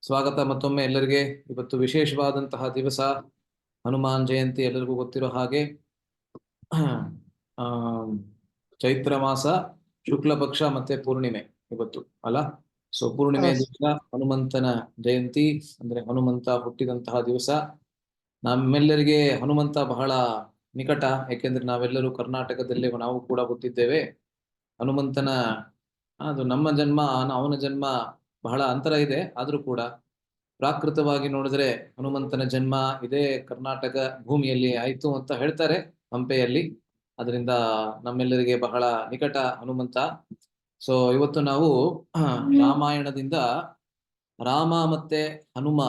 ಸ್ವಾಗತ ಮತ್ತೊಮ್ಮೆ ಎಲ್ಲರಿಗೆ. ಇವತ್ತು ವಿಶೇಷವಾದಂತಹ ದಿವಸ, ಹನುಮಾನ್ ಜಯಂತಿ. ಎಲ್ಲರಿಗೂ ಗೊತ್ತಿರೋ ಹಾಗೆ ಆ ಚೈತ್ರ ಮಾಸ ಶುಕ್ಲ ಪಕ್ಷ ಮತ್ತೆ ಪೂರ್ಣಿಮೆ ಇವತ್ತು ಅಲ್ಲ. ಸೊ ಪೂರ್ಣಿಮೆ ಹೌದು. ದಿವಸ ಹನುಮಂತನ ಜಯಂತಿ, ಅಂದ್ರೆ ಹನುಮಂತ ಹುಟ್ಟಿದಂತಹ ದಿವಸ. ನಮ್ಮೆಲ್ಲರಿಗೆ ಹನುಮಂತ ಬಹಳ ನಿಕಟ, ಯಾಕೆಂದ್ರೆ ನಾವೆಲ್ಲರೂ ಕರ್ನಾಟಕದಲ್ಲಿ ನಾವು ಕೂಡ ಹುಟ್ಟಿದ್ದೇವೆ. ಹನುಮಂತನ ಅದು ನಮ್ಮ ಜನ್ಮ ಅವನ ಜನ್ಮ ಬಹಳ ಅಂತರ ಇದೆ. ಆದ್ರೂ ಕೂಡ ಪ್ರಾಕೃತವಾಗಿ ನೋಡಿದ್ರೆ ಹನುಮಂತನ ಜನ್ಮ ಇದೇ ಕರ್ನಾಟಕ ಭೂಮಿಯಲ್ಲಿ ಆಯ್ತು ಅಂತ ಹೇಳ್ತಾರೆ, ಹಂಪೆಯಲ್ಲಿ. ಅದರಿಂದ ನಮ್ಮೆಲ್ಲರಿಗೆ ಬಹಳ ನಿಕಟ ಹನುಮಂತ. ಸೊ ಇವತ್ತು ನಾವು ರಾಮಾಯಣದಿಂದ ರಾಮ ಮತ್ತೆ ಹನುಮ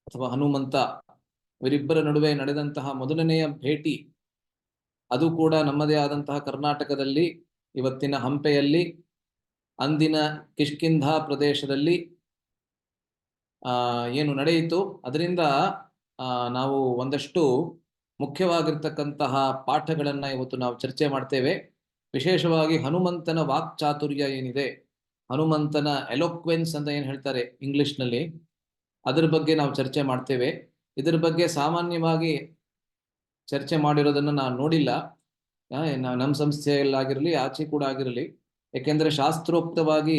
ಅಥವಾ ಹನುಮಂತ ಇವರಿಬ್ಬರ ನಡುವೆ ನಡೆದಂತಹ ಮೊದಲನೆಯ ಭೇಟಿ, ಅದು ಕೂಡ ನಮ್ಮದೇ ಆದಂತಹ ಕರ್ನಾಟಕದಲ್ಲಿ, ಇವತ್ತಿನ ಹಂಪೆಯಲ್ಲಿ, ಅಂದಿನ ಕಿಷ್ಕಿಂಧ ಪ್ರದೇಶದಲ್ಲಿ ಏನು ನಡೆಯಿತು. ಅದರಿಂದ ನಾವು ಒಂದಷ್ಟು ಮುಖ್ಯವಾಗಿರ್ತಕ್ಕಂತಹ ಪಾಠಗಳನ್ನ ಇವತ್ತು ನಾವು ಚರ್ಚೆ ಮಾಡ್ತೇವೆ. ವಿಶೇಷವಾಗಿ ಹನುಮಂತನ ವಾಕ್ಚಾತುರ್ಯ ಏನಿದೆ, ಹನುಮಂತನ ಎಲೋಕ್ವೆನ್ಸ್ ಅಂತ ಏನ್ ಹೇಳ್ತಾರೆ ಇಂಗ್ಲಿಷ್ನಲ್ಲಿ, ಅದರ ಬಗ್ಗೆ ನಾವು ಚರ್ಚೆ ಮಾಡ್ತೇವೆ. ಇದರ ಬಗ್ಗೆ ಸಾಮಾನ್ಯವಾಗಿ ಚರ್ಚೆ ಮಾಡಿರೋದನ್ನ ನಾನು ನೋಡಿಲ್ಲ, ನಮ್ಮ ಸಂಸ್ಥೆಯಲ್ಲಾಗಿರಲಿ ಆಚೆ ಕೂಡ ಆಗಿರಲಿ. ಯಾಕೆಂದ್ರೆ ಶಾಸ್ತ್ರೋಕ್ತವಾಗಿ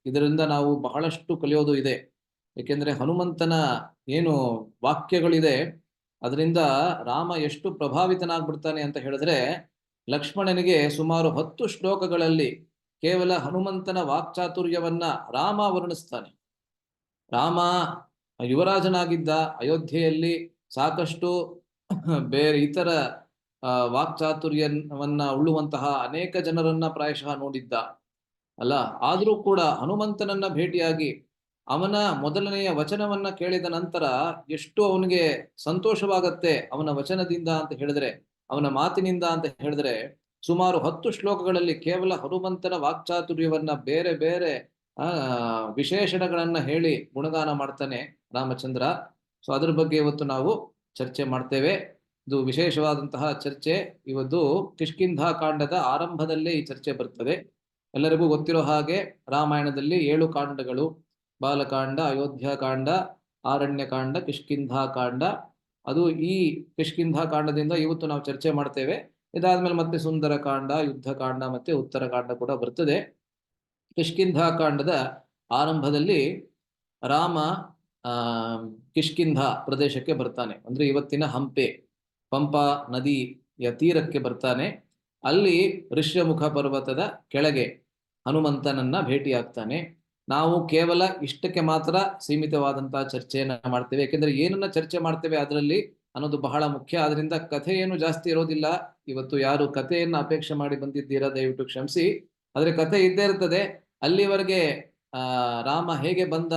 ಇದರಿಂದ ನಾವು ಬಹಳಷ್ಟು ಕಲಿಯೋದು ಇದೆ. ಏಕೆಂದ್ರೆ ಹನುಮಂತನ ಏನು ವಾಕ್ಯಗಳಿದೆ, ಅದರಿಂದ ರಾಮ ಎಷ್ಟು ಪ್ರಭಾವಿತನಾಗ್ಬಿಡ್ತಾನೆ ಅಂತ ಹೇಳಿದ್ರೆ, ಲಕ್ಷ್ಮಣನಿಗೆ ಸುಮಾರು 10 ಶ್ಲೋಕಗಳಲ್ಲಿ ಕೇವಲ ಹನುಮಂತನ ವಾಕ್ಚಾತುರ್ಯವನ್ನ ರಾಮ ವರ್ಣಿಸ್ತಾನೆ. ರಾಮ ಯುವರಾಜನಾಗಿದ್ದ ಅಯೋಧ್ಯೆಯಲ್ಲಿ ಸಾಕಷ್ಟು ಬೇರೆ ಇತರ ವಾಕ್ಚಾತುರ್ಯವನ್ನ ಉಳ್ಳುವಂತಹ ಅನೇಕ ಜನರನ್ನ ಪ್ರಾಯಶಃ ನೋಡಿದ್ದ ಅಲ್ಲ. ಆದ್ರೂ ಕೂಡ ಹನುಮಂತನನ್ನ ಭೇಟಿಯಾಗಿ ಅವನ ಮೊದಲನೆಯ ವಚನವನ್ನ ಕೇಳಿದ ನಂತರ ಎಷ್ಟು ಅವನಿಗೆ ಸಂತೋಷವಾಗತ್ತೆ ಅವನ ವಚನದಿಂದ ಅಂತ ಹೇಳಿದ್ರೆ, ಅವನ ಮಾತಿನಿಂದ ಅಂತ ಹೇಳಿದ್ರೆ, ಸುಮಾರು 10 ಶ್ಲೋಕಗಳಲ್ಲಿ ಕೇವಲ ಹನುಮಂತನ ವಾಕ್ಚಾತುರ್ಯವನ್ನ ಬೇರೆ ಬೇರೆ ವಿಶೇಷಣಗಳನ್ನ ಹೇಳಿ ಗುಣಗಾನ ಮಾಡ್ತಾನೆ ರಾಮಚಂದ್ರ. ಸೊ ಅದ್ರ ಬಗ್ಗೆ ಇವತ್ತು ನಾವು ಚರ್ಚೆ ಮಾಡ್ತೇವೆ. ಇದು ವಿಶೇಷವಾದಂತಹ ಚರ್ಚೆ. ಇವತ್ತು ಕಿಷ್ಕಿಂಧ ಕಾಂಡದ ಆರಂಭದಲ್ಲೇ ಈ ಚರ್ಚೆ ಬರ್ತದೆ. ಎಲ್ಲರಿಗೂ ಗೊತ್ತಿರೋ ಹಾಗೆ ರಾಮಾಯಣದಲ್ಲಿ 7 ಕಾಂಡಗಳು: ಬಾಲಕಾಂಡ, ಅಯೋಧ್ಯಕಾಂಡ, ಆರಣ್ಯಕಾಂಡ, ಕಿಷ್ಕಿಂಧ ಕಾಂಡ. ಅದು ಈ ಕಿಷ್ಕಿಂಧ ಕಾಂಡದಿಂದ ಇವತ್ತು ನಾವು ಚರ್ಚೆ ಮಾಡ್ತೇವೆ. ಇದಾದ್ಮೇಲೆ ಮತ್ತೆ ಸುಂದರ ಕಾಂಡ, ಯುದ್ಧಕಾಂಡ ಮತ್ತೆ ಉತ್ತರ ಕಾಂಡ ಕೂಡ ಬರ್ತದೆ. ಕಿಷ್ಕಿಂಧ ಕಾಂಡದ ಆರಂಭದಲ್ಲಿ ರಾಮ ಕಿಷ್ಕಿಂಧ ಪ್ರದೇಶಕ್ಕೆ ಬರ್ತಾನೆ, ಅಂದ್ರೆ ಇವತ್ತಿನ ಹಂಪೆ, ಪಂಪಾ ನದಿಯ ತೀರಕ್ಕೆ ಬರ್ತಾನೆ. ಅಲ್ಲಿ ಋಷ್ಯಮುಖ ಪರ್ವತದ ಕೆಳಗೆ ಹನುಮಂತನನ್ನ ಭೇಟಿಯಾಗ್ತಾನೆ. ನಾವು ಕೇವಲ ಇಷ್ಟಕ್ಕೆ ಮಾತ್ರ ಸೀಮಿತವಾದಂತಹ ಚರ್ಚೆಯನ್ನ ಮಾಡ್ತೇವೆ, ಯಾಕೆಂದ್ರೆ ಏನನ್ನ ಚರ್ಚೆ ಮಾಡ್ತೇವೆ ಅದರಲ್ಲಿ ಅನ್ನೋದು ಬಹಳ ಮುಖ್ಯ. ಆದ್ರಿಂದ ಕಥೆ ಏನು ಜಾಸ್ತಿ ಇರೋದಿಲ್ಲ. ಇವತ್ತು ಯಾರು ಕಥೆಯನ್ನ ಅಪೇಕ್ಷೆ ಮಾಡಿ ಬಂದಿದ್ದೀರಾ ದಯವಿಟ್ಟು ಕ್ಷಮಿಸಿ, ಆದ್ರೆ ಕಥೆ ಇದ್ದೇ ಇರ್ತದೆ. ಅಲ್ಲಿವರೆಗೆ ರಾಮ ಹೇಗೆ ಬಂದ,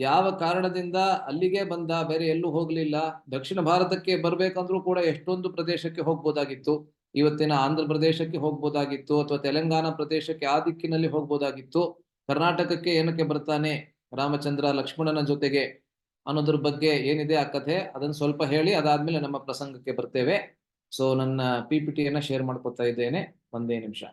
ಯಾವ ಕಾರಣದಿಂದ ಅಲ್ಲಿಗೆ ಬಂದ, ಬೇರೆ ಎಲ್ಲೂ ಹೋಗ್ಲಿಲ್ಲ. ದಕ್ಷಿಣ ಭಾರತಕ್ಕೆ ಬರ್ಬೇಕಂದ್ರೂ ಕೂಡ ಎಷ್ಟೊಂದು ಪ್ರದೇಶಕ್ಕೆ ಹೋಗ್ಬೋದಾಗಿತ್ತು. ಇವತ್ತಿನ ಆಂಧ್ರ ಪ್ರದೇಶಕ್ಕೆ ಹೋಗ್ಬೋದಾಗಿತ್ತು, ಅಥವಾ ತೆಲಂಗಾಣ ಪ್ರದೇಶಕ್ಕೆ ಆ ದಿಕ್ಕಿನಲ್ಲಿ ಹೋಗ್ಬೋದಾಗಿತ್ತು. ಕರ್ನಾಟಕಕ್ಕೆ ಏನಕ್ಕೆ ಬರ್ತಾನೆ ರಾಮಚಂದ್ರ ಲಕ್ಷ್ಮಣನ ಜೊತೆಗೆ ಅನ್ನೋದ್ರ ಬಗ್ಗೆ ಏನಿದೆ ಆ ಕಥೆ, ಅದನ್ನ ಸ್ವಲ್ಪ ಹೇಳಿ ಅದಾದ್ಮೇಲೆ ನಮ್ಮ ಪ್ರಸಂಗಕ್ಕೆ ಬರ್ತೇವೆ. ಸೊ ನನ್ನ PPTಯನ್ನ ಶೇರ್ ಮಾಡ್ಕೊತಾ ಇದ್ದೇನೆ, ಒಂದೇ ನಿಮಿಷ.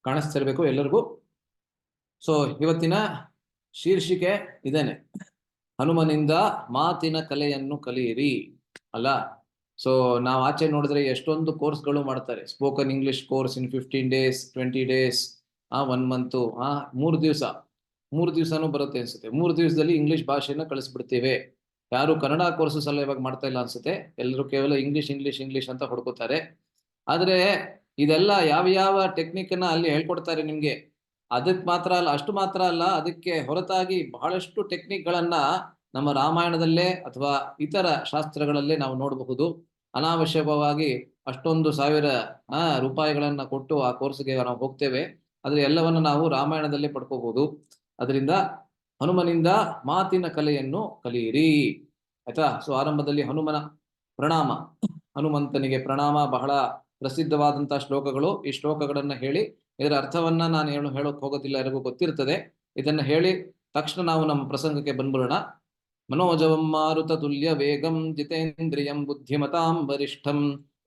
ಕಾಣಿಸ್ತಿರ್ಬೇಕು ಎಲ್ಲರಿಗೂ. ಸೊ ಇವತ್ತಿನ ಶೀರ್ಷಿಕೆ ಇದೇನೆ, ಹನುಮನಿಂದ ಮಾತಿನ ಕಲೆಯನ್ನು ಕಲಿಯಿರಿ ಅಲ್ಲ. ಸೊ ನಾವು ಆಚೆ ನೋಡಿದ್ರೆ ಎಷ್ಟೊಂದು ಕೋರ್ಸ್ಗಳು ಮಾಡ್ತಾರೆ. Spoken English course in 15 days, 20 days, 1 month, 3 ದಿವಸನೂ ಬರುತ್ತೆ ಅನ್ಸುತ್ತೆ. 3 ದಿವಸದಲ್ಲಿ ಇಂಗ್ಲಿಷ್ ಭಾಷೆನ ಕಳಿಸ್ಬಿಡ್ತೇವೆ. ಯಾರು ಕನ್ನಡ ಕೋರ್ಸಸ್ ಎಲ್ಲ ಇವಾಗ ಮಾಡ್ತಾ ಇಲ್ಲ ಅನ್ಸುತ್ತೆ. ಎಲ್ಲರೂ ಕೇವಲ ಇಂಗ್ಲಿಷ್ ಇಂಗ್ಲಿಷ್ ಇಂಗ್ಲಿಷ್ ಅಂತ ಹೊಡ್ಕೋತಾರೆ. ಆದ್ರೆ ಇದೆಲ್ಲ ಯಾವ ಯಾವ ಟೆಕ್ನಿಕ್ ಅನ್ನ ಅಲ್ಲಿ ಹೇಳ್ಕೊಡ್ತಾರೆ ನಿಮ್ಗೆ, ಅದಕ್ಕೆ ಮಾತ್ರ ಅಲ್ಲ, ಅಷ್ಟು ಮಾತ್ರ ಅಲ್ಲ, ಅದಕ್ಕೆ ಹೊರತಾಗಿ ಬಹಳಷ್ಟು ಟೆಕ್ನಿಕ್ ಗಳನ್ನ ನಮ್ಮ ರಾಮಾಯಣದಲ್ಲೇ ಅಥವಾ ಇತರ ಶಾಸ್ತ್ರಗಳಲ್ಲೇ ನಾವು ನೋಡಬಹುದು. ಅನಾವಶ್ಯಕವಾಗಿ ಅಷ್ಟೊಂದು 1000 ರೂಪಾಯಿಗಳನ್ನ ಕೊಟ್ಟು ಆ ಕೋರ್ಸ್ಗೆ ನಾವು ಹೋಗ್ತೇವೆ, ಆದ್ರೆ ಎಲ್ಲವನ್ನು ನಾವು ರಾಮಾಯಣದಲ್ಲೇ ಪಡ್ಕೋಬಹುದು. ಅದರಿಂದ ಹನುಮನಿಂದ ಮಾತಿನ ಕಲೆಯನ್ನು ಕಲಿಯಿರಿ, ಆಯ್ತಾ. ಸೊ ಆರಂಭದಲ್ಲಿ ಹನುಮನ ಪ್ರಣಾಮ, ಹನುಮಂತನಿಗೆ ಪ್ರಣಾಮ, ಬಹಳ ಪ್ರಸಿದ್ಧವಾದಂತಹ ಶ್ಲೋಕಗಳು. ಈ ಶ್ಲೋಕಗಳನ್ನ ಹೇಳಿ ಇದರ ಅರ್ಥವನ್ನ ನಾನು ಹೇಳೋಕ್ ಹೋಗೋದಿಲ್ಲ, ಎಲ್ಲರಿಗೂ ಗೊತ್ತಿರ್ತದೆ. ಇದನ್ನ ಹೇಳಿ ತಕ್ಷಣ ನಾವು ನಮ್ಮ ಪ್ರಸಂಗಕ್ಕೆ ಬಂದ್ಬಿಡೋಣ. ಮನೋಜವಂ ಮಾರುತ ತುಲ್ಯ ವೇಗಂ ಜಿತೇಂದ್ರಿಯಂ ಬುದ್ಧಿಮತಾಂ ವರಿಷ್ಠಂ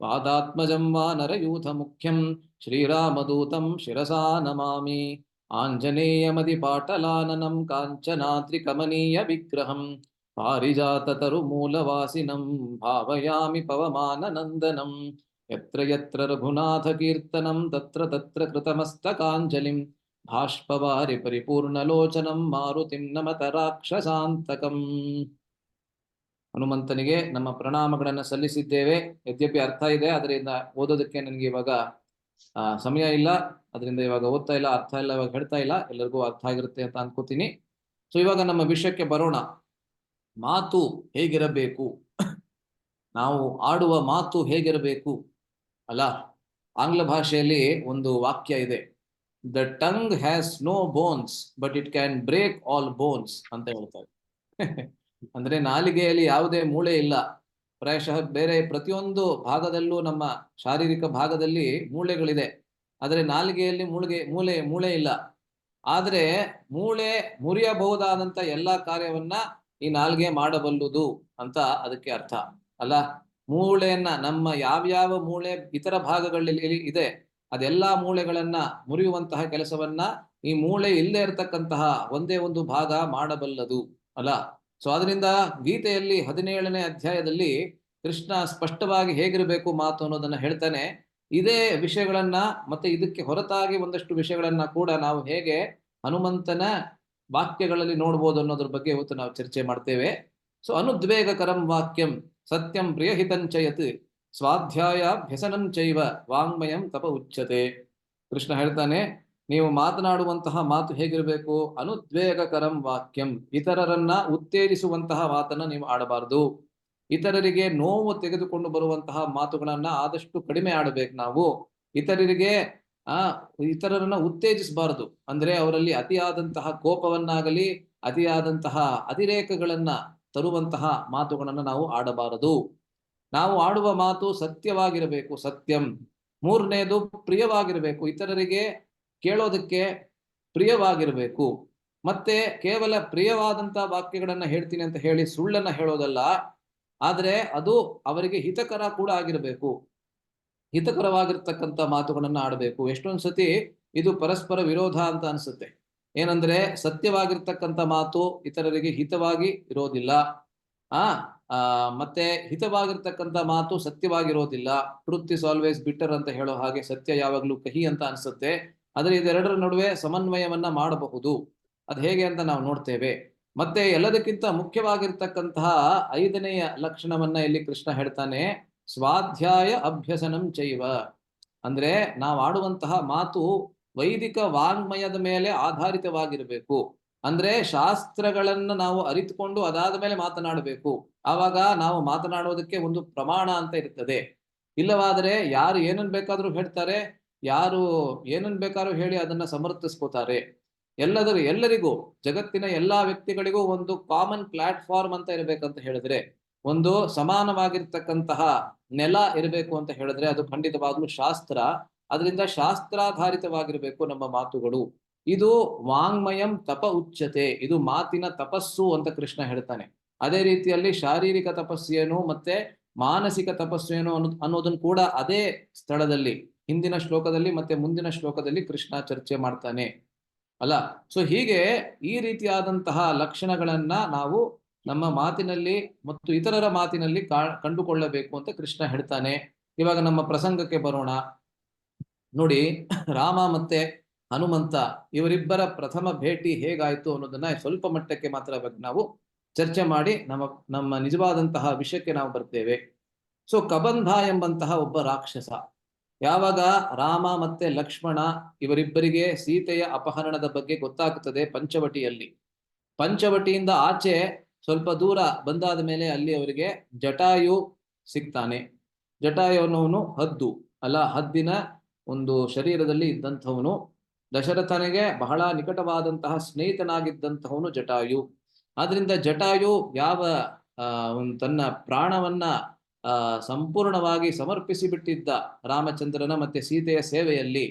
ವಾದಾತ್ಮಜಂ ವಾನರಯೂಥ ಮುಖ್ಯಂ ಶ್ರೀರಾಮದೂತಂ ಶಿರಸಾ ನಮಾಮಿ. ಆಂಜನೇಯಮದಿ ಪಾಟಲಾನನಂ ಕಾಂಚನಾದ್ರಿಕಮನೀಯ ವಿಗ್ರಹಂ ಪಾರಿಜಾತತರು ಮೂಲವಾಸಿನಂ ಭಾವಯಾಮಿ ಪವಮಾನನಂದನಂ. ಯತ್ರ ಯತ್ರ ರಘುನಾಥ ಕೀರ್ತನಂ ತತ್ರ ತತ್ರ ಕೃತಮಸ್ತಕಾಂಜಲಿಂ ಭಾಷ್ಪವಾರಿ ಪರಿಪೂರ್ಣಲೋಚನಂ ಮಾರುತಿಂ ನಮತ ರಾಕ್ಷಸಾಂತಕಂ. ಹನುಮಂತನಿಗೆ ನಮ್ಮ ಪ್ರಣಾಮಗಳನ್ನು ಸಲ್ಲಿಸಿದ್ದೇವೆ. ಯದ್ಯಪಿ ಅರ್ಥ ಇದೆ, ಅದರಿಂದ ಓದೋದಕ್ಕೆ ನನಗೆ ಇವಾಗ ಸಮಯ ಇಲ್ಲ, ಅದರಿಂದ ಇವಾಗ ಓದ್ತಾ ಇಲ್ಲ, ಅರ್ಥ ಇಲ್ಲ, ಇವಾಗ ಹೇಳ್ತಾ ಇಲ್ಲ, ಎಲ್ಲರಿಗೂ ಅರ್ಥ ಆಗಿರುತ್ತೆ ಅಂತ ಅನ್ಕೋತೀನಿ. ಸೊ ಇವಾಗ ನಮ್ಮ ವಿಷಯಕ್ಕೆ ಬರೋಣ. ಮಾತು ಹೇಗಿರಬೇಕು, ನಾವು ಆಡುವ ಮಾತು ಹೇಗಿರಬೇಕು ಅಲ್ಲ. ಆಂಗ್ಲ ಭಾಷೆಯಲ್ಲಿ ಒಂದು ವಾಕ್ಯ ಇದೆ, the tongue has no bones but it can break all bones ಅಂತ ಹೇಳ್ತಾರೆ. ಅಂದ್ರೆ ನಾಲಿಗೆಯಲ್ಲಿ ಯಾವುದೇ ಮೂಳೆ ಇಲ್ಲ. ಪ್ರಾಯಶಃ ಬೇರೆ ಪ್ರತಿಯೊಂದು ಭಾಗದಲ್ಲೂ, ನಮ್ಮ ಶಾರೀರಿಕ ಭಾಗದಲ್ಲಿ ಮೂಳೆಗಳಿದೆ, ಆದರೆ ನಾಲಿಗೆಯಲ್ಲಿ ಮೂಳೆ ಇಲ್ಲ. ಆದ್ರೆ ಮೂಳೆ ಮುರಿಯಬಹುದಾದಂತ ಎಲ್ಲಾ ಕಾರ್ಯವನ್ನ ಈ ನಾಲಿಗೆ ಮಾಡಬಲ್ಲುದು ಅಂತ ಅದಕ್ಕೆ ಅರ್ಥ ಅಲ್ಲ. ಮೂಳೆಯನ್ನ, ನಮ್ಮ ಯಾವ್ಯಾವ ಮೂಳೆ ಇತರ ಭಾಗಗಳಲ್ಲಿ ಇದೆ, ಅದೆಲ್ಲಾ ಮೂಳೆಗಳನ್ನ ಮುರಿಯುವಂತಹ ಕೆಲಸವನ್ನ ಈ ಮೂಳೆ ಇಲ್ಲದೆ ಇರತಕ್ಕಂತಹ ಒಂದೇ ಒಂದು ಭಾಗ ಮಾಡಬಲ್ಲದು ಅಲ್ಲ. ಸೊ ಅದರಿಂದ ಗೀತೆಯಲ್ಲಿ 17ನೇ ಅಧ್ಯಾಯದಲ್ಲಿ ಕೃಷ್ಣ ಸ್ಪಷ್ಟವಾಗಿ ಹೇಗಿರಬೇಕು ಮಾತು ಅನ್ನೋದನ್ನ ಹೇಳ್ತಾನೆ. ಇದೇ ವಿಷಯಗಳನ್ನ ಮತ್ತೆ ಇದಕ್ಕೆ ಹೊರತಾಗಿ ಒಂದಷ್ಟು ವಿಷಯಗಳನ್ನ ಕೂಡ ನಾವು ಹೇಗೆ ಹನುಮಂತನ ವಾಕ್ಯಗಳಲ್ಲಿ ನೋಡ್ಬೋದು ಅನ್ನೋದ್ರ ಬಗ್ಗೆ ಇವತ್ತು ನಾವು ಚರ್ಚೆ ಮಾಡ್ತೇವೆ. ಸೊ ಅನುದ್ವೇಗಕರಂ ವಾಕ್ಯಂ ಸತ್ಯಂ ಪ್ರಿಯಹಿತಂಚಯತ್ ಸ್ವಾಧ್ಯಾಯಾಭ್ಯಸನಂ ಚೈವ ವಾಂಗ್ಮಯಂ ತಪ ಉಚ್ಯತೆ. ಕೃಷ್ಣ ಹೇಳ್ತಾನೆ, ನೀವು ಮಾತನಾಡುವಂತಹ ಮಾತು ಹೇಗಿರಬೇಕು? ಅನುದ್ವೇಗಕರಂ ವಾಕ್ಯಂ, ಇತರರನ್ನ ಉತ್ತೇಜಿಸುವಂತಹ ಮಾತನ್ನ ನೀವು ಆಡಬಾರದು. ಇತರರಿಗೆ ನೋವು ತೆಗೆದುಕೊಂಡು ಬರುವಂತಹ ಮಾತುಗಳನ್ನ ಆದಷ್ಟು ಕಡಿಮೆ ಆಡಬೇಕು ನಾವು. ಇತರರನ್ನ ಉತ್ತೇಜಿಸಬಾರದು, ಅಂದ್ರೆ ಅವರಲ್ಲಿ ಅತಿಯಾದಂತಹ ಕೋಪವನ್ನಾಗಲಿ ಅತಿಯಾದಂತಹ ಅತಿರೇಕಗಳನ್ನ ತರುವಂತಹ ಮಾತುಗಳನ್ನ ನಾವು ಆಡಬಾರದು. ನಾವು ಆಡುವ ಮಾತು ಸತ್ಯವಾಗಿರಬೇಕು, ಸತ್ಯಂ. ಮೂರನೇದು ಪ್ರಿಯವಾಗಿರಬೇಕು, ಇತರರಿಗೆ ಕೇಳೋದಕ್ಕೆ ಪ್ರಿಯವಾಗಿರಬೇಕು. ಮತ್ತೆ ಕೇವಲ ಪ್ರಿಯವಾದಂತಹ ವಾಕ್ಯಗಳನ್ನ ಹೇಳ್ತೀನಿ ಅಂತ ಹೇಳಿ ಸುಳ್ಳನ್ನ ಹೇಳೋದಲ್ಲ, ಆದ್ರೆ ಅದು ಅವರಿಗೆ ಹಿತಕರ ಕೂಡ ಆಗಿರಬೇಕು. ಹಿತಕರವಾಗಿರ್ತಕ್ಕಂಥ ಮಾತುಗಳನ್ನ ಆಡಬೇಕು. ಎಷ್ಟೊಂದು ಸತಿ ಇದು ಪರಸ್ಪರ ವಿರೋಧ ಅಂತ ಅನ್ಸುತ್ತೆ. ಏನಂದ್ರೆ ಸತ್ಯವಾಗಿರ್ತಕ್ಕಂಥ ಮಾತು ಇತರರಿಗೆ ಹಿತವಾಗಿ ಇರೋದಿಲ್ಲ, ಮತ್ತೆ ಹಿತವಾಗಿರ್ತಕ್ಕಂಥ ಮಾತು ಸತ್ಯವಾಗಿರೋದಿಲ್ಲ. ಟ್ರುತ್ ಇಸ್ ಆಲ್ವೇಸ್ ಬಿಟರ್ ಅಂತ ಹೇಳೋ ಹಾಗೆ ಸತ್ಯ ಯಾವಾಗ್ಲೂ ಕಹಿ ಅಂತ ಅನ್ಸುತ್ತೆ. ಆದ್ರೆ ಇದೆರಡರ ನಡುವೆ ಸಮನ್ವಯವನ್ನ ಮಾಡಬಹುದು. ಅದು ಹೇಗೆ ಅಂತ ನಾವು ನೋಡ್ತೇವೆ. ಮತ್ತೆ ಎಲ್ಲದಕ್ಕಿಂತ ಮುಖ್ಯವಾಗಿರ್ತಕ್ಕಂತಹ 5ನೆಯ ಲಕ್ಷಣವನ್ನ ಇಲ್ಲಿ ಕೃಷ್ಣ ಹೇಳ್ತಾನೆ, ಸ್ವಾಧ್ಯಾಯ ಅಭ್ಯಸನಂ ಚೈವ. ಅಂದ್ರೆ ನಾವು ಆಡುವಂತಹ ಮಾತು ವೈದಿಕ ವಾಂಗ್ಮಯದ ಮೇಲೆ ಆಧಾರಿತವಾಗಿರಬೇಕು. ಅಂದ್ರೆ ಶಾಸ್ತ್ರಗಳನ್ನ ನಾವು ಅರಿತುಕೊಂಡು ಅದಾದ ಮೇಲೆ ಮಾತನಾಡಬೇಕು. ಆವಾಗ ನಾವು ಮಾತನಾಡೋದಕ್ಕೆ ಒಂದು ಪ್ರಮಾಣ ಅಂತ ಇರ್ತದೆ. ಇಲ್ಲವಾದರೆ ಯಾರು ಏನನ್ ಬೇಕಾದ್ರೂ ಹೇಳ್ತಾರೆ, ಯಾರು ಏನನ್ ಬೇಕಾದ್ರೂ ಹೇಳಿ ಅದನ್ನ ಸಮರ್ಥಿಸ್ಕೋತಾರೆ. ಎಲ್ಲರಿಗೂ, ಜಗತ್ತಿನ ಎಲ್ಲಾ ವ್ಯಕ್ತಿಗಳಿಗೂ ಒಂದು ಕಾಮನ್ ಪ್ಲಾಟ್ಫಾರ್ಮ್ ಅಂತ ಇರಬೇಕಂತ ಹೇಳಿದ್ರೆ, ಒಂದು ಸಮಾನವಾಗಿರ್ತಕ್ಕಂತಹ ನೆಲ ಇರಬೇಕು ಅಂತ ಹೇಳಿದ್ರೆ ಅದು ಖಂಡಿತವಾಗ್ಲೂ ಶಾಸ್ತ್ರ. ಅದರಿಂದ ಶಾಸ್ತ್ರಾಧಾರಿತವಾಗಿರ್ಬೇಕು ನಮ್ಮ ಮಾತುಗಳು. ಇದು ವಾಂಗ್ಮಯಂ ತಪ ಉಚ್ಯತೆ, ಇದು ಮಾತಿನ ತಪಸ್ಸು ಅಂತ ಕೃಷ್ಣ ಹೇಳ್ತಾನೆ. ಅದೇ ರೀತಿಯಲ್ಲಿ ಶಾರೀರಿಕ ತಪಸ್ಸೇನು ಮತ್ತೆ ಮಾನಸಿಕ ತಪಸ್ಸೇನು ಅನ್ನೋದನ್ನು ಕೂಡ ಅದೇ ಸ್ಥಳದಲ್ಲಿ ಹಿಂದಿನ ಶ್ಲೋಕದಲ್ಲಿ ಮತ್ತೆ ಮುಂದಿನ ಶ್ಲೋಕದಲ್ಲಿ ಕೃಷ್ಣ ಚರ್ಚೆ ಮಾಡ್ತಾನೆ ಅಲ್ಲ. ಸೊ ಹೀಗೆ ಈ ರೀತಿಯಾದಂತಹ ಲಕ್ಷಣಗಳನ್ನ ನಾವು ನಮ್ಮ ಮಾತಿನಲ್ಲಿ ಮತ್ತು ಇತರರ ಮಾತಿನಲ್ಲಿ ಕಂಡುಕೊಳ್ಳಬೇಕು ಅಂತ ಕೃಷ್ಣ ಹೇಳ್ತಾನೆ. ಇವಾಗ ನಮ್ಮ ಪ್ರಸಂಗಕ್ಕೆ ಬರೋಣ. ನೋಡಿ, ರಾಮ ಮತ್ತೆ ಹನುಮಂತ ಇವರಿಬ್ಬರ ಪ್ರಥಮ ಭೇಟಿ ಹೇಗಾಯ್ತು ಅನ್ನೋದನ್ನ ಸ್ವಲ್ಪ ಮಟ್ಟಕ್ಕೆ ಮಾತ್ರ ನಾವು ಚರ್ಚೆ ಮಾಡಿ ನಮ್ಮ ನಿಜವಾದಂತಹ ವಿಷಯಕ್ಕೆ ನಾವು ಬರ್ತೇವೆ. ಸೊ ಕಬಂಧ ಎಂಬಂತಹ ಒಬ್ಬ ರಾಕ್ಷಸ ಯಾವಾಗ ರಾಮ ಮತ್ತೆ ಲಕ್ಷ್ಮಣ ಇವರಿಬ್ಬರಿಗೆ ಸೀತೆಯ ಅಪಹರಣದ ಬಗ್ಗೆ ಗೊತ್ತಾಗ್ತದೆ ಪಂಚವಟಿಯಿಂದ ಆಚೆ ಸ್ವಲ್ಪ ದೂರ ಬಂದಾದ ಮೇಲೆ ಅಲ್ಲಿ ಅವರಿಗೆ ಜಟಾಯು ಸಿಗ್ತಾನೆ. ಜಟಾಯು ಅನ್ನೋನು ಹದ್ದು ಅಲ್ಲ, ಹದ್ದಿನ ಒಂದು ಶರೀರದಲ್ಲಿ ಇದ್ದಂಥವನು. ದಶರಥನಿಗೆ ಬಹಳ ನಿಕಟವಾದಂತಹ ಸ್ನೇಹಿತನಾಗಿದ್ದಂಥವನು ಜಟಾಯು. ಆದ್ರಿಂದ ಜಟಾಯು ತನ್ನ ಪ್ರಾಣವನ್ನ ಸಂಪೂರ್ಣವಾಗಿ ಸಮರ್ಪಿಸಿ ಬಿಟ್ಟಿದ್ದ ರಾಮಚಂದ್ರನ ಮತ್ತೆ ಸೀತೆಯ ಸೇವೆಯಲ್ಲಿ.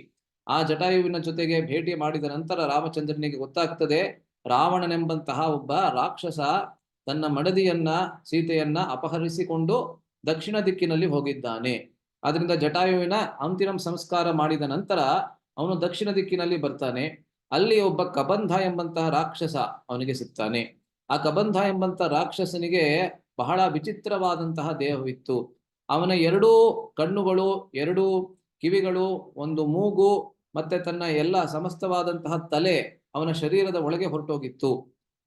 ಆ ಜಟಾಯುವಿನ ಜೊತೆಗೆ ಭೇಟಿ ಮಾಡಿದ ನಂತರ ರಾಮಚಂದ್ರನಿಗೆ ಗೊತ್ತಾಗ್ತದೆ ರಾವಣನೆಂಬಂತಹ ಒಬ್ಬ ರಾಕ್ಷಸ ತನ್ನ ಮಡದಿಯನ್ನ ಸೀತೆಯನ್ನ ಅಪಹರಿಸಿಕೊಂಡು ದಕ್ಷಿಣ ದಿಕ್ಕಿನಲ್ಲಿ ಹೋಗಿದ್ದಾನೆ. ಆದ್ರಿಂದ ಜಟಾಯುವಿನ ಅಂತಿಮ ಸಂಸ್ಕಾರ ಮಾಡಿದ ನಂತರ ಅವನು ದಕ್ಷಿಣ ದಿಕ್ಕಿನಲ್ಲಿ ಬರ್ತಾನೆ. ಅಲ್ಲಿ ಒಬ್ಬ ಕಬಂಧ ಎಂಬಂತಹ ರಾಕ್ಷಸ ಅವನಿಗೆ ಸಿಗ್ತಾನೆ. ಆ ಕಬಂಧ ಎಂಬಂತಹ ರಾಕ್ಷಸನಿಗೆ ಬಹಳ ವಿಚಿತ್ರವಾದಂತಹ ದೇಹವಿತ್ತು. ಅವನ ಎರಡೂ ಕಣ್ಣುಗಳು, ಎರಡು ಕಿವಿಗಳು, ಒಂದು ಮೂಗು ಮತ್ತೆ ತನ್ನ ಎಲ್ಲ ಸಮಸ್ತವಾದಂತಹ ತಲೆ ಅವನ ಶರೀರದ ಒಳಗೆ ಹೊರಟೋಗಿತ್ತು.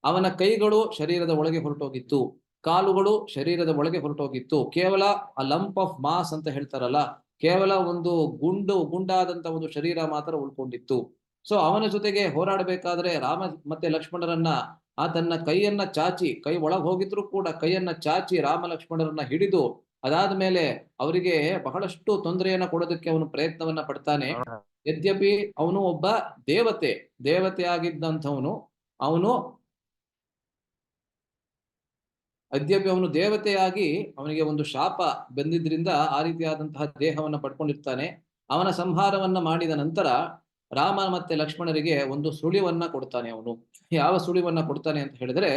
ಅವನ ಕೈಗಳು ಶರೀರದ ಒಳಗೆ ಹೊರಟೋಗಿತ್ತು, ಕಾಲುಗಳು ಶರೀರದ ಒಳಗೆ ಹೊರಟೋಗಿತ್ತು. ಕೇವಲ ಆ ಲಂಪ್ ಆಫ್ ಮಾಸ್ ಅಂತ ಹೇಳ್ತಾರಲ್ಲ, ಕೇವಲ ಒಂದು ಗುಂಡಾದಂತ ಒಂದು ಶರೀರ ಮಾತ್ರ ಉಳ್ಕೊಂಡಿತ್ತು. ಸೊ ಅವನ ಜೊತೆಗೆ ಹೋರಾಡಬೇಕಾದ್ರೆ ರಾಮ ಮತ್ತೆ ಲಕ್ಷ್ಮಣರನ್ನ ತನ್ನ ಕೈಯನ್ನ ಚಾಚಿ, ಕೈ ಒಳಗೆ ಹೋಗಿದ್ರು ಕೂಡ ಕೈಯನ್ನ ಚಾಚಿ ರಾಮ ಲಕ್ಷ್ಮಣರನ್ನ ಹಿಡಿದು ಅದಾದ ಮೇಲೆ ಅವರಿಗೆ ಬಹಳಷ್ಟು ತೊಂದರೆಯನ್ನ ಕೊಡೋದಕ್ಕೆ ಅವನು ಪ್ರಯತ್ನವನ್ನ ಪಡ್ತಾನೆ. ಯದ್ಯಪಿ ಅವನು ಒಬ್ಬ ದೇವತೆ ಆಗಿದ್ದಂಥವನು, ಯದ್ಯಪಿ ಅವನು ದೇವತೆಯಾಗಿ ಅವನಿಗೆ ಒಂದು ಶಾಪ ಬಂದಿದ್ರಿಂದ ಆ ರೀತಿಯಾದಂತಹ ದೇಹವನ್ನ ಪಡ್ಕೊಂಡಿರ್ತಾನೆ. ಅವನ ಸಂಹಾರವನ್ನ ಮಾಡಿದ ನಂತರ ರಾಮ ಮತ್ತೆ ಲಕ್ಷ್ಮಣರಿಗೆ ಒಂದು ಸುಳಿವನ್ನ ಕೊಡ್ತಾನೆ. ಅವನು ಯಾವ ಸುಳಿವನ್ನ ಕೊಡ್ತಾನೆ ಅಂತ ಹೇಳಿದ್ರೆ,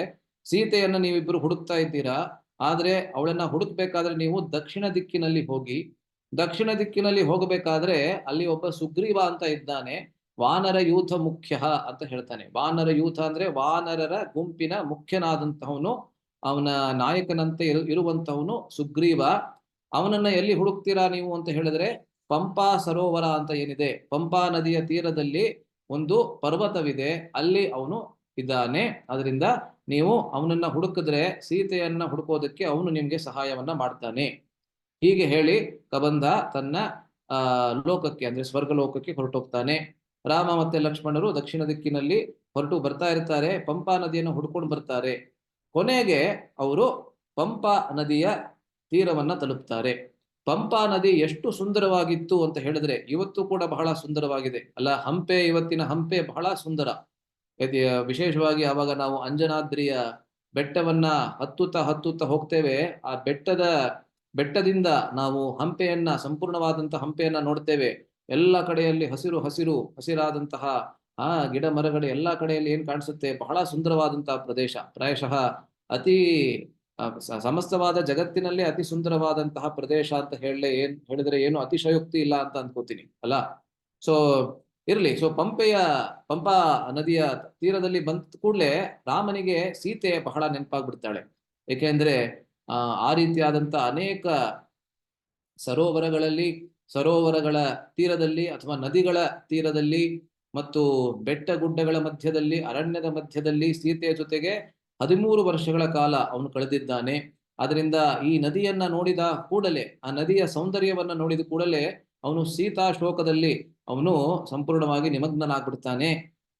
ಸೀತೆಯನ್ನ ನೀವಿಬ್ರು ಹುಡುಕ್ತಾ ಇದ್ದೀರಾ, ಆದ್ರೆ ಅವಳನ್ನ ಹುಡುಕ್ಬೇಕಾದ್ರೆ ನೀವು ದಕ್ಷಿಣ ದಿಕ್ಕಿನಲ್ಲಿ ಹೋಗಿ. ದಕ್ಷಿಣ ದಿಕ್ಕಿನಲ್ಲಿ ಹೋಗಬೇಕಾದ್ರೆ ಅಲ್ಲಿ ಒಬ್ಬ ಸುಗ್ರೀವ ಅಂತ ಇದ್ದಾನೆ, ವಾನರ ಯೂಥ ಮುಖ್ಯ ಅಂತ ಹೇಳ್ತಾನೆ. ವಾನರ ಯೂಥ ಅಂದ್ರೆ ವಾನರರ ಗುಂಪಿನ ಮುಖ್ಯನಾದಂತಹವನು, ಅವನ ನಾಯಕನಂತೆ ಇರುವಂತವನು ಸುಗ್ರೀವ. ಅವನನ್ನ ಎಲ್ಲಿ ಹುಡುಕ್ತೀರಾ ನೀವು ಅಂತ ಹೇಳಿದ್ರೆ, ಪಂಪಾ ಸರೋವರ ಅಂತ ಏನಿದೆ, ಪಂಪಾ ನದಿಯ ತೀರದಲ್ಲಿ ಒಂದು ಪರ್ವತವಿದೆ, ಅಲ್ಲಿ ಅವನು ಇದ್ದಾನೆ. ಅದರಿಂದ ನೀವು ಅವನನ್ನ ಹುಡುಕಿದ್ರೆ ಸೀತೆಯನ್ನ ಹುಡುಕೋದಕ್ಕೆ ಅವನು ನಿಮ್ಗೆ ಸಹಾಯವನ್ನ ಮಾಡ್ತಾನೆ. ಹೀಗೆ ಹೇಳಿ ಕಬಂಧ ತನ್ನ ಲೋಕಕ್ಕೆ ಅಂದ್ರೆ ಸ್ವರ್ಗ ಲೋಕಕ್ಕೆ ಹೊರಟೋಗ್ತಾನೆ. ರಾಮ ಮತ್ತೆ ಲಕ್ಷ್ಮಣರು ದಕ್ಷಿಣ ದಿಕ್ಕಿನಲ್ಲಿ ಹೊರಟು ಬರ್ತಾ ಇರ್ತಾರೆ, ಪಂಪಾ ನದಿಯನ್ನು ಹುಡ್ಕೊಂಡು ಬರ್ತಾರೆ. ಕೊನೆಗೆ ಅವರು ಪಂಪಾ ನದಿಯ ತೀರವನ್ನ ತಲುಪ್ತಾರೆ. ಪಂಪಾ ನದಿ ಎಷ್ಟು ಸುಂದರವಾಗಿತ್ತು ಅಂತ ಹೇಳಿದ್ರೆ ಇವತ್ತು ಕೂಡ ಬಹಳ ಸುಂದರವಾಗಿದೆ ಅಲ್ಲ. ಹಂಪೆ, ಇವತ್ತಿನ ಹಂಪೆ ಬಹಳ ಸುಂದರ. ವಿಶೇಷವಾಗಿ ಆವಾಗ ನಾವು ಅಂಜನಾದ್ರಿಯ ಬೆಟ್ಟವನ್ನ ಹತ್ತುತ್ತಾ ಹೋಗ್ತೇವೆ. ಆ ಬೆಟ್ಟದಿಂದ ನಾವು ಹಂಪೆಯನ್ನ, ಸಂಪೂರ್ಣವಾದಂತಹ ಹಂಪೆಯನ್ನ ನೋಡ್ತೇವೆ. ಎಲ್ಲ ಕಡೆಯಲ್ಲಿ ಹಸಿರಾದಂತಹ ಗಿಡ ಮರಗಳು ಎಲ್ಲ ಕಡೆಯಲ್ಲಿ ಏನ್ ಕಾಣಿಸುತ್ತೆ, ಬಹಳ ಸುಂದರವಾದಂತಹ ಪ್ರದೇಶ. ಪ್ರಾಯಶಃ ಅತಿ ಸಮಸ್ತವಾದ ಜಗತ್ತಿನಲ್ಲಿ ಅತಿ ಸುಂದರವಾದಂತಹ ಪ್ರದೇಶ ಅಂತ ಹೇಳಿದ್ರೆ ಏನು ಅತಿಶಯೋಕ್ತಿ ಇಲ್ಲ ಅಂತ ಅನ್ಕೋತೀನಿ ಅಲ್ಲ. ಸೊ ಇರ್ಲಿ. ಸೊ ಪಂಪಾ ನದಿಯ ತೀರದಲ್ಲಿ ಬಂದ ಕೂಡಲೇ ರಾಮನಿಗೆ ಸೀತೆ ಬಹಳ ನೆನಪಾಗ್ಬಿಡ್ತಾಳೆ. ಏಕೆಂದ್ರೆ ಆ ರೀತಿಯಾದಂತ ಅನೇಕ ಸರೋವರಗಳ ತೀರದಲ್ಲಿ ಅಥವಾ ನದಿಗಳ ತೀರದಲ್ಲಿ ಮತ್ತು ಬೆಟ್ಟ ಗುಡ್ಡಗಳ ಮಧ್ಯದಲ್ಲಿ, ಅರಣ್ಯದ ಮಧ್ಯದಲ್ಲಿ ಸೀತೆಯ ಜೊತೆಗೆ 13 ವರ್ಷಗಳ ಕಾಲ ಅವನು ಕಳೆದಿದ್ದಾನೆ. ಅದರಿಂದ ಈ ನದಿಯನ್ನ ನೋಡಿದ ಕೂಡಲೇ, ಆ ನದಿಯ ಸೌಂದರ್ಯವನ್ನ ನೋಡಿದ ಕೂಡಲೇ ಅವನು ಸೀತಾ ಶೋಕದಲ್ಲಿ ಅವನು ಸಂಪೂರ್ಣವಾಗಿ ನಿಮಗ್ನನಾಗ್ಬಿಡ್ತಾನೆ.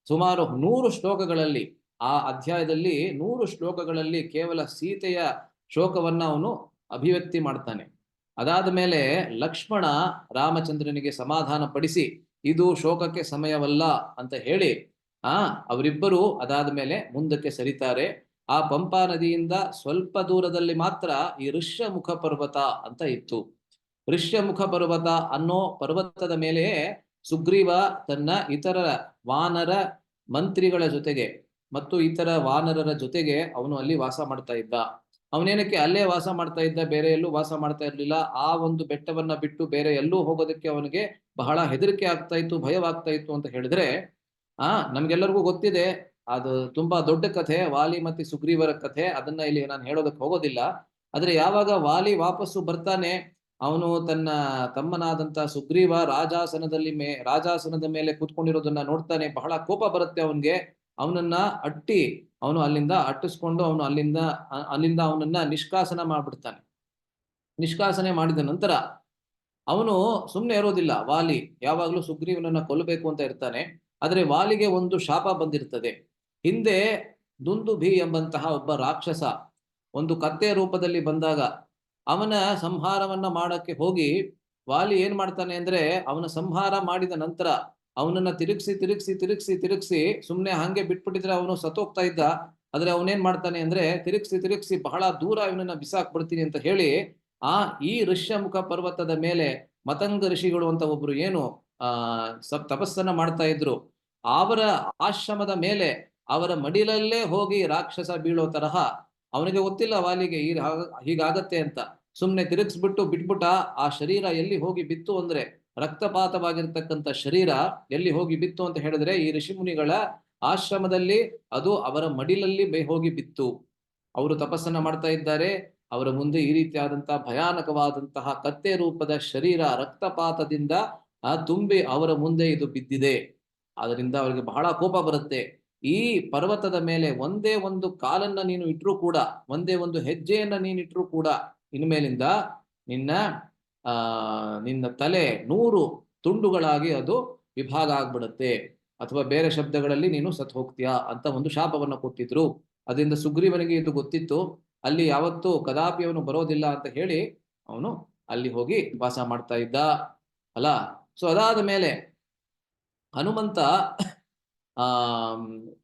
ಸುಮಾರು 100 ಶ್ಲೋಕಗಳಲ್ಲಿ, ಆ ಅಧ್ಯಾಯದಲ್ಲಿ 100 ಶ್ಲೋಕಗಳಲ್ಲಿ ಕೇವಲ ಸೀತೆಯ ಶೋಕವನ್ನ ಅವನು ಅಭಿವ್ಯಕ್ತಿ ಮಾಡ್ತಾನೆ. ಅದಾದ ಮೇಲೆ ಲಕ್ಷ್ಮಣ ರಾಮಚಂದ್ರನಿಗೆ ಸಮಾಧಾನ ಪಡಿಸಿ ಇದು ಶೋಕಕ್ಕೆ ಸಮಯವಲ್ಲ ಅಂತ ಹೇಳಿ ಅವರಿಬ್ಬರು ಅದಾದ ಮೇಲೆ ಮುಂದಕ್ಕೆ ಸರಿತಾರೆ. ಆ ಪಂಪಾ ನದಿಯಿಂದ ಸ್ವಲ್ಪ ದೂರದಲ್ಲಿ ಮಾತ್ರ ಈ ಋಷ್ಯಮುಖ ಪರ್ವತ ಅಂತ ಇತ್ತು. ಋಷ್ಯಮುಖ ಪರ್ವತ ಅನ್ನೋ ಪರ್ವತದ ಮೇಲೆಯೇ ಸುಗ್ರೀವ ತನ್ನ ಇತರ ವಾನರ ಮಂತ್ರಿಗಳ ಜೊತೆಗೆ ಮತ್ತು ಇತರ ವಾನರರ ಜೊತೆಗೆ ಅವನು ಅಲ್ಲಿ ವಾಸ ಮಾಡ್ತಾ ಇದ್ದ. ಅವನೇನಕ್ಕೆ ಅಲ್ಲೇ ವಾಸ ಮಾಡ್ತಾ ಇದ್ದ, ಬೇರೆ ಎಲ್ಲೂ ವಾಸ ಮಾಡ್ತಾ ಇರ್ಲಿಲ್ಲ. ಆ ಒಂದು ಬೆಟ್ಟವನ್ನ ಬಿಟ್ಟು ಬೇರೆ ಎಲ್ಲೂ ಹೋಗೋದಕ್ಕೆ ಅವನಿಗೆ ಬಹಳ ಹೆದರಿಕೆ ಆಗ್ತಾ ಇತ್ತು, ಭಯವಾಗ್ತಾ ಇತ್ತು ಅಂತ ಹೇಳಿದ್ರೆ ನಮ್ಗೆಲ್ಲರಿಗೂ ಗೊತ್ತಿದೆ. ಅದು ತುಂಬಾ ದೊಡ್ಡ ಕಥೆ, ವಾಲಿ ಮತ್ತೆ ಸುಗ್ರೀವರ ಕಥೆ. ಅದನ್ನ ಇಲ್ಲಿ ನಾನು ಹೇಳೋದಕ್ಕೆ ಹೋಗೋದಿಲ್ಲ. ಆದ್ರೆ ಯಾವಾಗ ವಾಲಿ ವಾಪಸ್ಸು ಬರ್ತಾನೆ, ಅವನು ತನ್ನ ತಮ್ಮನಾದಂತ ಸುಗ್ರೀವ ರಾಜಾಸನದ ಮೇಲೆ ಕೂತ್ಕೊಂಡಿರೋದನ್ನ ನೋಡ್ತಾನೆ. ಬಹಳ ಕೋಪ ಬರುತ್ತೆ ಅವನ್ಗೆ. ಅವನನ್ನ ಅವನು ಅಲ್ಲಿಂದ ಅಟ್ಟಿಸ್ಕೊಂಡು ಅವನು ಅಲ್ಲಿಂದ ಅವನನ್ನ ನಿಷ್ಕಾಸನ ಮಾಡ್ಬಿಡ್ತಾನೆ. ನಿಷ್ಕಾಸನೆ ಮಾಡಿದ ನಂತರ ಅವನು ಸುಮ್ಮನೆ ಇರೋದಿಲ್ಲ. ವಾಲಿ ಯಾವಾಗ್ಲೂ ಸುಗ್ರೀವನನ್ನ ಕೊಲ್ಲಬೇಕು ಅಂತ ಇರ್ತಾನೆ. ಆದ್ರೆ ವಾಲಿಗೆ ಒಂದು ಶಾಪ ಬಂದಿರ್ತದೆ. ಹಿಂದೆ ದುಂದುಭಿ ಎಂಬಂತಹ ಒಬ್ಬ ರಾಕ್ಷಸ ಒಂದು ಕತ್ತೆ ರೂಪದಲ್ಲಿ ಬಂದಾಗ ಅವನ ಸಂಹಾರವನ್ನ ಮಾಡಕ್ಕೆ ಹೋಗಿ ವಾಲಿ ಏನ್ ಮಾಡ್ತಾನೆ ಅಂದ್ರೆ, ಅವನ ಸಂಹಾರ ಮಾಡಿದ ನಂತರ ಅವನನ್ನ ತಿರುಗಿಸಿ ಸುಮ್ನೆ ಹಂಗೆ ಬಿಟ್ಬಿಟ್ಟಿದ್ರೆ ಅವನು ಸತ್ತೋಗ್ತಾ ಇದ್ದ. ಆದ್ರೆ ಅವನೇನ್ ಮಾಡ್ತಾನೆ ಅಂದ್ರೆ, ತಿರುಗಿಸಿ ಬಹಳ ದೂರ ಇವನನ್ನ ಬಿಸಾಕ್ ಬಿಡ್ತೀನಿ ಅಂತ ಹೇಳಿ ಈ ಋಷ್ಯಮುಖ ಪರ್ವತದ ಮೇಲೆ ಮತಂಗ ಋಷಿಗಳು ಅಂತ ಒಬ್ರು ಏನು ತಪಸ್ಸನ್ನ ಮಾಡ್ತಾ ಇದ್ರು. ಅವರ ಆಶ್ರಮದ ಮೇಲೆ ಅವರ ಮಡಿಲಲ್ಲೇ ಹೋಗಿ ರಾಕ್ಷಸ ಬೀಳೋ ತರಹ ಅವನಿಗೆ ಗೊತ್ತಿಲ್ಲ ವಾಲಿಗೆ ಹೀಗಾಗತ್ತೆ ಅಂತ. ಸುಮ್ನೆ ತಿರುಗಿಸ್ಬಿಟ್ಟು ಬಿಟ್ಬಿಟ್ಟ. ಆ ಶರೀರ ಎಲ್ಲಿ ಹೋಗಿ ಬಿತ್ತು ಅಂದ್ರೆ, ರಕ್ತಪಾತವಾಗಿರ್ತಕ್ಕಂಥ ಶರೀರ ಎಲ್ಲಿ ಹೋಗಿ ಬಿತ್ತು ಅಂತ ಹೇಳಿದ್ರೆ ಈ ಋಷಿಮುನಿಗಳ ಆಶ್ರಮದಲ್ಲಿ, ಅದು ಅವರ ಮಡಿಲಲ್ಲಿ ಹೋಗಿ ಬಿತ್ತು. ಅವರು ತಪಸ್ಸನ್ನ ಮಾಡ್ತಾ ಇದ್ದಾರೆ. ಅವರ ಮುಂದೆ ಈ ರೀತಿಯಾದಂತಹ ಭಯಾನಕವಾದಂತಹ ಕತ್ತೆ ರೂಪದ ಶರೀರ ರಕ್ತಪಾತದಿಂದ ತುಂಬಿ ಅವರ ಮುಂದೆ ಇದು ಬಿದ್ದಿದೆ. ಆದ್ರಿಂದ ಅವರಿಗೆ ಬಹಳ ಕೋಪ ಬರುತ್ತೆ. ಈ ಪರ್ವತದ ಮೇಲೆ ಒಂದೇ ಒಂದು ಕಾಲನ್ನ ನೀನು ಇಟ್ರೂ ಕೂಡ, ಒಂದೇ ಒಂದು ಹೆಜ್ಜೆಯನ್ನ ನೀನಿಟ್ರೂ ಕೂಡ ಇನ್ಮೇಲಿಂದ ನಿನ್ನ ತಲೆ 100 ತುಂಡುಗಳಾಗಿ ಅದು ವಿಭಾಗ ಆಗ್ಬಿಡುತ್ತೆ, ಅಥವಾ ಬೇರೆ ಶಬ್ದಗಳಲ್ಲಿ ನೀನು ಸತ್ ಹೋಗ್ತೀಯಾ ಅಂತ ಒಂದು ಶಾಪವನ್ನ ಕೊಟ್ಟಿದ್ರು. ಅದರಿಂದ ಸುಗ್ರೀವನಿಗೆ ಇದು ಗೊತ್ತಿತ್ತು. ಅಲ್ಲಿ ಯಾವತ್ತೂ ಕದಾಪಿ ಅವನು ಬರೋದಿಲ್ಲ ಅಂತ ಹೇಳಿ ಅವನು ಅಲ್ಲಿ ಹೋಗಿ ವಾಸ ಮಾಡ್ತಾ ಇದ್ದ ಅಲ್ಲ. ಸೊ ಅದಾದ ಮೇಲೆ ಹನುಮಂತ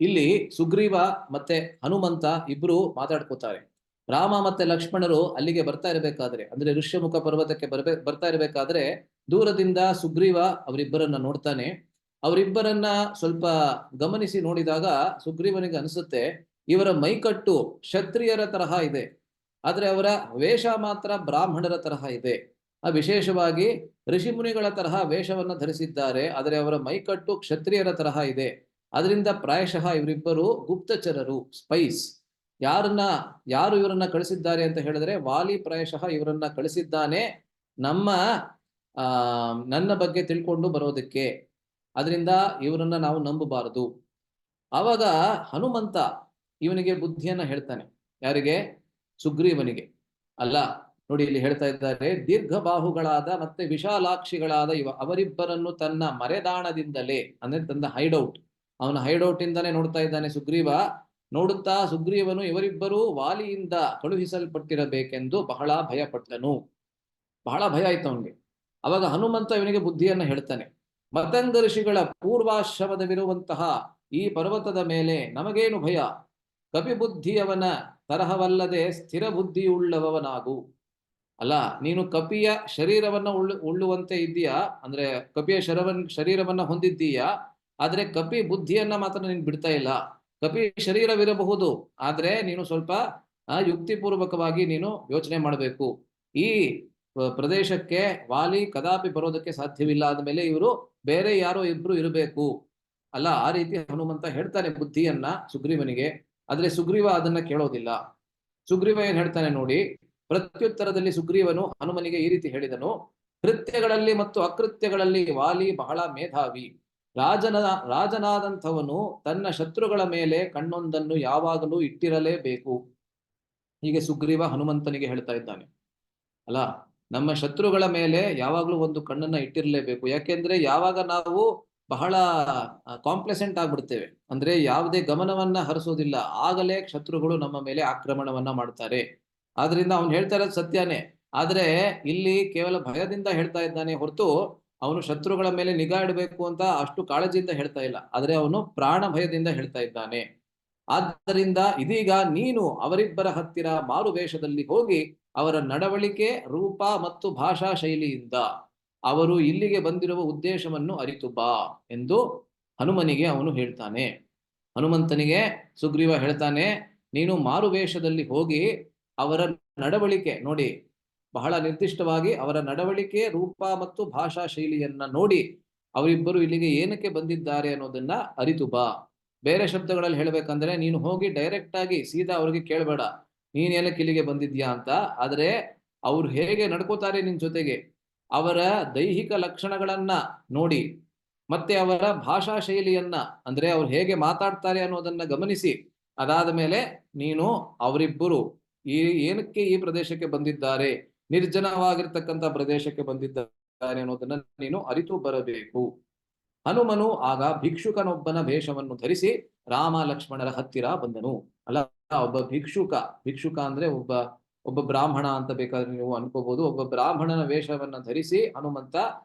ಇಲ್ಲಿ ಸುಗ್ರೀವ ಮತ್ತೆ ಹನುಮಂತ ಇಬ್ರು ಮಾತಾಡ್ಕೋತಾರೆ. ರಾಮ ಮತ್ತೆ ಲಕ್ಷ್ಮಣರು ಅಲ್ಲಿಗೆ ಬರ್ತಾ ಇರಬೇಕಾದ್ರೆ, ಅಂದ್ರೆ ಋಷ್ಯಮುಖ ಪರ್ವತಕ್ಕೆ ಬರ್ತಾ ಇರಬೇಕಾದ್ರೆ ದೂರದಿಂದ ಸುಗ್ರೀವ ಅವರಿಬ್ಬರನ್ನ ನೋಡ್ತಾನೆ. ಅವರಿಬ್ಬರನ್ನ ಸ್ವಲ್ಪ ಗಮನಿಸಿ ನೋಡಿದಾಗ ಸುಗ್ರೀವನಿಗೆ ಅನಿಸುತ್ತೆ, ಇವರ ಮೈಕಟ್ಟು ಕ್ಷತ್ರಿಯರ ತರಹ ಇದೆ, ಆದ್ರೆ ಅವರ ವೇಷ ಮಾತ್ರ ಬ್ರಾಹ್ಮಣರ ತರಹ ಇದೆ. ವಿಶೇಷವಾಗಿ ಋಷಿಮುನಿಗಳ ತರಹ ವೇಷವನ್ನ ಧರಿಸಿದ್ದಾರೆ, ಆದರೆ ಅವರ ಮೈಕಟ್ಟು ಕ್ಷತ್ರಿಯರ ತರಹ ಇದೆ. ಅದರಿಂದ ಪ್ರಾಯಶಃ ಇವರಿಬ್ಬರು ಗುಪ್ತಚರರು, ಸ್ಪೈಸ್. ಯಾರು ಇವರನ್ನ ಕಳಿಸಿದ್ದಾರೆ ಅಂತ ಹೇಳಿದ್ರೆ ವಾಲಿ ಪ್ರಾಯಶಃ ಇವರನ್ನ ಕಳಿಸಿದ್ದಾನೆ ನನ್ನ ಬಗ್ಗೆ ತಿಳ್ಕೊಂಡು ಬರೋದಕ್ಕೆ. ಅದರಿಂದ ಇವರನ್ನ ನಾವು ನಂಬಬಾರದು. ಆವಾಗ ಹನುಮಂತ ಇವನಿಗೆ ಬುದ್ಧಿಯನ್ನ ಹೇಳ್ತಾನೆ. ಯಾರಿಗೆ? ಸುಗ್ರೀವನಿಗೆ. ಅಲ್ಲ ನೋಡಿ, ಇಲ್ಲಿ ಹೇಳ್ತಾ ಇದ್ದಾರೆ, ದೀರ್ಘಬಾಹುಗಳಾದ ಮತ್ತೆ ವಿಶಾಲಾಕ್ಷಿಗಳಾದ ಅವರಿಬ್ಬರನ್ನು ತನ್ನ ಮರೆದಾಣದಿಂದಲೇ, ಅಂದ್ರೆ ತನ್ನ ಹೈಡೌಟ್, ಅವನ ಹೈಡೌಟ್ ಇಂದಾನೆ ನೋಡ್ತಾ ಇದ್ದಾನೆ ಸುಗ್ರೀವ. ನೋಡುತ್ತಾ ಸುಗ್ರೀವನು ಇವರಿಬ್ಬರೂ ವಾಲಿಯಿಂದ ಕಳುಹಿಸಲ್ಪಟ್ಟಿರಬೇಕೆಂದು ಬಹಳ ಭಯಪಟ್ಟನು. ಬಹಳ ಭಯ ಆಯ್ತು ಅವನಿಗೆ. ಅವಾಗ ಹನುಮಂತ ಇವನಿಗೆ ಬುದ್ಧಿಯನ್ನ ಹೇಳ್ತಾನೆ. ಮತಂಗ ಋಷಿಗಳ ಪೂರ್ವಾಶ್ರಮದವಿರುವಂತಹ ಈ ಪರ್ವತದ ಮೇಲೆ ನಮಗೇನು ಭಯ? ಕಪಿಬುದ್ಧಿಯವನ ತರಹವಲ್ಲದೆ ಸ್ಥಿರ ಬುದ್ಧಿಯುಳ್ಳವನಾಗು. ಅಲ್ಲ, ನೀನು ಕಪಿಯ ಶರೀರವನ್ನ ಉಳ್ಳುವಂತೆ ಇದ್ದೀಯಾ, ಅಂದ್ರೆ ಕಪಿಯ ಶರೀರವನ್ನ ಹೊಂದಿದ್ದೀಯಾ, ಆದ್ರೆ ಕಪಿ ಬುದ್ಧಿಯನ್ನ ಮಾತ್ರ ನೀನು ಬಿಡ್ತಾ ಇಲ್ಲ. ಕಪಿ ಶರೀರವಿರಬಹುದು, ಆದ್ರೆ ನೀನು ಸ್ವಲ್ಪ ಯುಕ್ತಿಪೂರ್ವಕವಾಗಿ ನೀನು ಯೋಚನೆ ಮಾಡಬೇಕು. ಈ ಪ್ರದೇಶಕ್ಕೆ ವಾಲಿ ಕದಾಪಿ ಬರೋದಕ್ಕೆ ಸಾಧ್ಯವಿಲ್ಲ, ಆದ್ಮೇಲೆ ಇವರು ಬೇರೆ ಯಾರೋ ಇಬ್ರು ಇರಬೇಕು ಅಲ್ಲ. ಆ ರೀತಿ ಹನುಮಂತ ಹೇಳ್ತಾನೆ ಬುದ್ಧಿಯನ್ನ ಸುಗ್ರೀವನಿಗೆ. ಆದ್ರೆ ಸುಗ್ರೀವ ಅದನ್ನ ಕೇಳೋದಿಲ್ಲ. ಸುಗ್ರೀವ ಏನ್ ಹೇಳ್ತಾನೆ ನೋಡಿ. ಪ್ರತ್ಯುತ್ತರದಲ್ಲಿ ಸುಗ್ರೀವನು ಹನುಮನಿಗೆ ಈ ರೀತಿ ಹೇಳಿದನು: ಕೃತ್ಯಗಳಲ್ಲಿ ಮತ್ತು ಅಕೃತ್ಯಗಳಲ್ಲಿ ವಾಲಿ ಬಹಳ ಮೇಧಾವಿ. ರಾಜನಾದಂಥವನು ತನ್ನ ಶತ್ರುಗಳ ಮೇಲೆ ಕಣ್ಣೊಂದನ್ನು ಯಾವಾಗಲೂ ಇಟ್ಟಿರಲೇಬೇಕು. ಹೀಗೆ ಸುಗ್ರೀವ ಹನುಮಂತನಿಗೆ ಹೇಳ್ತಾ ಇದ್ದಾನೆ. ಅಲ್ಲ, ನಮ್ಮ ಶತ್ರುಗಳ ಮೇಲೆ ಯಾವಾಗ್ಲೂ ಒಂದು ಕಣ್ಣನ್ನ ಇಟ್ಟಿರಲೇಬೇಕು. ಯಾಕೆಂದ್ರೆ ಯಾವಾಗ ನಾವು ಬಹಳ ಕಾಂಪ್ಲೆಸೆಂಟ್ ಆಗ್ಬಿಡ್ತೇವೆ, ಅಂದ್ರೆ ಯಾವುದೇ ಗಮನವನ್ನ ಹರಿಸೋದಿಲ್ಲ, ಆಗಲೇ ಶತ್ರುಗಳು ನಮ್ಮ ಮೇಲೆ ಆಕ್ರಮಣವನ್ನ ಮಾಡ್ತಾರೆ. ಆದ್ರಿಂದ ಅವನು ಹೇಳ್ತಾ ಇರೋದು ಸತ್ಯನೇ, ಆದ್ರೆ ಇಲ್ಲಿ ಕೇವಲ ಭಯದಿಂದ ಹೇಳ್ತಾ ಇದ್ದಾನೆ ಹೊರತು ಅವನು ಶತ್ರುಗಳ ಮೇಲೆ ನಿಗಾ ಇಡಬೇಕು ಅಂತ ಅಷ್ಟು ಕಾಳಜಿಯಿಂದ ಹೇಳ್ತಾ ಇಲ್ಲ, ಆದ್ರೆ ಅವನು ಪ್ರಾಣ ಭಯದಿಂದ ಹೇಳ್ತಾ ಇದ್ದಾನೆ. ಆದ್ದರಿಂದ ಇದೀಗ ನೀನು ಅವರಿಬ್ಬರ ಹತ್ತಿರ ಮಾರು ವೇಷದಲ್ಲಿ ಹೋಗಿ ಅವರ ನಡವಳಿಕೆ, ರೂಪ ಮತ್ತು ಭಾಷಾ ಶೈಲಿಯಿಂದ ಅವರು ಇಲ್ಲಿಗೆ ಬಂದಿರುವ ಉದ್ದೇಶವನ್ನು ಅರಿತು ಬಾ ಎಂದು ಹನುಮನಿಗೆ ಅವನು ಹೇಳ್ತಾನೆ. ಹನುಮಂತನಿಗೆ ಸುಗ್ರೀವ ಹೇಳ್ತಾನೆ, ನೀನು ಮಾರು ವೇಷದಲ್ಲಿ ಹೋಗಿ ಅವರ ನಡವಳಿಕೆ ನೋಡಿ, ಬಹಳ ನಿರ್ದಿಷ್ಟವಾಗಿ ಅವರ ನಡವಳಿಕೆ, ರೂಪ ಮತ್ತು ಭಾಷಾ ಶೈಲಿಯನ್ನ ನೋಡಿ ಅವರಿಬ್ಬರು ಇಲ್ಲಿಗೆ ಏನಕ್ಕೆ ಬಂದಿದ್ದಾರೆ ಅನ್ನೋದನ್ನ ಅರಿತು ಬಾ. ಬೇರೆ ಶಬ್ದಗಳಲ್ಲಿ ಹೇಳ್ಬೇಕಂದ್ರೆ, ನೀನು ಹೋಗಿ ಡೈರೆಕ್ಟ್ ಆಗಿ ಸೀದಾ ಅವ್ರಿಗೆ ಕೇಳಬೇಡ ನೀನ್ ಏನಕ್ಕೆ ಇಲ್ಲಿಗೆ ಬಂದಿದ್ಯಾ ಅಂತ. ಆದ್ರೆ ಅವ್ರು ಹೇಗೆ ನಡ್ಕೋತಾರೆ ನಿನ್ ಜೊತೆಗೆ, ಅವರ ದೈಹಿಕ ಲಕ್ಷಣಗಳನ್ನ ನೋಡಿ, ಮತ್ತೆ ಅವರ ಭಾಷಾ ಶೈಲಿಯನ್ನ, ಅಂದ್ರೆ ಅವ್ರು ಹೇಗೆ ಮಾತಾಡ್ತಾರೆ ಅನ್ನೋದನ್ನ ಗಮನಿಸಿ, ಅದಾದ ಮೇಲೆ ನೀನು ಅವರಿಬ್ಬರು ಏನಕ್ಕೆ ಈ ಪ್ರದೇಶಕ್ಕೆ ಬಂದಿದ್ದಾರೆ, ನಿರ್ಜನವಾಗಿರ್ತಕ್ಕಂಥ ಪ್ರದೇಶಕ್ಕೆ ಬಂದಿದ್ದಾರೆ ಅನ್ನೋದನ್ನ ನೀನು ಅರಿತು ಬರಬೇಕು. ಹನುಮನು ಆಗ ಭಿಕ್ಷುಕನೊಬ್ಬನ ವೇಷವನ್ನು ಧರಿಸಿ ರಾಮ ಲಕ್ಷ್ಮಣರ ಹತ್ತಿರ ಬಂದನು. ಅಲ್ಲ, ಒಬ್ಬ ಭಿಕ್ಷುಕ ಅಂದ್ರೆ ಒಬ್ಬ ಬ್ರಾಹ್ಮಣ ಅಂತ ಬೇಕಾದ್ರೆ ನೀವು ಅನ್ಕೋಬಹುದು. ಒಬ್ಬ ಬ್ರಾಹ್ಮಣನ ವೇಷವನ್ನ ಧರಿಸಿ ಹನುಮಂತ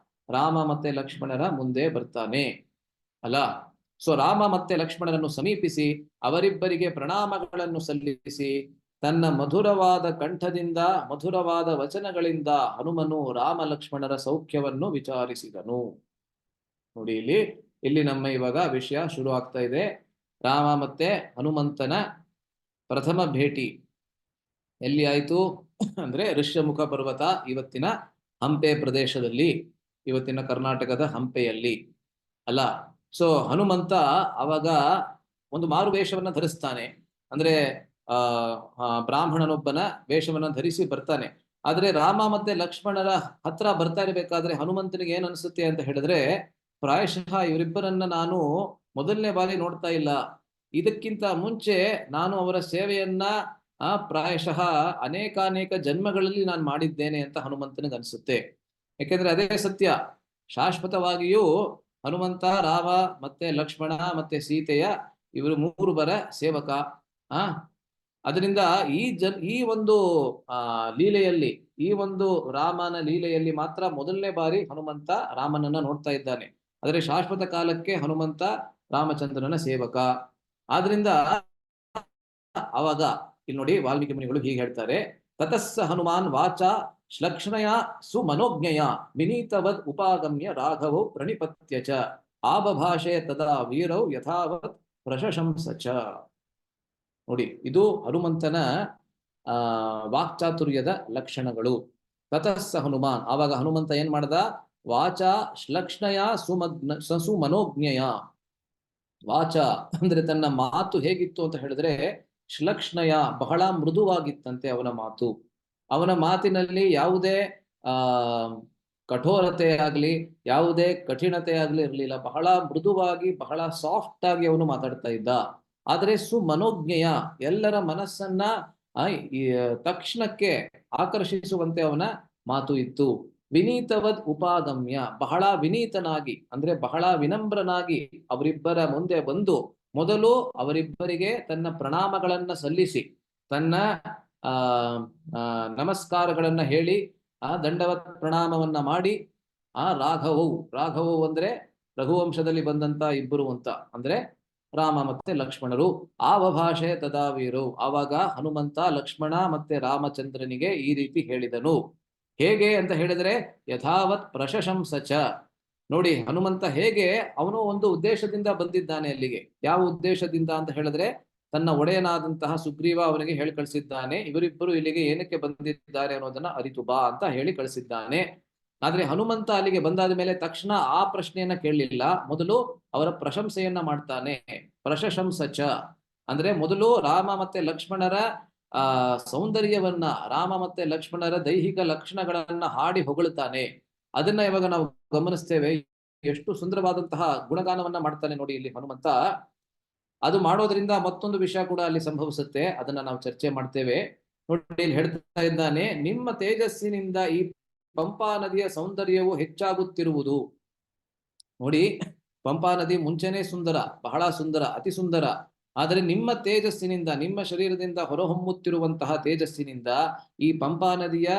ರಾಮ ಮತ್ತೆ ಲಕ್ಷ್ಮಣರ ಮುಂದೆ ಬರ್ತಾನೆ. ಅಲ್ಲ, ಸೊ ರಾಮ ಮತ್ತೆ ಲಕ್ಷ್ಮಣರನ್ನು ಸಮೀಪಿಸಿ ಅವರಿಬ್ಬರಿಗೆ ಪ್ರಣಾಮಗಳನ್ನು ಸಲ್ಲಿಸಿ ತನ್ನ ಮಧುರವಾದ ಕಂಠದಿಂದ, ಮಧುರವಾದ ವಚನಗಳಿಂದ ಹನುಮನು ರಾಮ ಲಕ್ಷ್ಮಣರ ಸೌಖ್ಯವನ್ನು ವಿಚಾರಿಸಿದನು. ನೋಡಿ ಇಲ್ಲಿ ನಮ್ಮ ಇವಾಗ ವಿಷಯ ಶುರು ಆಗ್ತಾ ಇದೆ. ರಾಮ ಮತ್ತೆ ಹನುಮಂತನ ಪ್ರಥಮ ಭೇಟಿ ಎಲ್ಲಿ ಆಯ್ತು ಅಂದ್ರೆ ಋಷ್ಯಮುಖ ಪರ್ವತ, ಇವತ್ತಿನ ಹಂಪೆ ಪ್ರದೇಶದಲ್ಲಿ, ಇವತ್ತಿನ ಕರ್ನಾಟಕದ ಹಂಪೆಯಲ್ಲಿ ಅಲ್ಲ. ಸೊ ಹನುಮಂತ ಅವಾಗ ಒಂದು ಮಾರು ವೇಷವನ್ನ ಧರಿಸ್ತಾನೆ. ಅಂದ್ರೆ ಬ್ರಾಹ್ಮಣನೊಬ್ಬನ ವೇಷವನ್ನ ಧರಿಸಿ ಬರ್ತಾನೆ. ಆದ್ರೆ ರಾಮ ಮತ್ತೆ ಲಕ್ಷ್ಮಣರ ಹತ್ರ ಬರ್ತಾ ಇರಬೇಕಾದ್ರೆ ಹನುಮಂತನಿಗೆ ಏನ್ ಅನ್ಸುತ್ತೆ ಅಂತ ಹೇಳಿದ್ರೆ, ಪ್ರಾಯಶಃ ಇವರಿಬ್ಬರನ್ನ ನಾನು ಮೊದಲನೇ ಬಾರಿ ನೋಡ್ತಾ ಇಲ್ಲ. ಇದಕ್ಕಿಂತ ಮುಂಚೆ ನಾನು ಅವರ ಸೇವೆಯನ್ನ ಪ್ರಾಯಶಃ ಅನೇಕಾನೇಕ ಜನ್ಮಗಳಲ್ಲಿ ನಾನು ಮಾಡಿದ್ದೇನೆ ಅಂತ ಹನುಮಂತನಿಗೆ ಅನ್ಸುತ್ತೆ. ಯಾಕೆಂದ್ರೆ ಅದೇ ಸತ್ಯ, ಶಾಶ್ವತವಾಗಿಯೂ ಹನುಮಂತ, ರಾಮ ಮತ್ತೆ ಲಕ್ಷ್ಮಣ ಮತ್ತೆ ಸೀತೆಯ ಇವರು ಮೂರುಬರ ಸೇವಕ. ಅದರಿಂದ ಈ ಒಂದು ಲೀಲೆಯಲ್ಲಿ, ಈ ಒಂದು ರಾಮನ ಲೀಲೆಯಲ್ಲಿ ಮಾತ್ರ ಮೊದಲನೇ ಬಾರಿ ಹನುಮಂತ ರಾಮನನ್ನ ನೋಡ್ತಾ ಇದ್ದಾನೆ. ಆದರೆ ಶಾಶ್ವತ ಕಾಲಕ್ಕೆ ಹನುಮಂತ ರಾಮಚಂದ್ರನ ಸೇವಕ. ಆದ್ರಿಂದ ಅವಾಗ ಇಲ್ಲಿ ನೋಡಿ ವಾಲ್ಮೀಕಿ ಮುನಿಗಳು ಹೀಗೆ ಹೇಳ್ತಾರೆ, ತತಸ್ಸ ಹನುಮಾನ್ ವಾಚ ಶ್ಲಕ್ಷ್ಣಯ ಸುಮನೋಜ್ಞಯ ವಿನೀತವದ್ ಉಪಾಗಮ್ಯ ರಾಘವೌ ಪ್ರಣಿಪತ್ಯ ಚ ಆಬಭಾಷೆ ತದಾ ವೀರೌ ಯಥಾವತ್ ಪ್ರಶಂಸ ಚ. ನೋಡಿ, ಇದು ಹನುಮಂತನ ವಾಕ್ಚಾತುರ್ಯದ ಲಕ್ಷಣಗಳು. ತತಸ್ಸ ಹನುಮಾನ್, ಆವಾಗ ಹನುಮಂತ ಏನ್ ಮಾಡ್ದ? ವಾಚ ಶ್ಲಕ್ಷ್ಣಯ ಸುಮನೋಜ್ಞಯ. ವಾಚ ಅಂದ್ರೆ ತನ್ನ ಮಾತು ಹೇಗಿತ್ತು ಅಂತ ಹೇಳಿದ್ರೆ, ಶ್ಲಕ್ಷ್ಣಯ ಬಹಳ ಮೃದುವಾಗಿತ್ತಂತೆ ಅವನ ಮಾತು. ಅವನ ಮಾತಿನಲ್ಲಿ ಯಾವುದೇ ಕಠೋರತೆ ಆಗ್ಲಿ, ಯಾವುದೇ ಕಠಿಣತೆ ಆಗ್ಲಿ ಇರಲಿಲ್ಲ. ಬಹಳ ಮೃದುವಾಗಿ, ಬಹಳ ಸಾಫ್ಟ್ ಆಗಿ ಅವನು ಮಾತಾಡ್ತಾ ಇದ್ದ. ಆದ್ರೆ ಸುಮನೋಜ್ಞೆಯ, ಎಲ್ಲರ ಮನಸ್ಸನ್ನ ತಕ್ಷಣಕ್ಕೆ ಆಕರ್ಷಿಸುವಂತೆ ಅವನ ಮಾತು ಇತ್ತು. ವಿನೀತವದ್ ಉಪಾಗಮ್ಯ, ಬಹಳ ವಿನೀತನಾಗಿ ಅಂದ್ರೆ ಬಹಳ ವಿನಮ್ರನಾಗಿ ಅವರಿಬ್ಬರ ಮುಂದೆ ಬಂದು ಮೊದಲು ಅವರಿಬ್ಬರಿಗೆ ತನ್ನ ಪ್ರಣಾಮಗಳನ್ನ ಸಲ್ಲಿಸಿ, ತನ್ನ ನಮಸ್ಕಾರಗಳನ್ನ ಹೇಳಿ, ದಂಡವತ್ ಪ್ರಣಾಮವನ್ನ ಮಾಡಿ, ರಾಘವವು ಅಂದ್ರೆ ರಘುವಂಶದಲ್ಲಿ ಬಂದಂತ ಇಬ್ಬರು ಅಂತ, ಅಂದ್ರೆ ರಾಮ ಮತ್ತೆ ಲಕ್ಷ್ಮಣರು. ಆವಭಾಷೆ ತದಾವೀರು, ಆವಾಗ ಹನುಮಂತ ಲಕ್ಷ್ಮಣ ಮತ್ತೆ ರಾಮಚಂದ್ರನಿಗೆ ಈ ರೀತಿ ಹೇಳಿದನು. ಹೇಗೆ ಅಂತ ಹೇಳಿದ್ರೆ, ಯಥಾವತ್ ಪ್ರಶಂಸಚ. ನೋಡಿ, ಹನುಮಂತ ಹೇಗೆ, ಅವನು ಒಂದು ಉದ್ದೇಶದಿಂದ ಬಂದಿದ್ದಾನೆ ಅಲ್ಲಿಗೆ. ಯಾವ ಉದ್ದೇಶದಿಂದ ಅಂತ ಹೇಳಿದ್ರೆ, ತನ್ನ ಒಡೆಯನಾದಂತಹ ಸುಗ್ರೀವ ಅವನಿಗೆ ಹೇಳಿ ಕಳಿಸಿದ್ದಾನೆ, ಇವರಿಬ್ಬರು ಇಲ್ಲಿಗೆ ಏನಕ್ಕೆ ಬಂದಿದ್ದಾರೆ ಅನ್ನೋದನ್ನ ಅರಿತು ಬಾ ಅಂತ ಹೇಳಿ ಕಳಿಸಿದ್ದಾನೆ. ಆದ್ರೆ ಹನುಮಂತ ಅಲ್ಲಿಗೆ ಬಂದಾದ ಮೇಲೆ ತಕ್ಷಣ ಆ ಪ್ರಶ್ನೆಯನ್ನ ಕೇಳಲಿಲ್ಲ, ಮೊದಲು ಅವರ ಪ್ರಶಂಸೆಯನ್ನ ಮಾಡ್ತಾನೆ. ಪ್ರಶಂಸಚ ಅಂದ್ರೆ ಮೊದಲು ರಾಮ ಮತ್ತೆ ಲಕ್ಷ್ಮಣರ ಸೌಂದರ್ಯವನ್ನ, ರಾಮ ಮತ್ತೆ ಲಕ್ಷ್ಮಣರ ದೈಹಿಕ ಲಕ್ಷಣಗಳನ್ನ ಹಾಡಿ ಹೊಗಳುತ್ತಾನೆ. ಅದನ್ನ ಇವಾಗ ನಾವು ಗಮನಿಸ್ತೇವೆ. ಎಷ್ಟು ಸುಂದರವಾದಂತಹ ಗುಣಗಾನವನ್ನ ಮಾಡ್ತಾನೆ ನೋಡಿ ಇಲ್ಲಿ ಹನುಮಂತ. ಅದು ಮಾಡೋದ್ರಿಂದ ಮತ್ತೊಂದು ವಿಷಯ ಕೂಡ ಅಲ್ಲಿ ಸಂಭವಿಸುತ್ತೆ, ಅದನ್ನ ನಾವು ಚರ್ಚೆ ಮಾಡ್ತೇವೆ. ನೋಡಿ, ಇಲ್ಲಿ ಹೇಳ್ತಾ ಇದ್ದಾನೆ, ನಿಮ್ಮ ತೇಜಸ್ಸಿನಿಂದ ಈ ಪಂಪಾ ನದಿಯ ಸೌಂದರ್ಯವು ಹೆಚ್ಚಾಗುತ್ತಿರುವುದು. ನೋಡಿ, ಪಂಪಾ ನದಿ ಮುಂಚೆನೆ ಸುಂದರ, ಬಹಳ ಸುಂದರ, ಅತಿ ಸುಂದರ. ಆದರೆ ನಿಮ್ಮ ತೇಜಸ್ಸಿನಿಂದ, ನಿಮ್ಮ ಶರೀರದಿಂದ ಹೊರಹೊಮ್ಮುತ್ತಿರುವಂತಹ ತೇಜಸ್ಸಿನಿಂದ ಈ ಪಂಪಾ ನದಿಯ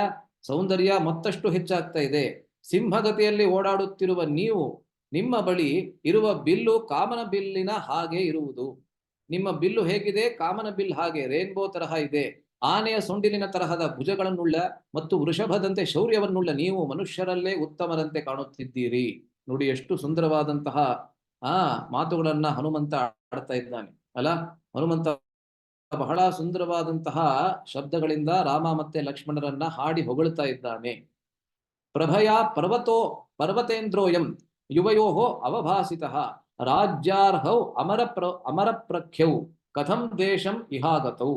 ಸೌಂದರ್ಯ ಮತ್ತಷ್ಟು ಹೆಚ್ಚಾಗ್ತಾ ಇದೆ. ಸಿಂಹಗತಿಯಲ್ಲಿ ಓಡಾಡುತ್ತಿರುವ ನೀವು, ನಿಮ್ಮ ಬಳಿ ಇರುವ ಬಿಲ್ಲು ಕಾಮನ ಬಿಲ್ಲಿನ ಹಾಗೆ ಇರುವುದು. ನಿಮ್ಮ ಬಿಲ್ಲು ಹೇಗಿದೆ? ಕಾಮನ ಬಿಲ್ ಹಾಗೆ, ರೇನ್ಬೋ ತರಹ ಇದೆ. ಆನೆಯ ಸೊಂಡಿಲಿನ ತರಹದ ಭುಜಗಳನ್ನುಳ್ಳ ಮತ್ತು ವೃಷಭದಂತೆ ಶೌರ್ಯವನ್ನುಳ್ಳ ನೀವು ಮನುಷ್ಯರಲ್ಲೇ ಉತ್ತಮರಂತೆ ಕಾಣುತ್ತಿದ್ದೀರಿ. ನೋಡಿ, ಎಷ್ಟು ಸುಂದರವಾದಂತಹ ಮಾತುಗಳನ್ನ ಹನುಮಂತ ಆಡ್ತಾ ಇದ್ದಾನೆ ಅಲ್ಲ. ಹನುಮಂತ ಬಹಳ ಸುಂದರವಾದಂತಹ ಶಬ್ದಗಳಿಂದ ರಾಮ ಮತ್ತೆ ಲಕ್ಷ್ಮಣರನ್ನ ಹಾಡಿ ಹೊಗಳುತ್ತಾ ಇದ್ದಾನೆ. ಪ್ರಭಯ ಪರ್ವತೇಂದ್ರೋಯಂ ಯುವಯೋಹೋ ಅವಭಾಸಿತಃ ರಾಜ್ಯಾರ್ಹೌ ಅಮರಪ್ರಖ್ಯೌ ಕಥಂ ದೇಶಂ ಇಹಾಗತೌ.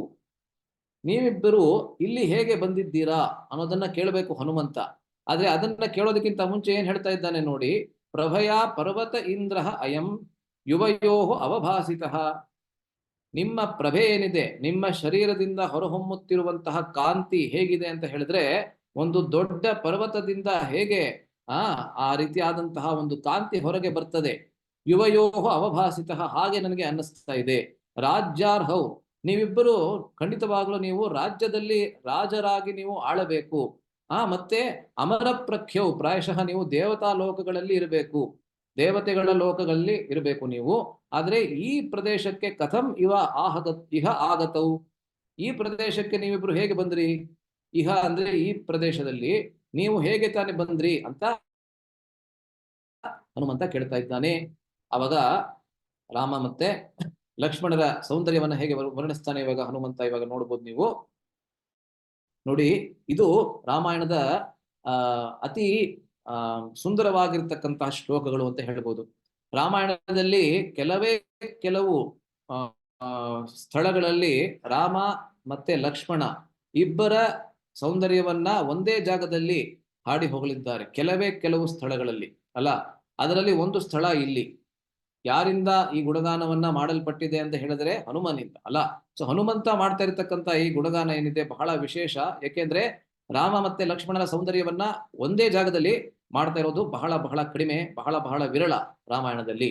ನೀವಿಬ್ಬರು ಇಲ್ಲಿ ಹೇಗೆ ಬಂದಿದ್ದೀರಾ ಅನ್ನೋದನ್ನ ಕೇಳಬೇಕು ಹನುಮಂತ. ಆದ್ರೆ ಅದನ್ನ ಕೇಳೋದಕ್ಕಿಂತ ಮುಂಚೆ ಏನ್ ಹೇಳ್ತಾ ಇದ್ದಾನೆ ನೋಡಿ, ಪ್ರಭಯ ಪರ್ವತ ಇಂದ್ರ ಅಯಂ ಯುವಯೋಹೋ ಅವಭಾಸಿತಃ. ನಿಮ್ಮ ಪ್ರಭೆ ಏನಿದೆ, ನಿಮ್ಮ ಶರೀರದಿಂದ ಹೊರಹೊಮ್ಮುತ್ತಿರುವಂತಹ ಕಾಂತಿ ಹೇಗಿದೆ ಅಂತ ಹೇಳಿದ್ರೆ, ಒಂದು ದೊಡ್ಡ ಪರ್ವತದಿಂದ ಹೇಗೆ ಆ ರೀತಿಯಾದಂತಹ ಒಂದು ಕಾಂತಿ ಹೊರಗೆ ಬರ್ತದೆ. ಯುವಯೋಹ ಅವಭಾಸಿತಃ, ಹಾಗೆ ನನಗೆ ಅನ್ನಿಸ್ತಾ ಇದೆ. ರಾಜ್ಯಾರ್ಹೌ, ನೀವಿಬ್ಬರು ಖಂಡಿತವಾಗ್ಲೂ ನೀವು ರಾಜ್ಯದಲ್ಲಿ ರಾಜರಾಗಿ ನೀವು ಆಳಬೇಕು. ಮತ್ತೆ ಅಮರ ಪ್ರಖ್ಯವು, ಪ್ರಾಯಶಃ ನೀವು ದೇವತಾ ಲೋಕಗಳಲ್ಲಿ ಇರಬೇಕು, ದೇವತೆಗಳ ಲೋಕಗಳಲ್ಲಿ ಇರಬೇಕು ನೀವು. ಆದ್ರೆ ಈ ಪ್ರದೇಶಕ್ಕೆ ಕಥಂ ಇಹ ಆಗತವು, ಈ ಪ್ರದೇಶಕ್ಕೆ ನೀವಿಬ್ರು ಹೇಗೆ ಬಂದ್ರಿ? ಇಹ ಅಂದ್ರೆ ಈ ಪ್ರದೇಶದಲ್ಲಿ ನೀವು ಹೇಗೆ ತಾನೇ ಬಂದ್ರಿ ಅಂತ ಹನುಮಂತ ಕೇಳ್ತಾ ಇದ್ದಾನೆ. ಅವಾಗ ರಾಮ ಮತ್ತೆ ಲಕ್ಷ್ಮಣರ ಸೌಂದರ್ಯವನ್ನ ಹೇಗೆ ವರ್ಣಿಸ್ತಾನೆ ಇವಾಗ ಹನುಮಂತ ಇವಾಗ ನೋಡ್ಬೋದು ನೀವು. ನೋಡಿ, ಇದು ರಾಮಾಯಣದ ಅತಿ ಸುಂದರವಾಗಿರ್ತಕ್ಕಂತಹ ಶ್ಲೋಕಗಳು ಅಂತ ಹೇಳ್ಬೋದು. ರಾಮಾಯಣದಲ್ಲಿ ಕೆಲವು ಸ್ಥಳಗಳಲ್ಲಿ ರಾಮ ಮತ್ತೆ ಲಕ್ಷ್ಮಣ ಇಬ್ಬರ ಸೌಂದರ್ಯವನ್ನ ಒಂದೇ ಜಾಗದಲ್ಲಿ ಹಾಡಿ ಹೋಗಲಿದ್ದಾರೆ. ಕೆಲವು ಸ್ಥಳಗಳಲ್ಲಿ ಅಲ್ಲ, ಅದರಲ್ಲಿ ಒಂದು ಸ್ಥಳ ಇಲ್ಲಿ. ಯಾರಿಂದ ಈ ಗುಣಗಾನವನ್ನ ಮಾಡಲ್ಪಟ್ಟಿದೆ ಅಂತ ಹೇಳಿದ್ರೆ ಹನುಮನಿಂದ ಅಲ್ಲ. ಸೊ ಹನುಮಂತ ಮಾಡ್ತಾ ಇರತಕ್ಕಂತ ಈ ಗುಣಗಾನ ಏನಿದೆ ಬಹಳ ವಿಶೇಷ. ಯಾಕೆಂದ್ರೆ ರಾಮ ಮತ್ತೆ ಲಕ್ಷ್ಮಣನ ಸೌಂದರ್ಯವನ್ನ ಒಂದೇ ಜಾಗದಲ್ಲಿ ಮಾಡ್ತಾ ಇರೋದು ಬಹಳ ಬಹಳ ಕಡಿಮೆ, ಬಹಳ ವಿರಳ ರಾಮಾಯಣದಲ್ಲಿ.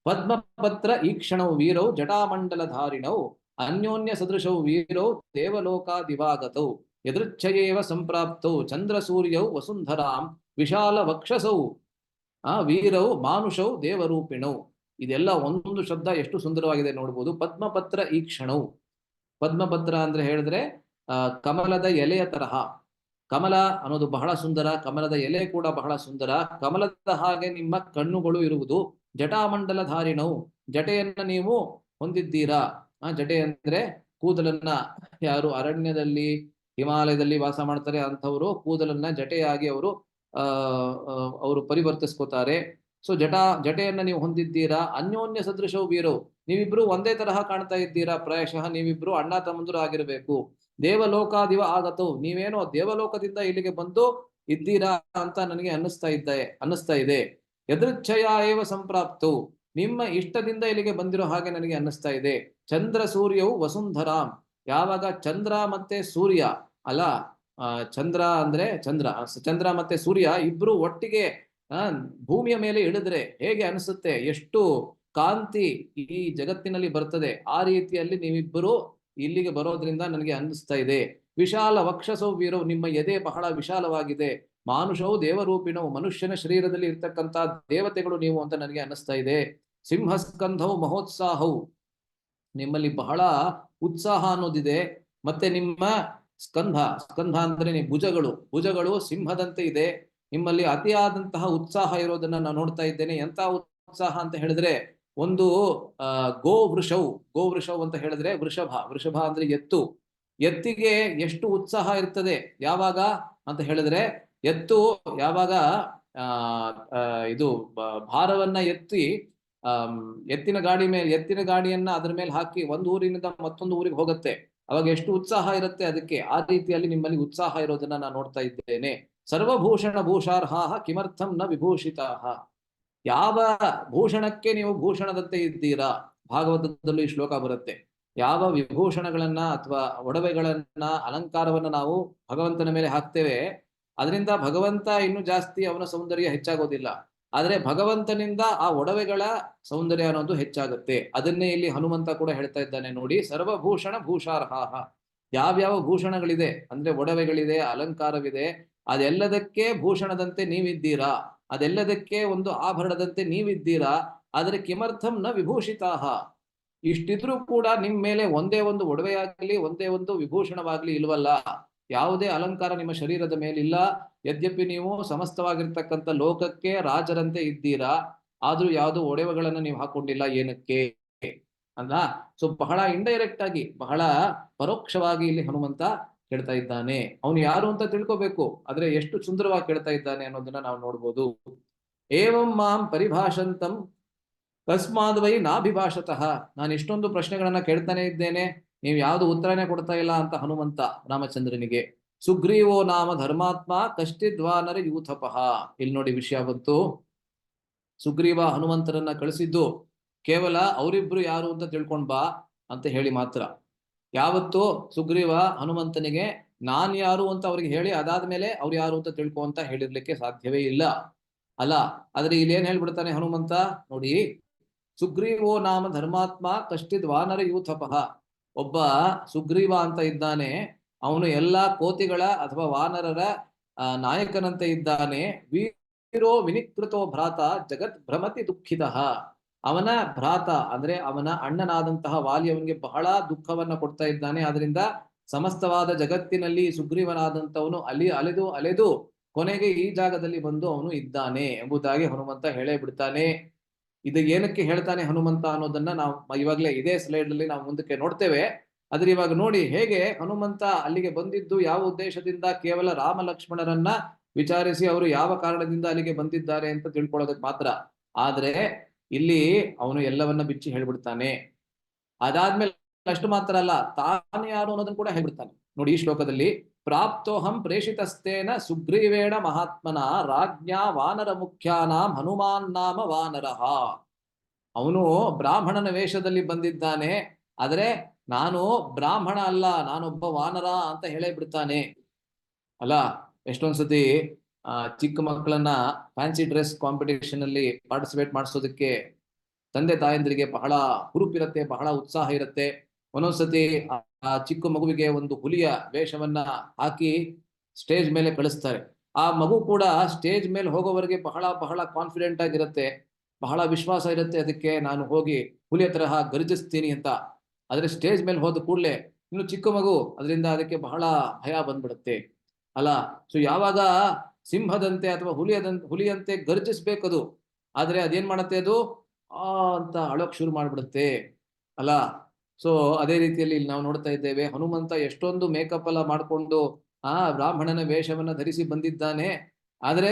ಪದ್ಮಪತ್ರ ಈಕ್ಷಣವು ವೀರೌ ಜಟಾಮಂಡಲಧಾರಿಣೌ ಅನ್ಯೋನ್ಯ ಸದೃಶೌ ವೀರೌ ದೇವಲೋಕಾದಿವಾಗತೌ ಯದೃಚ್ಛಯೇವ ಸಂಪ್ರಾಪ್ತೌ ಚಂದ್ರ ಸೂರ್ಯೌ ವಸುಂಧರಾಂ ವಿಶಾಲ ವಕ್ಷಸೌ ವೀರೌ ಮಾನುಷೌ ದೇವರೂಪಿಣೌ. ಇದೆಲ್ಲ ಒಂದೊಂದು ಶಬ್ದ ಎಷ್ಟು ಸುಂದರವಾಗಿದೆ ನೋಡ್ಬೋದು. ಪದ್ಮಪತ್ರ ಈಕ್ಷಣವು, ಪದ್ಮಪತ್ರ ಅಂದ್ರೆ ಹೇಳಿದ್ರೆ ಕಮಲದ ಎಲೆಯ ತರಹ. ಕಮಲ ಅನ್ನೋದು ಬಹಳ ಸುಂದರ, ಕಮಲದ ಎಲೆ ಕೂಡ ಬಹಳ ಸುಂದರ. ಕಮಲದ ಹಾಗೆ ನಿಮ್ಮ ಕಣ್ಣುಗಳು ಇರುವುದು. ಜಟಾಮಂಡಲಧಾರಿಣವು, ಜಟೆಯನ್ನ ನೀವು ಹೊಂದಿದ್ದೀರಾ. ಜಟೆ ಅಂದ್ರೆ ಕೂದಲನ್ನ, ಯಾರು ಅರಣ್ಯದಲ್ಲಿ ಹಿಮಾಲಯದಲ್ಲಿ ವಾಸ ಮಾಡ್ತಾರೆ ಅಂಥವರು ಕೂದಲನ್ನ ಜಟೆಯಾಗಿ ಅವರು ಪರಿವರ್ತಿಸ್ಕೋತಾರೆ. ಸೊ ಜಟೆಯನ್ನ ನೀವು ಹೊಂದಿದ್ದೀರಾ. ಅನ್ಯೋನ್ಯ ಸದೃಶವು ವೀರವು, ನೀವಿಬ್ರು ಒಂದೇ ತರಹ ಕಾಣ್ತಾ ಇದ್ದೀರಾ. ಪ್ರಾಯಶಃ ನೀವಿಬ್ರು ಅಣ್ಣ ತಮ್ಮಂದ್ರು ಆಗಿರ್ಬೇಕು. ದೇವಲೋಕಾದಿವ ಆಗತವು, ನೀವೇನೋ ದೇವಲೋಕದಿಂದ ಇಲ್ಲಿಗೆ ಬಂದು ಇದ್ದೀರಾ ಅಂತ ನನಗೆ ಅನ್ನಿಸ್ತಾ ಇದೆ. ಯದೃಚ್ಛಯ ಏವ ಸಂಪ್ರಾಪ್ತವು, ನಿಮ್ಮ ಇಷ್ಟದಿಂದ ಇಲ್ಲಿಗೆ ಬಂದಿರೋ ಹಾಗೆ ನನಗೆ ಅನ್ನಿಸ್ತಾ ಇದೆ. ಚಂದ್ರ ಸೂರ್ಯವು ವಸುಂಧರಾಂ, ಯಾವಾಗ ಚಂದ್ರ ಮತ್ತೆ ಸೂರ್ಯ ಅಲ್ಲ, ಚಂದ್ರ ಅಂದ್ರೆ ಚಂದ್ರ ಮತ್ತೆ ಸೂರ್ಯ ಇಬ್ರು ಒಟ್ಟಿಗೆ ಭೂಮಿಯ ಮೇಲೆ ಇಳಿದ್ರೆ ಹೇಗೆ ಅನಿಸುತ್ತೆ, ಎಷ್ಟು ಕಾಂತಿ ಈ ಜಗತ್ತಿನಲ್ಲಿ ಬರ್ತದೆ. ಆ ರೀತಿಯಲ್ಲಿ ನೀವಿಬ್ಬರು ಇಲ್ಲಿಗೆ ಬರೋದ್ರಿಂದ ನನಗೆ ಅನ್ನಿಸ್ತಾ ಇದೆ. ವಿಶಾಲ ವಕ್ಷಸೌ ವೀರವು, ನಿಮ್ಮ ಎದೆ ಬಹಳ ವಿಶಾಲವಾಗಿದೆ. ಮಾನುಷವು ದೇವರೂಪಿಣವು, ಮನುಷ್ಯನ ಶರೀರದಲ್ಲಿ ಇರ್ತಕ್ಕಂಥ ದೇವತೆಗಳು ನೀವು ಅಂತ ನನಗೆ ಅನ್ನಿಸ್ತಾ ಇದೆ. ಸಿಂಹಸ್ಕಂಧವು ಮಹೋತ್ಸಾಹವು, ನಿಮ್ಮಲ್ಲಿ ಬಹಳ ಉತ್ಸಾಹ ಅನ್ನೋದಿದೆ. ಮತ್ತೆ ನಿಮ್ಮ ಸ್ಕಂಧ ಅಂದ್ರೆ ಭುಜಗಳು ಸಿಂಹದಂತೆ ಇದೆ. ನಿಮ್ಮಲ್ಲಿ ಅತಿಯಾದಂತಹ ಉತ್ಸಾಹ ಇರೋದನ್ನ ನಾನು ನೋಡ್ತಾ ಇದ್ದೇನೆ. ಎಂತ ಉತ್ಸಾಹ ಅಂತ ಹೇಳಿದ್ರೆ, ಒಂದು ಗೋವೃಷವು ಅಂತ ಹೇಳಿದ್ರೆ ವೃಷಭ ಅಂದ್ರೆ ಎತ್ತಿಗೆ ಎಷ್ಟು ಉತ್ಸಾಹ ಇರ್ತದೆ ಯಾವಾಗ ಅಂತ ಹೇಳಿದ್ರೆ, ಎತ್ತು ಯಾವಾಗ ಇದು ಭಾರವನ್ನ ಎತ್ತಿನ ಗಾಡಿಯನ್ನ ಅದ್ರ ಮೇಲೆ ಹಾಕಿ ಒಂದು ಊರಿನಿಂದ ಮತ್ತೊಂದು ಊರಿಗೆ ಹೋಗುತ್ತೆ, ಅವಾಗ ಎಷ್ಟು ಉತ್ಸಾಹ ಇರುತ್ತೆ ಅದಕ್ಕೆ. ಆ ರೀತಿಯಲ್ಲಿ ನಿಮ್ಮಲ್ಲಿ ಉತ್ಸಾಹ ಇರೋದನ್ನ ನಾನು ನೋಡ್ತಾ ಇದ್ದೇನೆ. ಸರ್ವಭೂಷಣ ಭೂಷಾರ್ಹಾಹ ಕಿಮರ್ಥಂ ನ ವಿಭೂಷಿತಾಹ, ಯಾವ ಭೂಷಣಕ್ಕೆ ನೀವು ಭೂಷಣದಂತೆ ಇದ್ದೀರಾ. ಭಾಗವತದಲ್ಲೂ ಈ ಶ್ಲೋಕ ಬರುತ್ತೆ. ಯಾವ ವಿಭೂಷಣಗಳನ್ನ ಅಥವಾ ಒಡವೆಗಳನ್ನ ಅಲಂಕಾರವನ್ನ ನಾವು ಭಗವಂತನ ಮೇಲೆ ಹಾಕ್ತೇವೆ, ಅದರಿಂದ ಭಗವಂತ ಇನ್ನೂ ಜಾಸ್ತಿ ಅವನ ಸೌಂದರ್ಯ ಹೆಚ್ಚಾಗೋದಿಲ್ಲ. ಆದ್ರೆ ಭಗವಂತನಿಂದ ಆ ಒಡವೆಗಳ ಸೌಂದರ್ಯ ಅನ್ನೋದು ಹೆಚ್ಚಾಗುತ್ತೆ. ಅದನ್ನೇ ಇಲ್ಲಿ ಹನುಮಂತ ಕೂಡ ಹೇಳ್ತಾ ಇದ್ದಾನೆ ನೋಡಿ. ಸರ್ವಭೂಷಣ ಭೂಷಾರ್ಹಾಹ, ಯಾವ್ಯಾವ ಭೂಷಣಗಳಿದೆ ಅಂದ್ರೆ ಒಡವೆಗಳಿದೆ, ಅಲಂಕಾರವಿದೆ, ಅದೆಲ್ಲದಕ್ಕೆ ಭೂಷಣದಂತೆ ನೀವಿದ್ದೀರಾ, ಅದೆಲ್ಲದಕ್ಕೆ ಒಂದು ಆಭರಣದಂತೆ ನೀವಿದ್ದೀರಾ. ಆದರೆ ಕಿಮರ್ಥಂ ನ ವಿಭೂಷಿತಾಹ, ಇಷ್ಟಿದ್ರೂ ಕೂಡ ನಿಮ್ ಮೇಲೆ ಒಂದೇ ಒಂದು ಒಡವೆಯಾಗ್ಲಿ ಒಂದೇ ಒಂದು ವಿಭೂಷಣವಾಗ್ಲಿ ಇಲ್ವಲ್ಲ. ಯಾವುದೇ ಅಲಂಕಾರ ನಿಮ್ಮ ಶರೀರದ ಮೇಲಿಲ್ಲ. ಯದ್ಯಪಿ ನೀವು ಸಮಸ್ತವಾಗಿರ್ತಕ್ಕಂಥ ಲೋಕಕ್ಕೆ ರಾಜರಂತೆ ಇದ್ದೀರಾ, ಆದ್ರೂ ಯಾವುದು ಒಡವೆಗಳನ್ನ ನೀವು ಹಾಕೊಂಡಿಲ್ಲ. ಏನಕ್ಕೆ ಅಲ್ಲ. ಸೊ ಬಹಳ ಇಂಡೈರೆಕ್ಟ್ ಆಗಿ, ಬಹಳ ಪರೋಕ್ಷವಾಗಿ ಇಲ್ಲಿ ಹನುಮಂತ ಕೇಳ್ತಾ ಇದ್ದಾನೆ. ಅವನು ಯಾರು ಅಂತ ತಿಳ್ಕೋಬೇಕು, ಆದ್ರೆ ಎಷ್ಟು ಸುಂದರವಾಗಿ ಕೇಳ್ತಾ ಇದ್ದಾನೆ ಅನ್ನೋದನ್ನ ನಾವು ನೋಡ್ಬೋದು. ಏವಂ ಮಾಂ ಪರಿಭಾಷಂತಂ ತಸ್ಮಾದ್ವೈ ನಾಭಿಭಾಷತಃ, ನಾನು ಇಷ್ಟೊಂದು ಪ್ರಶ್ನೆಗಳನ್ನ ಕೇಳ್ತಾನೆ ಇದ್ದೇನೆ, ನೀವು ಯಾವ್ದು ಉತ್ತರನೇ ಕೊಡ್ತಾ ಇಲ್ಲ ಅಂತ ಹನುಮಂತ ರಾಮಚಂದ್ರನಿಗೆ. ಸುಗ್ರೀವೋ ನಾಮ ಧರ್ಮಾತ್ಮ ಕಷ್ಟಿದ್ವಾನರ ಯೂಥಪಃ, ಇಲ್ಲಿ ನೋಡಿ ವಿಷಯ ಬಂತು. ಸುಗ್ರೀವ ಹನುಮಂತರನ್ನ ಕಳಿಸಿದ್ದು ಕೇವಲ ಅವರಿಬ್ರು ಯಾರು ಅಂತ ತಿಳ್ಕೊಂಡ್ ಬಾ ಅಂತ ಹೇಳಿ ಮಾತ್ರ. ಯಾವತ್ತು ಸುಗ್ರೀವ ಹನುಮಂತನಿಗೆ ನಾನ್ ಯಾರು ಅಂತ ಅವ್ರಿಗೆ ಹೇಳಿ ಅದಾದ್ಮೇಲೆ ಅವ್ರು ಯಾರು ಅಂತ ತಿಳ್ಕೊ ಅಂತ ಹೇಳಿರ್ಲಿಕ್ಕೆ ಸಾಧ್ಯವೇ ಇಲ್ಲ ಅಲ್ಲ. ಆದ್ರೆ ಇಲ್ಲಿ ಏನ್ ಹೇಳ್ಬಿಡ್ತಾನೆ ಹನುಮಂತ ನೋಡಿ. ಸುಗ್ರೀವೋ ನಾಮ ಧರ್ಮಾತ್ಮ ಕಷ್ಟಿದ್ ವಾನರ ಯೂಥಪಃ, ಒಬ್ಬ ಸುಗ್ರೀವ ಅಂತ ಇದ್ದಾನೆ, ಅವನು ಎಲ್ಲಾ ಕೋತಿಗಳ ಅಥವಾ ವಾನರರ ನಾಯಕನಂತೆ ಇದ್ದಾನೆ. ವೀರೋ ವಿನಿಕೃತೋ ಭ್ರಾತ ಜಗತ್ ಭ್ರಮತಿ ದುಃಖಿತಃ, ಅವನ ಭ್ರಾತ ಅಂದ್ರೆ ಅವನ ಅಣ್ಣನಾದಂತಹ ವಾಲಿ ಅವನಿಗೆ ಬಹಳ ದುಃಖವನ್ನ ಕೊಡ್ತಾ ಇದ್ದಾನೆ. ಆದ್ರಿಂದ ಸಮಸ್ತವಾದ ಜಗತ್ತಿನಲ್ಲಿ ಸುಗ್ರೀವನಾದಂಥವನು ಅಲೆದು ಕೊನೆಗೆ ಈ ಜಾಗದಲ್ಲಿ ಬಂದು ಅವನು ಇದ್ದಾನೆ ಎಂಬುದಾಗಿ ಹನುಮಂತ ಹೇಳೇ ಬಿಡ್ತಾನೆ. ಇದು ಏನಕ್ಕೆ ಹೇಳ್ತಾನೆ ಹನುಮಂತ ಅನ್ನೋದನ್ನ ನಾವು ಇವಾಗಲೇ ಇದೇ ಸ್ಲೈಡ್ ಅಲ್ಲಿ ನಾವು ಮುಂದಕ್ಕೆ ನೋಡ್ತೇವೆ. ಆದ್ರೆ ಇವಾಗ ನೋಡಿ ಹೇಗೆ ಹನುಮಂತ ಅಲ್ಲಿಗೆ ಬಂದಿದ್ದು ಯಾವ ಉದ್ದೇಶದಿಂದ, ಕೇವಲ ರಾಮ ಲಕ್ಷ್ಮಣರನ್ನ ವಿಚಾರಿಸಿ ಅವರು ಯಾವ ಕಾರಣದಿಂದ ಅಲ್ಲಿಗೆ ಬಂದಿದ್ದಾರೆ ಅಂತ ತಿಳ್ಕೊಳ್ಳೋದಕ್ಕೆ ಮಾತ್ರ. ಆದ್ರೆ ಇಲ್ಲಿ ಅವನು ಎಲ್ಲವನ್ನ ಬಿಚ್ಚಿ ಹೇಳ್ಬಿಡ್ತಾನೆ. ಅದಾದ್ಮೇಲೆ ಅಷ್ಟು ಮಾತ್ರ ಅಲ್ಲ, ತಾನು ಯಾರು ಅನ್ನೋದನ್ನ ಕೂಡ ಹೇಳ್ಬಿಡ್ತಾನೆ. ನೋಡಿ ಈ ಶ್ಲೋಕದಲ್ಲಿ, ಪ್ರಾಪ್ತೋಹಂ ಪ್ರೇಷಿತಸ್ತೇನ ಸುಗ್ರೀವೇಣ ಮಹಾತ್ಮನ ರಾಜ್ಞಾ ವಾನರ ಮುಖ್ಯಾನಾಂ ಹನುಮಾನ್ ನಾಮ ವಾನರಃ. ಅವನು ಬ್ರಾಹ್ಮಣನ ವೇಷದಲ್ಲಿ ಬಂದಿದ್ದಾನೆ, ಆದ್ರೆ ನಾನು ಬ್ರಾಹ್ಮಣ ಅಲ್ಲ, ನಾನೊಬ್ಬ ವಾನರ ಅಂತ ಹೇಳೇ ಬಿಡ್ತಾನೆ. ಅಲ್ಲ, ಎಷ್ಟೊಂದ್ಸತಿ ಚಿಕ್ಕ ಮಕ್ಕಳನ್ನ ಫ್ಯಾನ್ಸಿ ಡ್ರೆಸ್ ಕಾಂಪಿಟೇಷನ್ ಅಲ್ಲಿ ಪಾರ್ಟಿಸಿಪೇಟ್ ಮಾಡಿಸೋದಕ್ಕೆ ತಂದೆ ತಾಯಂದ್ರಿಗೆ ಬಹಳ ಹುರುಪಿರುತ್ತೆ, ಬಹಳ ಉತ್ಸಾಹ ಇರುತ್ತೆ. ಒಂದೊಂದ್ಸತಿ ಆ ಚಿಕ್ಕ ಮಗುವಿಗೆ ಒಂದು ಹುಲಿಯ ವೇಷವನ್ನ ಹಾಕಿ ಸ್ಟೇಜ್ ಮೇಲೆ ಕಳಿಸ್ತಾರೆ. ಆ ಮಗು ಕೂಡ ಸ್ಟೇಜ್ ಮೇಲೆ ಹೋಗೋವರೆಗೆ ಬಹಳ ಬಹಳ ಕಾನ್ಫಿಡೆಂಟ್ ಆಗಿರುತ್ತೆ, ಬಹಳ ವಿಶ್ವಾಸ ಇರುತ್ತೆ ಅದಕ್ಕೆ, ನಾನು ಹೋಗಿ ಹುಲಿಯ ತರಹ ಗರ್ಜಿಸ್ತೀನಿ ಅಂತ. ಆದ್ರೆ ಸ್ಟೇಜ್ ಮೇಲೆ ಹೋದ ಕೂಡಲೇ ಇನ್ನು ಚಿಕ್ಕ ಮಗು, ಅದರಿಂದ ಅದಕ್ಕೆ ಬಹಳ ಭಯ ಬಂದ್ಬಿಡುತ್ತೆ. ಅಲ್ಲ, ಸೊ ಯಾವಾಗ ಸಿಂಹದಂತೆ ಅಥವಾ ಹುಲಿಯಂತೆ ಗರ್ಜಿಸ್ಬೇಕದು, ಆದ್ರೆ ಅದೇನ್ ಮಾಡತ್ತೆ, ಅದು ಅಂತ ಅಳೋಕ್ ಶುರು ಮಾಡ್ಬಿಡುತ್ತೆ. ಅಲ್ಲ, ಸೊ ಅದೇ ರೀತಿಯಲ್ಲಿ ಇಲ್ಲಿ ನಾವು ನೋಡ್ತಾ ಇದ್ದೇವೆ, ಹನುಮಂತ ಎಷ್ಟೊಂದು ಮೇಕಪ್ ಎಲ್ಲ ಮಾಡ್ಕೊಂಡು ಬ್ರಾಹ್ಮಣನ ವೇಷವನ್ನ ಧರಿಸಿ ಬಂದಿದ್ದಾನೆ. ಆದ್ರೆ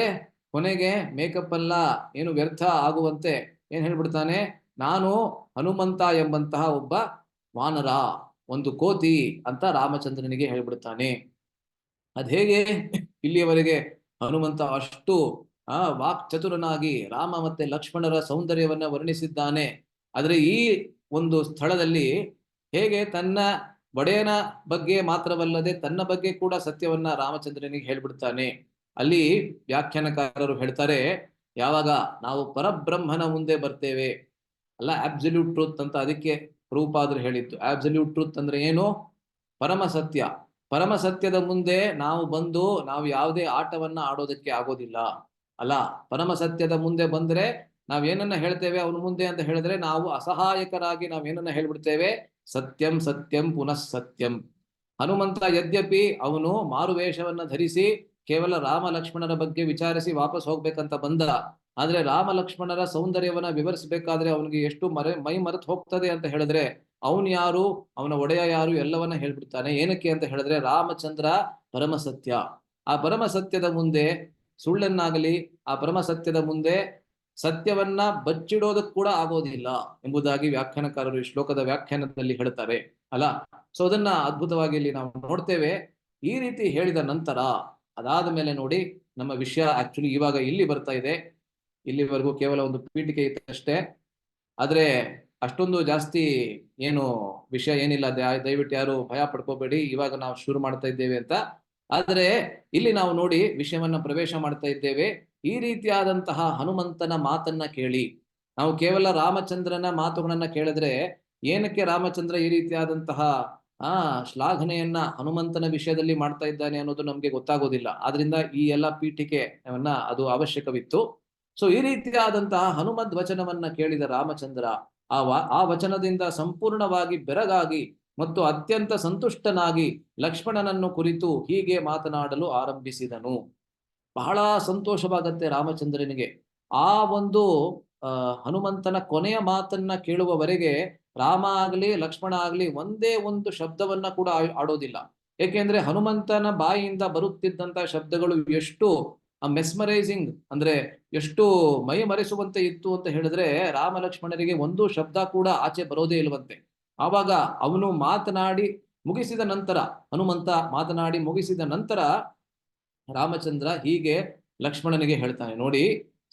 ಕೊನೆಗೆ ಮೇಕಪ್ ಎಲ್ಲ ಏನು ವ್ಯರ್ಥ ಆಗುವಂತೆ ಏನ್ ಹೇಳ್ಬಿಡ್ತಾನೆ, ನಾನು ಹನುಮಂತ ಎಂಬಂತಹ ಒಬ್ಬ ವಾನರ, ಒಂದು ಕೋತಿ ಅಂತ ರಾಮಚಂದ್ರನಿಗೆ ಹೇಳ್ಬಿಡ್ತಾನೆ. ಅದ್ ಹೇಗೆ ಇಲ್ಲಿಯವರೆಗೆ ಹನುಮಂತ ಅಷ್ಟು ವಾಕ್ ಚತುರನಾಗಿ ರಾಮ ಮತ್ತೆ ಲಕ್ಷ್ಮಣರ ಸೌಂದರ್ಯವನ್ನ ವರ್ಣಿಸಿದ್ದಾನೆ, ಆದ್ರೆ ಈ ಒಂದು ಸ್ಥಳದಲ್ಲಿ ಹೇಗೆ ತನ್ನ ಒಡೆಯನ ಬಗ್ಗೆ ಮಾತ್ರವಲ್ಲದೆ ತನ್ನ ಬಗ್ಗೆ ಕೂಡ ಸತ್ಯವನ್ನ ರಾಮಚಂದ್ರನಿಗೆ ಹೇಳ್ಬಿಡ್ತಾನೆ. ಅಲ್ಲಿ ವ್ಯಾಖ್ಯಾನಕಾರರು ಹೇಳ್ತಾರೆ, ಯಾವಾಗ ನಾವು ಪರಬ್ರಹ್ಮನ ಮುಂದೆ ಬರ್ತೇವೆ, ಅಲ್ಲ ಅಬ್ಸಲ್ಯೂಟ್ ಟ್ರೂತ್ ಅಂತ ಅದಕ್ಕೆ ರೂಪಾದ್ರು ಹೇಳಿದ್ದು. ಅಬ್ಸಲ್ಯೂಟ್ ಟ್ರೂತ್ ಅಂದ್ರೆ ಏನು, ಪರಮ ಸತ್ಯ. ಪರಮ ಸತ್ಯದ ಮುಂದೆ ನಾವು ಬಂದು ನಾವು ಯಾವುದೇ ಆಟವನ್ನ ಆಡೋದಕ್ಕೆ ಆಗೋದಿಲ್ಲ. ಅಲ್ಲ, ಪರಮ ಸತ್ಯದ ಮುಂದೆ ಬಂದ್ರೆ ನಾವೇನನ್ನ ಹೇಳ್ತೇವೆ ಅವನ ಮುಂದೆ ಅಂತ ಹೇಳಿದ್ರೆ ನಾವು ಅಸಹಾಯಕರಾಗಿ ನಾವೇನನ್ನ ಹೇಳ್ಬಿಡ್ತೇವೆ, ಸತ್ಯಂ ಸತ್ಯಂ ಪುನಃ ಸತ್ಯಂ. ಹನುಮಂತ ಯದ್ಯಪಿ ಅವನು ಮಾರುವೇಷವನ್ನ ಧರಿಸಿ ಕೇವಲ ರಾಮ ಲಕ್ಷ್ಮಣರ ಬಗ್ಗೆ ವಿಚಾರಿಸಿ ವಾಪಸ್ ಹೋಗ್ಬೇಕಂತ ಬಂದ, ಆದ್ರೆ ರಾಮ ಲಕ್ಷ್ಮಣರ ಸೌಂದರ್ಯವನ್ನ ವಿವರಿಸಬೇಕಾದ್ರೆ ಅವನಿಗೆ ಎಷ್ಟು ಮೈ ಮರೆತು ಹೋಗ್ತದೆ ಅಂತ ಹೇಳಿದ್ರೆ, ಅವನು ಯಾರು, ಅವನ ಒಡೆಯ ಯಾರು ಎಲ್ಲವನ್ನ ಹೇಳ್ಬಿಡ್ತಾನೆ. ಏನಕ್ಕೆ ಅಂತ ಹೇಳಿದ್ರೆ ರಾಮಚಂದ್ರ ಪರಮ ಸತ್ಯ. ಆ ಪರಮ ಸತ್ಯದ ಮುಂದೆ ಸುಳ್ಳನ್ನಾಗಲಿ, ಆ ಪರಮ ಸತ್ಯದ ಮುಂದೆ ಸತ್ಯವನ್ನ ಬಚ್ಚಿಡೋದಕ್ಕೆ ಕೂಡ ಆಗೋದಿಲ್ಲ ಎಂಬುದಾಗಿ ವ್ಯಾಖ್ಯಾನಕಾರರು ಈ ಶ್ಲೋಕದ ವ್ಯಾಖ್ಯಾನದಲ್ಲಿ ಹೇಳ್ತಾರೆ. ಅಲ್ಲ, ಸೊ ಅದನ್ನ ಅದ್ಭುತವಾಗಿ ಇಲ್ಲಿ ನಾವು ನೋಡ್ತೇವೆ. ಈ ರೀತಿ ಹೇಳಿದ ನಂತರ ಅದಾದ ಮೇಲೆ ನೋಡಿ ನಮ್ಮ ವಿಷಯ ಆಕ್ಚುಲಿ ಇವಾಗ ಇಲ್ಲಿ ಬರ್ತಾ ಇದೆ. ಇಲ್ಲಿವರೆಗೂ ಕೇವಲ ಒಂದು ಪೀಠಿಕೆ ಇತ್ತು ಅಷ್ಟೇ, ಆದ್ರೆ ಅಷ್ಟೊಂದು ಜಾಸ್ತಿ ಏನು ವಿಷಯ ಏನಿಲ್ಲ. ದಯವಿಟ್ಟು ಯಾರು ಭಯ ಪಡ್ಕೋಬೇಡಿ, ಇವಾಗ ನಾವು ಶುರು ಮಾಡ್ತಾ ಇದ್ದೇವೆ ಅಂತ. ಆದ್ರೆ ಇಲ್ಲಿ ನಾವು ನೋಡಿ ವಿಷಯವನ್ನ ಪ್ರವೇಶ ಮಾಡ್ತಾ ಇದ್ದೇವೆ. ಈ ರೀತಿಯಾದಂತಹ ಹನುಮಂತನ ಮಾತನ್ನ ಕೇಳಿ ನಾವು ಕೇವಲ ರಾಮಚಂದ್ರನ ಮಾತುಗಳನ್ನ ಕೇಳಿದ್ರೆ ಏನಕ್ಕೆ ರಾಮಚಂದ್ರ ಈ ರೀತಿಯಾದಂತಹ ಶ್ಲಾಘನೆಯನ್ನ ಹನುಮಂತನ ವಿಷಯದಲ್ಲಿ ಮಾಡ್ತಾ ಇದ್ದಾನೆ ಅನ್ನೋದು ನಮ್ಗೆ ಗೊತ್ತಾಗೋದಿಲ್ಲ. ಆದ್ರಿಂದ ಈ ಎಲ್ಲ ಪೀಠಿಕೆಯನ್ನ ಅದು ಅವಶ್ಯಕವಿತ್ತು. ಸೊ ಈ ರೀತಿಯಾದಂತಹ ಹನುಮದ್ ವಚನವನ್ನ ಕೇಳಿದ ರಾಮಚಂದ್ರ ಆ ವಚನದಿಂದ ಸಂಪೂರ್ಣವಾಗಿ ಬೆರಗಾಗಿ ಮತ್ತು ಅತ್ಯಂತ ಸಂತುಷ್ಟನಾಗಿ ಲಕ್ಷ್ಮಣನನ್ನು ಕುರಿತು ಹೀಗೆ ಮಾತನಾಡಲು ಆರಂಭಿಸಿದನು. ಬಹಳ ಸಂತೋಷವಾಗತ್ತೆ ರಾಮಚಂದ್ರನಿಗೆ. ಆ ಒಂದು ಹನುಮಂತನ ಕೊನೆಯ ಮಾತನ್ನ ಕೇಳುವವರೆಗೆ ರಾಮ ಆಗ್ಲಿ ಲಕ್ಷ್ಮಣ ಆಗ್ಲಿ ಒಂದೇ ಒಂದು ಶಬ್ದವನ್ನ ಕೂಡ ಆಡೋದಿಲ್ಲ. ಏಕೆಂದ್ರೆ ಹನುಮಂತನ ಬಾಯಿಯಿಂದ ಬರುತ್ತಿದ್ದಂತ ಶಬ್ದಗಳು ಎಷ್ಟು ಮೆಸ್ಮರೈಸಿಂಗ್ ಅಂದ್ರೆ ಎಷ್ಟು ಮೈ ಮರೆಸುವಂತೆ ಇತ್ತು ಅಂತ ಹೇಳಿದ್ರೆ, ರಾಮ ಲಕ್ಷ್ಮಣರಿಗೆ ಒಂದು ಶಬ್ದ ಕೂಡ ಆಚೆ ಬರೋದೇ ಇಲ್ವಂತೆ. ಆವಾಗ ಅವನು ಮಾತನಾಡಿ ಮುಗಿಸಿದ ನಂತರ, ಹನುಮಂತ ಮಾತನಾಡಿ ಮುಗಿಸಿದ ನಂತರ ರಾಮಚಂದ್ರ ಹೀಗೆ ಲಕ್ಷ್ಮಣನಿಗೆ ಹೇಳ್ತಾನೆ, ನೋಡಿ,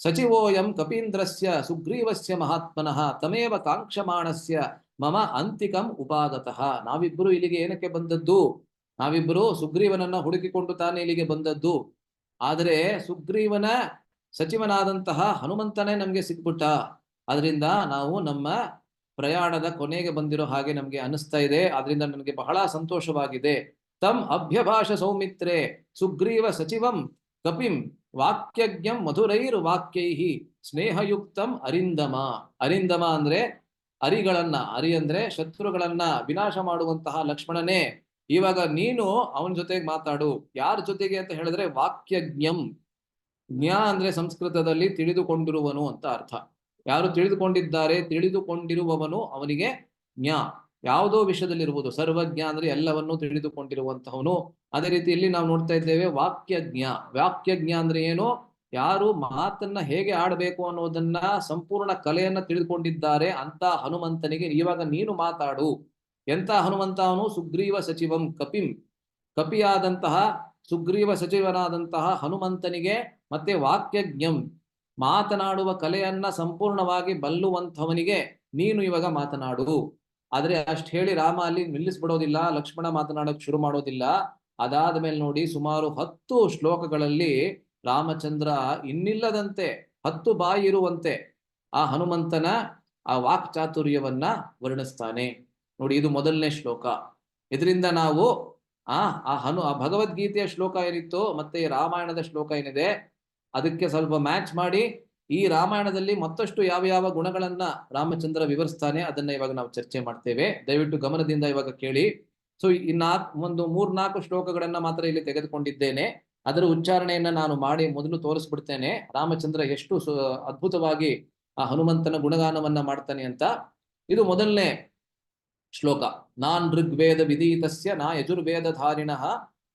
ಸಚಿವೋಯಂ ಕಪೀಂದ್ರಸ್ಯ ಸುಗ್ರೀವಸ್ಯ ಮಹಾತ್ಮನಃ ತಮೇವ ಕಾಂಕ್ಷಮಾಣಸ್ಯ ಮಮ ಅಂತಿಕಂ ಉಪಾಗತಃ. ನಾವಿಬ್ಬರು ಇಲ್ಲಿಗೆ ಏನಕ್ಕೆ ಬಂದದ್ದು, ನಾವಿಬ್ಬರು ಸುಗ್ರೀವನನ್ನ ಹುಡುಕಿಕೊಂಡು ತಾನೇ ಇಲ್ಲಿಗೆ ಬಂದದ್ದು. ಆದರೆ ಸುಗ್ರೀವನ ಸಚಿವನಾದಂತಹ ಹನುಮಂತನೇ ನಮ್ಗೆ ಸಿಕ್ಬಿಟ್ಟ. ಅದರಿಂದ ನಾವು ನಮ್ಮ ಪ್ರಯಾಣದ ಕೊನೆಗೆ ಬಂದಿರೋ ಹಾಗೆ ನಮ್ಗೆ ಅನಿಸ್ತಾ ಇದೆ. ಆದ್ರಿಂದ ನನಗೆ ಬಹಳ ಸಂತೋಷವಾಗಿದೆ. ತಮ್ ಅಭ್ಯಭಾಷ ಸೌಮಿತ್ರೇ ಸುಗ್ರೀವ ಸಚಿವಂ ಕಪಿಂ ವಾಕ್ಯಜ್ಞಂ ಮಧುರೈರ್ ವಾಕ್ಯೈಹಿ ಸ್ನೇಹಯುಕ್ತಂ ಅರಿಂದಮ. ಅರಿಂದಮ ಅಂದ್ರೆ ಅರಿ ಅಂದ್ರೆ ಶತ್ರುಗಳನ್ನ ವಿನಾಶ ಮಾಡುವಂತಹ ಲಕ್ಷ್ಮಣನೇ, ಇವಾಗ ನೀನು ಅವನ ಜೊತೆಗೆ ಮಾತಾಡು. ಯಾರ ಜೊತೆಗೆ ಅಂತ ಹೇಳಿದ್ರೆ ವಾಕ್ಯಜ್ಞಂ. ಜ್ಞ ಅಂದ್ರೆ ಸಂಸ್ಕೃತದಲ್ಲಿ ತಿಳಿದುಕೊಂಡಿರುವನು ಅಂತ ಅರ್ಥ. ಯಾರು ತಿಳಿದುಕೊಂಡಿದ್ದಾರೆ, ತಿಳಿದುಕೊಂಡಿರುವವನು ಅವನಿಗೆ ಜ್ಞ. ಯಾವುದೋ ವಿಷಯದಲ್ಲಿರುವುದು. ಸರ್ವಜ್ಞ ಅಂದ್ರೆ ಎಲ್ಲವನ್ನೂ ತಿಳಿದುಕೊಂಡಿರುವಂತಹವನು. ಅದೇ ರೀತಿ ಇಲ್ಲಿ ನಾವು ನೋಡ್ತಾ ಇದ್ದೇವೆ ವಾಕ್ಯಜ್ಞ. ವಾಕ್ಯಜ್ಞ ಅಂದ್ರೆ ಏನು? ಯಾರು ಮಾತನ್ನ ಹೇಗೆ ಆಡಬೇಕು ಅನ್ನೋದನ್ನ ಸಂಪೂರ್ಣ ಕಲೆಯನ್ನ ತಿಳಿದುಕೊಂಡಿದ್ದಾರೆ ಅಂತ ಹನುಮಂತನಿಗೆ ಇವಾಗ ನೀನು ಮಾತಾಡು. ಎಂತ ಹನುಮಂತ ಅವನು? ಸುಗ್ರೀವ ಸಚಿವಂ ಕಪಿಂ. ಕಪಿಯಾದಂತಹ ಸುಗ್ರೀವ ಸಚಿವನಾದಂತಹ ಹನುಮಂತನಿಗೆ ಮತ್ತೆ ವಾಕ್ಯಜ್ಞಂ, ಮಾತನಾಡುವ ಕಲೆಯನ್ನ ಸಂಪೂರ್ಣವಾಗಿ ಬಲ್ಲುವಂಥವನಿಗೆ ನೀನು ಇವಾಗ ಮಾತನಾಡು. ಆದ್ರೆ ಅಷ್ಟು ಹೇಳಿ ರಾಮ ಅಲ್ಲಿ ನಿಲ್ಲಿಸ್ಬಿಡೋದಿಲ್ಲ, ಲಕ್ಷ್ಮಣ ಮಾತನಾಡೋಕೆ ಶುರು ಮಾಡೋದಿಲ್ಲ. ಅದಾದ ಮೇಲೆ ನೋಡಿ ಸುಮಾರು 10 ಶ್ಲೋಕಗಳಲ್ಲಿ ರಾಮಚಂದ್ರ ಇನ್ನಿಲ್ಲದಂತೆ 10 ಬಾಯಿ ಇರುವಂತೆ ಆ ಹನುಮಂತನ ಆ ವಾಕ್ ಚಾತುರ್ಯವನ್ನ ವರ್ಣಿಸ್ತಾನೆ. ನೋಡಿ, ಇದು ಮೊದಲನೇ ಶ್ಲೋಕ. ಇದರಿಂದ ನಾವು ಆ ಭಗವದ್ಗೀತೆಯ ಶ್ಲೋಕ ಏನಿತ್ತು ಮತ್ತೆ ರಾಮಾಯಣದ ಶ್ಲೋಕ ಏನಿದೆ ಅದಕ್ಕೆ ಸ್ವಲ್ಪ ಮ್ಯಾಚ್ ಮಾಡಿ ಈ ರಾಮಾಯಣದಲ್ಲಿ ಮತ್ತಷ್ಟು ಯಾವ ಯಾವ ಗುಣಗಳನ್ನ ರಾಮಚಂದ್ರ ವಿವರಿಸ್ತಾನೆ ಅದನ್ನ ಇವಾಗ ನಾವು ಚರ್ಚೆ ಮಾಡ್ತೇವೆ. ದಯವಿಟ್ಟು ಗಮನದಿಂದ ಇವಾಗ ಕೇಳಿ. ಸೊ ಒಂದು 3-4 ಶ್ಲೋಕಗಳನ್ನ ಮಾತ್ರ ಇಲ್ಲಿ ತೆಗೆದುಕೊಂಡಿದ್ದೇನೆ. ಅದರ ಉಚ್ಚಾರಣೆಯನ್ನ ನಾನು ಮಾಡಿ ಮೊದಲು ತೋರಿಸ್ಬಿಡ್ತೇನೆ, ರಾಮಚಂದ್ರ ಎಷ್ಟು ಅದ್ಭುತವಾಗಿ ಆ ಹನುಮಂತನ ಗುಣಗಾನವನ್ನ ಮಾಡ್ತಾನೆ ಅಂತ. ಇದು ಮೊದಲನೇ ಶ್ಲೋಕ. ನಾನ್ ಋಗ್ವೇದ ವಿದೀತಸ್ಯ ನಾ ಯಜುರ್ವೇದಧಾರಿಣಃ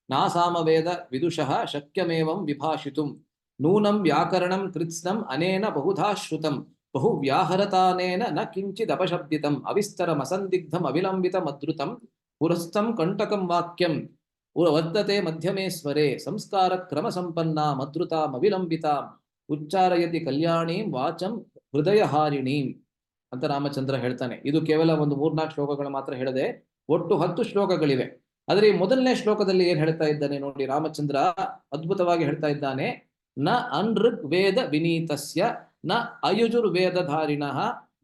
ನಾ ಸಾಮವೇದ ವಿದುಷಃ ಶಕ್ಯಮೇವಂ ವಿಭಾಷಿತುಂ ನೂನಂ ವ್ಯಾಕರಣಂ ಕೃತ್ಸ್ನಂ ಅನೇನ ಬಹುಧಾ ಶ್ರುತಂ ಬಹು ವ್ಯಾಹರತಾನೇನ ನ ಕಿಂಚಿದ್ ಅಪಶಬ್ದಿತಂ ಅವಿಸ್ತರಮಸಂದಿಗ್ಧಂ ಅವಿಲಂಬಿತಮದ್ರುತಂ ಪುರಸ್ಥಂ ಕಂಟಕಂ ವಾಕ್ಯಂ ವರ್ತತೆ ಮಧ್ಯಮೇ ಸ್ವರೇ ಸಂಸ್ಕಾರ ಕ್ರಮ ಸಂಪನ್ನ ಮದ್ರುತಾಮವಿಲಂಬಿತಾಂ ಉಚ್ಚಾರಯತಿ ಕಲ್ಯಾಣೀಂ ವಾಚಂ ಹೃದಯಹಾರಿಣೀಂ ಅಂತ ರಾಮಚಂದ್ರ ಹೇಳ್ತಾನೆ. ಇದು ಕೇವಲ ಒಂದು 3-4 ಶ್ಲೋಕಗಳು ಮಾತ್ರ ಹೇಳದೆ ಒಟ್ಟು 10 ಶ್ಲೋಕಗಳಿವೆ. ಆದ್ರೆ ಈ ಮೊದಲನೇ ಶ್ಲೋಕದಲ್ಲಿ ಏನ್ ಹೇಳ್ತಾ ಇದ್ದಾನೆ ನೋಡಿ, ರಾಮಚಂದ್ರ ಅದ್ಭುತವಾಗಿ ಹೇಳ್ತಾ ಇದ್ದಾನೆ. ನ ಅನೃಗ್ ವೇದ ವಿನೀತಸ್ಯ ನ ಅಯುಜುರ್ವೇದಧಾರಿಣಃ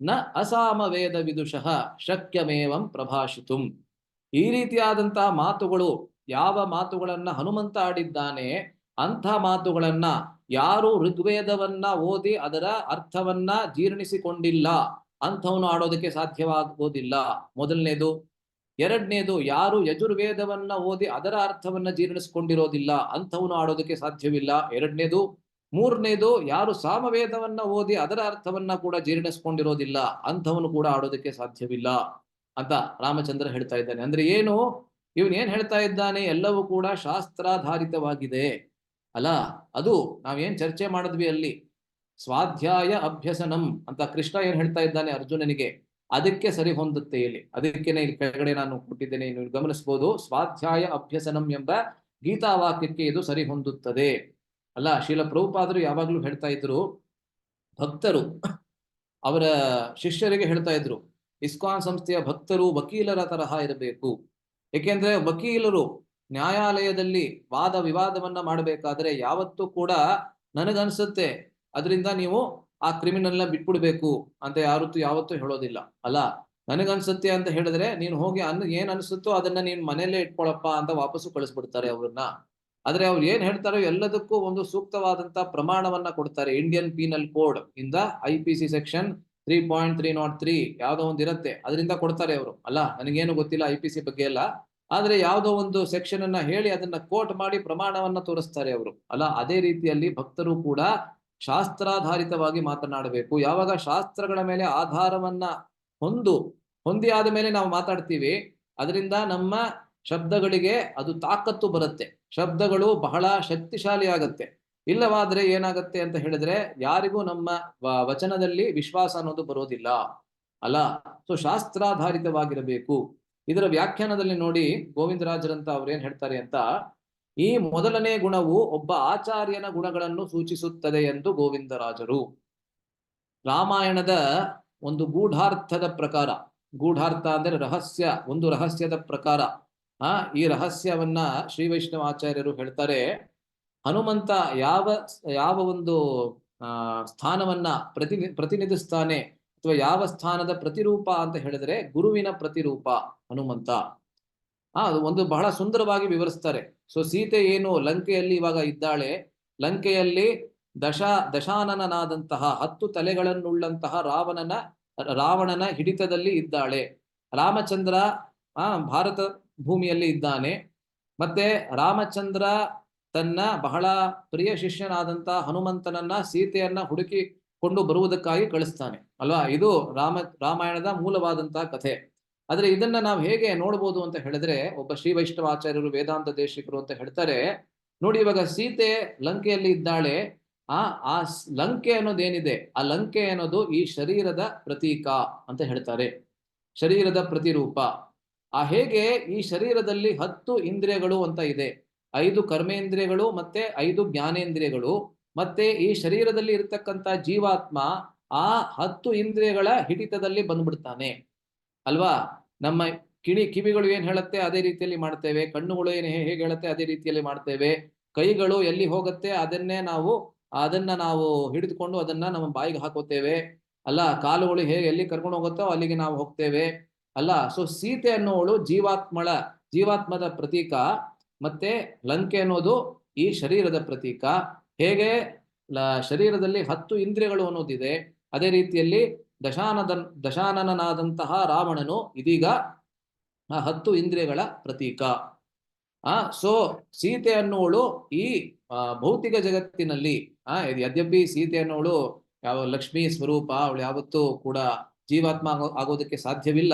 ನ ಅಸಾಮ ವೇದ ವಿದುಷಃ ಶಕ್ಯಮೇವಂ ಪ್ರಭಾಷಿತುಂ. ಈ ರೀತಿಯಾದಂತಹ ಮಾತುಗಳು, ಯಾವ ಮಾತುಗಳನ್ನ ಹನುಮಂತ ಆಡಿದ್ದಾನೆ ಅಂಥ ಮಾತುಗಳನ್ನ ಯಾರು ಋಗ್ವೇದವನ್ನ ಓದಿ ಅದರ ಅರ್ಥವನ್ನ ಜೀರ್ಣಿಸಿಕೊಂಡಿಲ್ಲ ಅಂಥವನು ಆಡೋದಕ್ಕೆ ಸಾಧ್ಯವಾಗೋದಿಲ್ಲ, ಮೊದಲನೇದು. ಎರಡನೇದು, ಯಾರು ಯಜುರ್ವೇದವನ್ನ ಓದಿ ಅದರ ಅರ್ಥವನ್ನ ಜೀರ್ಣಿಸ್ಕೊಂಡಿರೋದಿಲ್ಲ ಅಂಥವನು ಆಡೋದಕ್ಕೆ ಸಾಧ್ಯವಿಲ್ಲ, ಎರಡನೇದು. ಮೂರನೇದು, ಯಾರು ಸಾಮವೇದವನ್ನ ಓದಿ ಅದರ ಅರ್ಥವನ್ನ ಕೂಡ ಜೀರ್ಣಿಸ್ಕೊಂಡಿರೋದಿಲ್ಲ ಅಂಥವನು ಕೂಡ ಆಡೋದಕ್ಕೆ ಸಾಧ್ಯವಿಲ್ಲ ಅಂತ ರಾಮಚಂದ್ರ ಹೇಳ್ತಾ ಇದ್ದಾನೆ. ಅಂದ್ರೆ ಏನು, ಇವನ್ ಏನ್ ಹೇಳ್ತಾ ಇದ್ದಾನೆ? ಎಲ್ಲವೂ ಕೂಡ ಶಾಸ್ತ್ರಾಧಾರಿತವಾಗಿದೆ ಅಲ್ಲ. ಅದು ನಾವೇನ್ ಚರ್ಚೆ ಮಾಡಿದ್ವಿ ಅಲ್ಲಿ, ಸ್ವಾಧ್ಯಾಯ ಅಭ್ಯಸನಂ ಅಂತ ಕೃಷ್ಣ ಏನ್ ಹೇಳ್ತಾ ಇದ್ದಾನೆ ಅರ್ಜುನನಿಗೆ, ಅದಕ್ಕೆ ಸರಿ ಹೊಂದುತ್ತೆ ಇಲ್ಲಿ. ಅದಕ್ಕೇನೆ ಇಲ್ಲಿ ಕೆಳಗಡೆ ನಾನು ಕೊಟ್ಟಿದ್ದೇನೆ, ನೀವು ಗಮನಿಸಬಹುದು. ಸ್ವಾಧ್ಯಾಯ ಅಭ್ಯಸನಂ ಎಂಬ ಗೀತಾವಾಕ್ಯಕ್ಕೆ ಇದು ಸರಿ ಹೊಂದುತ್ತದೆ ಅಲ್ಲ. ಶೀಲ ಪ್ರಭುಪಾದರು ಯಾವಾಗ್ಲೂ ಹೇಳ್ತಾ ಇದ್ರು, ಭಕ್ತರು ಅವರ ಶಿಷ್ಯರಿಗೆ ಹೇಳ್ತಾ ಇದ್ರು, ಇಸ್ಕಾನ್ ಸಂಸ್ಥೆಯ ಭಕ್ತರು ವಕೀಲರ ತರಹ ಇರಬೇಕು. ಏಕೆಂದ್ರೆ ವಕೀಲರು ನ್ಯಾಯಾಲಯದಲ್ಲಿ ವಾದ ವಿವಾದವನ್ನ ಮಾಡಬೇಕಾದ್ರೆ ಯಾವತ್ತೂ ಕೂಡ ನನಗನ್ಸುತ್ತೆ ಅದರಿಂದ ನೀವು ಆ ಕ್ರಿಮಿನಲ್ನ ಬಿಟ್ಬಿಡ್ಬೇಕು ಅಂತ ಯಾವತ್ತೂ ಹೇಳೋದಿಲ್ಲ ಅಲ್ಲ. ನನಗನ್ಸುತ್ತೆ ಅಂತ ಹೇಳಿದ್ರೆ ನೀನು ಹೋಗಿ ಏನ್ ಅನ್ಸುತ್ತೋ ಅದನ್ನ ನೀನ್ ಮನೆಯಲ್ಲೇ ಇಟ್ಕೊಳಪ್ಪ ಅಂತ ವಾಪಸ್ಸು ಕಳಿಸ್ಬಿಡ್ತಾರೆ ಅವ್ರನ್ನ. ಆದ್ರೆ ಅವ್ರು ಏನ್ ಹೇಳ್ತಾರೋ ಎಲ್ಲದಕ್ಕೂ ಒಂದು ಸೂಕ್ತವಾದಂತ ಪ್ರಮಾಣವನ್ನ ಕೊಡ್ತಾರೆ. ಇಂಡಿಯನ್ ಪೀನಲ್ ಕೋಡ್ ಇಂದ IPC ಸೆಕ್ಷನ್ 3.303 ಯಾವ್ದೋ ಒಂದು ಇರುತ್ತೆ, ಅದರಿಂದ ಕೊಡ್ತಾರೆ ಅವರು ಅಲ್ಲ. ನನಗೇನು ಗೊತ್ತಿಲ್ಲ IPC ಬಗ್ಗೆ ಎಲ್ಲ, ಆದ್ರೆ ಯಾವುದೋ ಒಂದು ಸೆಕ್ಷನ್ ಅನ್ನ ಹೇಳಿ ಅದನ್ನ ಕೋಟ್ ಮಾಡಿ ಪ್ರಮಾಣವನ್ನ ತೋರಿಸ್ತಾರೆ ಅವರು ಅಲ್ಲ. ಅದೇ ರೀತಿಯಲ್ಲಿ ಭಕ್ತರು ಕೂಡ ಶಾಸ್ತ್ರಾಧಾರಿತವಾಗಿ ಮಾತನಾಡಬೇಕು. ಯಾವಾಗ ಶಾಸ್ತ್ರಗಳ ಮೇಲೆ ಆಧಾರವನ್ನ ಹೊಂದಿ ಆದ ಮೇಲೆ ನಾವು ಮಾತಾಡ್ತೀವಿ, ಅದರಿಂದ ನಮ್ಮ ಶಬ್ದಗಳಿಗೆ ಅದು ತಾಕತ್ತು ಬರುತ್ತೆ, ಶಬ್ದಗಳು ಬಹಳ ಶಕ್ತಿಶಾಲಿ ಆಗತ್ತೆ. ಇಲ್ಲವಾದ್ರೆ ಏನಾಗತ್ತೆ ಅಂತ ಹೇಳಿದ್ರೆ ಯಾರಿಗೂ ನಮ್ಮ ವಚನದಲ್ಲಿ ವಿಶ್ವಾಸ ಅನ್ನೋದು ಬರೋದಿಲ್ಲ ಅಲ್ಲ. ಸೊ ಶಾಸ್ತ್ರಾಧಾರಿತವಾಗಿರಬೇಕು. ಇದರ ವ್ಯಾಖ್ಯಾನದಲ್ಲಿ ನೋಡಿ ಗೋವಿಂದರಾಜರಂತ ಅವ್ರು ಏನ್ ಹೇಳ್ತಾರೆ ಅಂತ, ಈ ಮೊದಲನೇ ಗುಣವು ಒಬ್ಬ ಆಚಾರ್ಯನ ಗುಣಗಳನ್ನು ಸೂಚಿಸುತ್ತದೆ ಎಂದು ಗೋವಿಂದರಾಜರು. ರಾಮಾಯಣದ ಒಂದು ಗೂಢಾರ್ಥದ ಪ್ರಕಾರ, ಗೂಢಾರ್ಥ ಅಂದ್ರೆ ರಹಸ್ಯ, ಒಂದು ರಹಸ್ಯದ ಪ್ರಕಾರ ಈ ರಹಸ್ಯವನ್ನ ಶ್ರೀ ವೈಷ್ಣವ ಆಚಾರ್ಯರು ಹೇಳ್ತಾರೆ. ಹನುಮಂತ ಯಾವ ಒಂದು ಸ್ಥಾನವನ್ನ ಪ್ರತಿನಿಧಿಸ್ತಾನೆ ಅಥವಾ ಯಾವ ಸ್ಥಾನದ ಪ್ರತಿರೂಪ ಅಂತ ಹೇಳಿದ್ರೆ ಗುರುವಿನ ಪ್ರತಿರೂಪ ಹನುಮಂತ. ಅದು ಒಂದು ಬಹಳ ಸುಂದರವಾಗಿ ವಿವರಿಸ್ತಾರೆ. ಸೊ ಸೀತೆ ಏನು ಲಂಕೆಯಲ್ಲಿ ಇವಾಗ ಇದ್ದಾಳೆ, ಲಂಕೆಯಲ್ಲಿ ದಶಾನನಾದಂತಹ 10 ತಲೆಗಳನ್ನುಳ್ಳಂತಹ ರಾವಣನ ಹಿಡಿತದಲ್ಲಿ ಇದ್ದಾಳೆ. ರಾಮಚಂದ್ರ ಭೂಮಿಯಲ್ಲಿ ಇದ್ದಾನೆ. ಮತ್ತೆ ರಾಮಚಂದ್ರ ತನ್ನ ಬಹಳ ಪ್ರಿಯ ಶಿಷ್ಯನಾದಂತಹ ಹನುಮಂತನನ್ನ ಸೀತೆಯನ್ನ ಹುಡುಕಿಕೊಂಡು ಬರುವುದಕ್ಕಾಗಿ ಕಳಿಸ್ತಾನೆ ಅಲ್ವಾ. ಇದು ರಾಮಾಯಣದ ಮೂಲವಾದಂತಹ ಕಥೆ. ಆದ್ರೆ ಇದನ್ನ ನಾವು ಹೇಗೆ ನೋಡ್ಬೋದು ಅಂತ ಹೇಳಿದ್ರೆ, ಒಬ್ಬ ಶ್ರೀ ವೈಷ್ಣವಾಚಾರ್ಯರು ವೇದಾಂತ ದೇಶಿಕರು ಅಂತ ಹೇಳ್ತಾರೆ ನೋಡಿ, ಇವಾಗ ಸೀತೆ ಲಂಕೆಯಲ್ಲಿ ಇದ್ದಾಳೆ. ಆ ಲಂಕೆ ಅನ್ನೋದೇನಿದೆ, ಆ ಲಂಕೆ ಅನ್ನೋದು ಈ ಶರೀರದ ಪ್ರತೀಕ ಅಂತ ಹೇಳ್ತಾರೆ, ಶರೀರದ ಪ್ರತಿರೂಪ. ಹೇಗೆ ಈ ಶರೀರದಲ್ಲಿ 10 ಇಂದ್ರಿಯಗಳು ಅಂತ ಇದೆ, 5 ಕರ್ಮೇಂದ್ರಿಯಗಳು ಮತ್ತೆ 5 ಜ್ಞಾನೇಂದ್ರಿಯಗಳು. ಮತ್ತೆ ಈ ಶರೀರದಲ್ಲಿ ಇರತಕ್ಕಂತ ಜೀವಾತ್ಮ ಆ 10 ಇಂದ್ರಿಯಗಳ ಹಿಡಿತದಲ್ಲಿ ಬಂದ್ಬಿಡ್ತಾನೆ ಅಲ್ವಾ. ನಮ್ಮ ಕಿವಿಗಳು ಏನ್ ಹೇಳುತ್ತೆ ಅದೇ ರೀತಿಯಲ್ಲಿ ಮಾಡ್ತೇವೆ, ಕಣ್ಣುಗಳು ಏನ್ ಹೇಗೆ ಹೇಳುತ್ತೆ ಅದೇ ರೀತಿಯಲ್ಲಿ ಮಾಡ್ತೇವೆ, ಕೈಗಳು ಎಲ್ಲಿ ಹೋಗುತ್ತೆ ಅದನ್ನ ನಾವು ಹಿಡಿದುಕೊಂಡು ಅದನ್ನ ನಮ್ಮ ಬಾಯಿಗೆ ಹಾಕೋತೇವೆ ಅಲ್ಲ, ಕಾಲುಗಳು ಹೇಗೆ ಎಲ್ಲಿ ಕರ್ಕೊಂಡು ಹೋಗುತ್ತೋ ಅಲ್ಲಿಗೆ ನಾವು ಹೋಗ್ತೇವೆ ಅಲ್ಲ. ಸೊ ಸೀತೆ ಅನ್ನೋಳು ಜೀವಾತ್ಮದ ಪ್ರತೀಕ, ಮತ್ತೆ ಲಂಕೆ ಅನ್ನೋದು ಈ ಶರೀರದ ಪ್ರತೀಕ. ಹೇಗೆ ಶರೀರದಲ್ಲಿ 10 ಇಂದ್ರಿಯಗಳು ಅನ್ನೋದಿದೆ, ಅದೇ ರೀತಿಯಲ್ಲಿ ದಶಾನನನಾದಂತಹ ರಾವಣನು ಇದೀಗ ಆ 10 ಇಂದ್ರಿಯಗಳ ಪ್ರತೀಕ. ಸೊ ಸೀತೆ ಅನ್ನೋಳು ಈ ಭೌತಿಕ ಜಗತ್ತಿನಲ್ಲಿ ಯದ್ಯಪಿ ಸೀತೆ ಅನ್ನೋಳು ಯಾವ ಲಕ್ಷ್ಮೀ ಸ್ವರೂಪ, ಅವಳು ಯಾವತ್ತೂ ಕೂಡ ಜೀವಾತ್ಮ ಆಗೋದಕ್ಕೆ ಸಾಧ್ಯವಿಲ್ಲ.